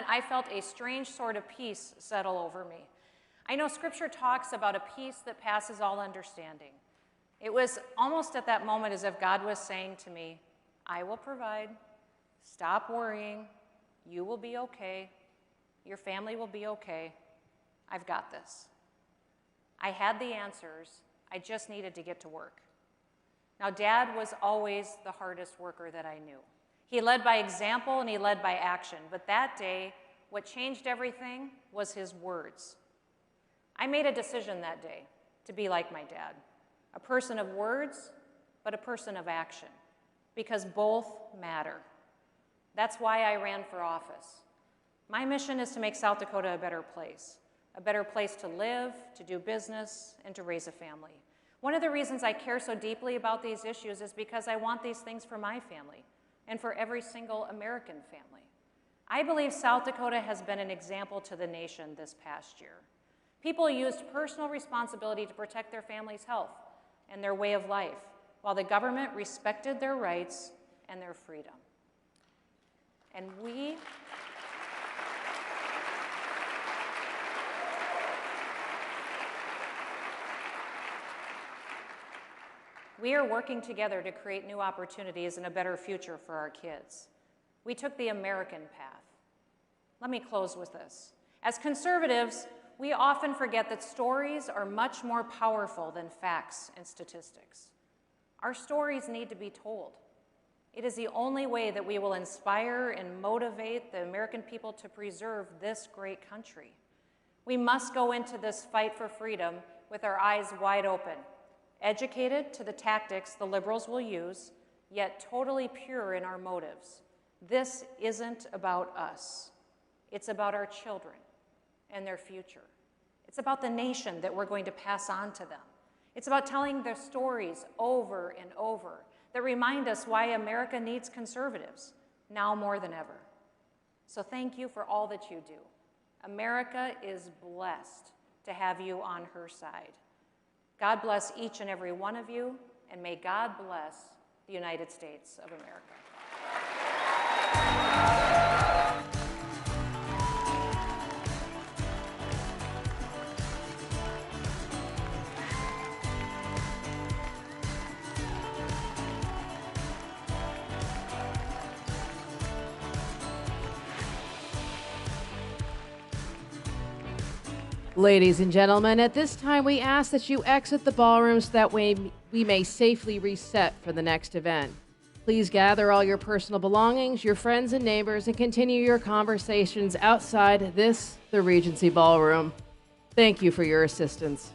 I felt a strange sort of peace settle over me. I know Scripture talks about a peace that passes all understanding. It was almost at that moment as if God was saying to me, I will provide, stop worrying, you will be okay, your family will be okay, I've got this. I had the answers, I just needed to get to work. Now, Dad was always the hardest worker that I knew. He led by example and he led by action, but that day, what changed everything was his words. I made a decision that day to be like my dad. A person of words, but a person of action, because both matter. That's why I ran for office. My mission is to make South Dakota a better place to live, to do business, and to raise a family. One of the reasons I care so deeply about these issues is because I want these things for my family and for every single American family. I believe South Dakota has been an example to the nation this past year. People used personal responsibility to protect their family's health and their way of life, while the government respected their rights and their freedom. And we are working together to create new opportunities and a better future for our kids. We took the American path. Let me close with this. As conservatives, we often forget that stories are much more powerful than facts and statistics. Our stories need to be told. It is the only way that we will inspire and motivate the American people to preserve this great country. We must go into this fight for freedom with our eyes wide open, educated to the tactics the liberals will use, yet totally pure in our motives. This isn't about us. It's about our children and their future. It's about the nation that we're going to pass on to them. It's about telling their stories over and over that remind us why America needs conservatives, now more than ever. So thank you for all that you do. America is blessed to have you on her side. God bless each and every one of you, and may God bless the United States of America. Ladies and gentlemen, at this time we ask that you exit the ballroom so that way we may safely reset for the next event. Please gather all your personal belongings, your friends and neighbors, and continue your conversations outside the Regency Ballroom. Thank you for your assistance.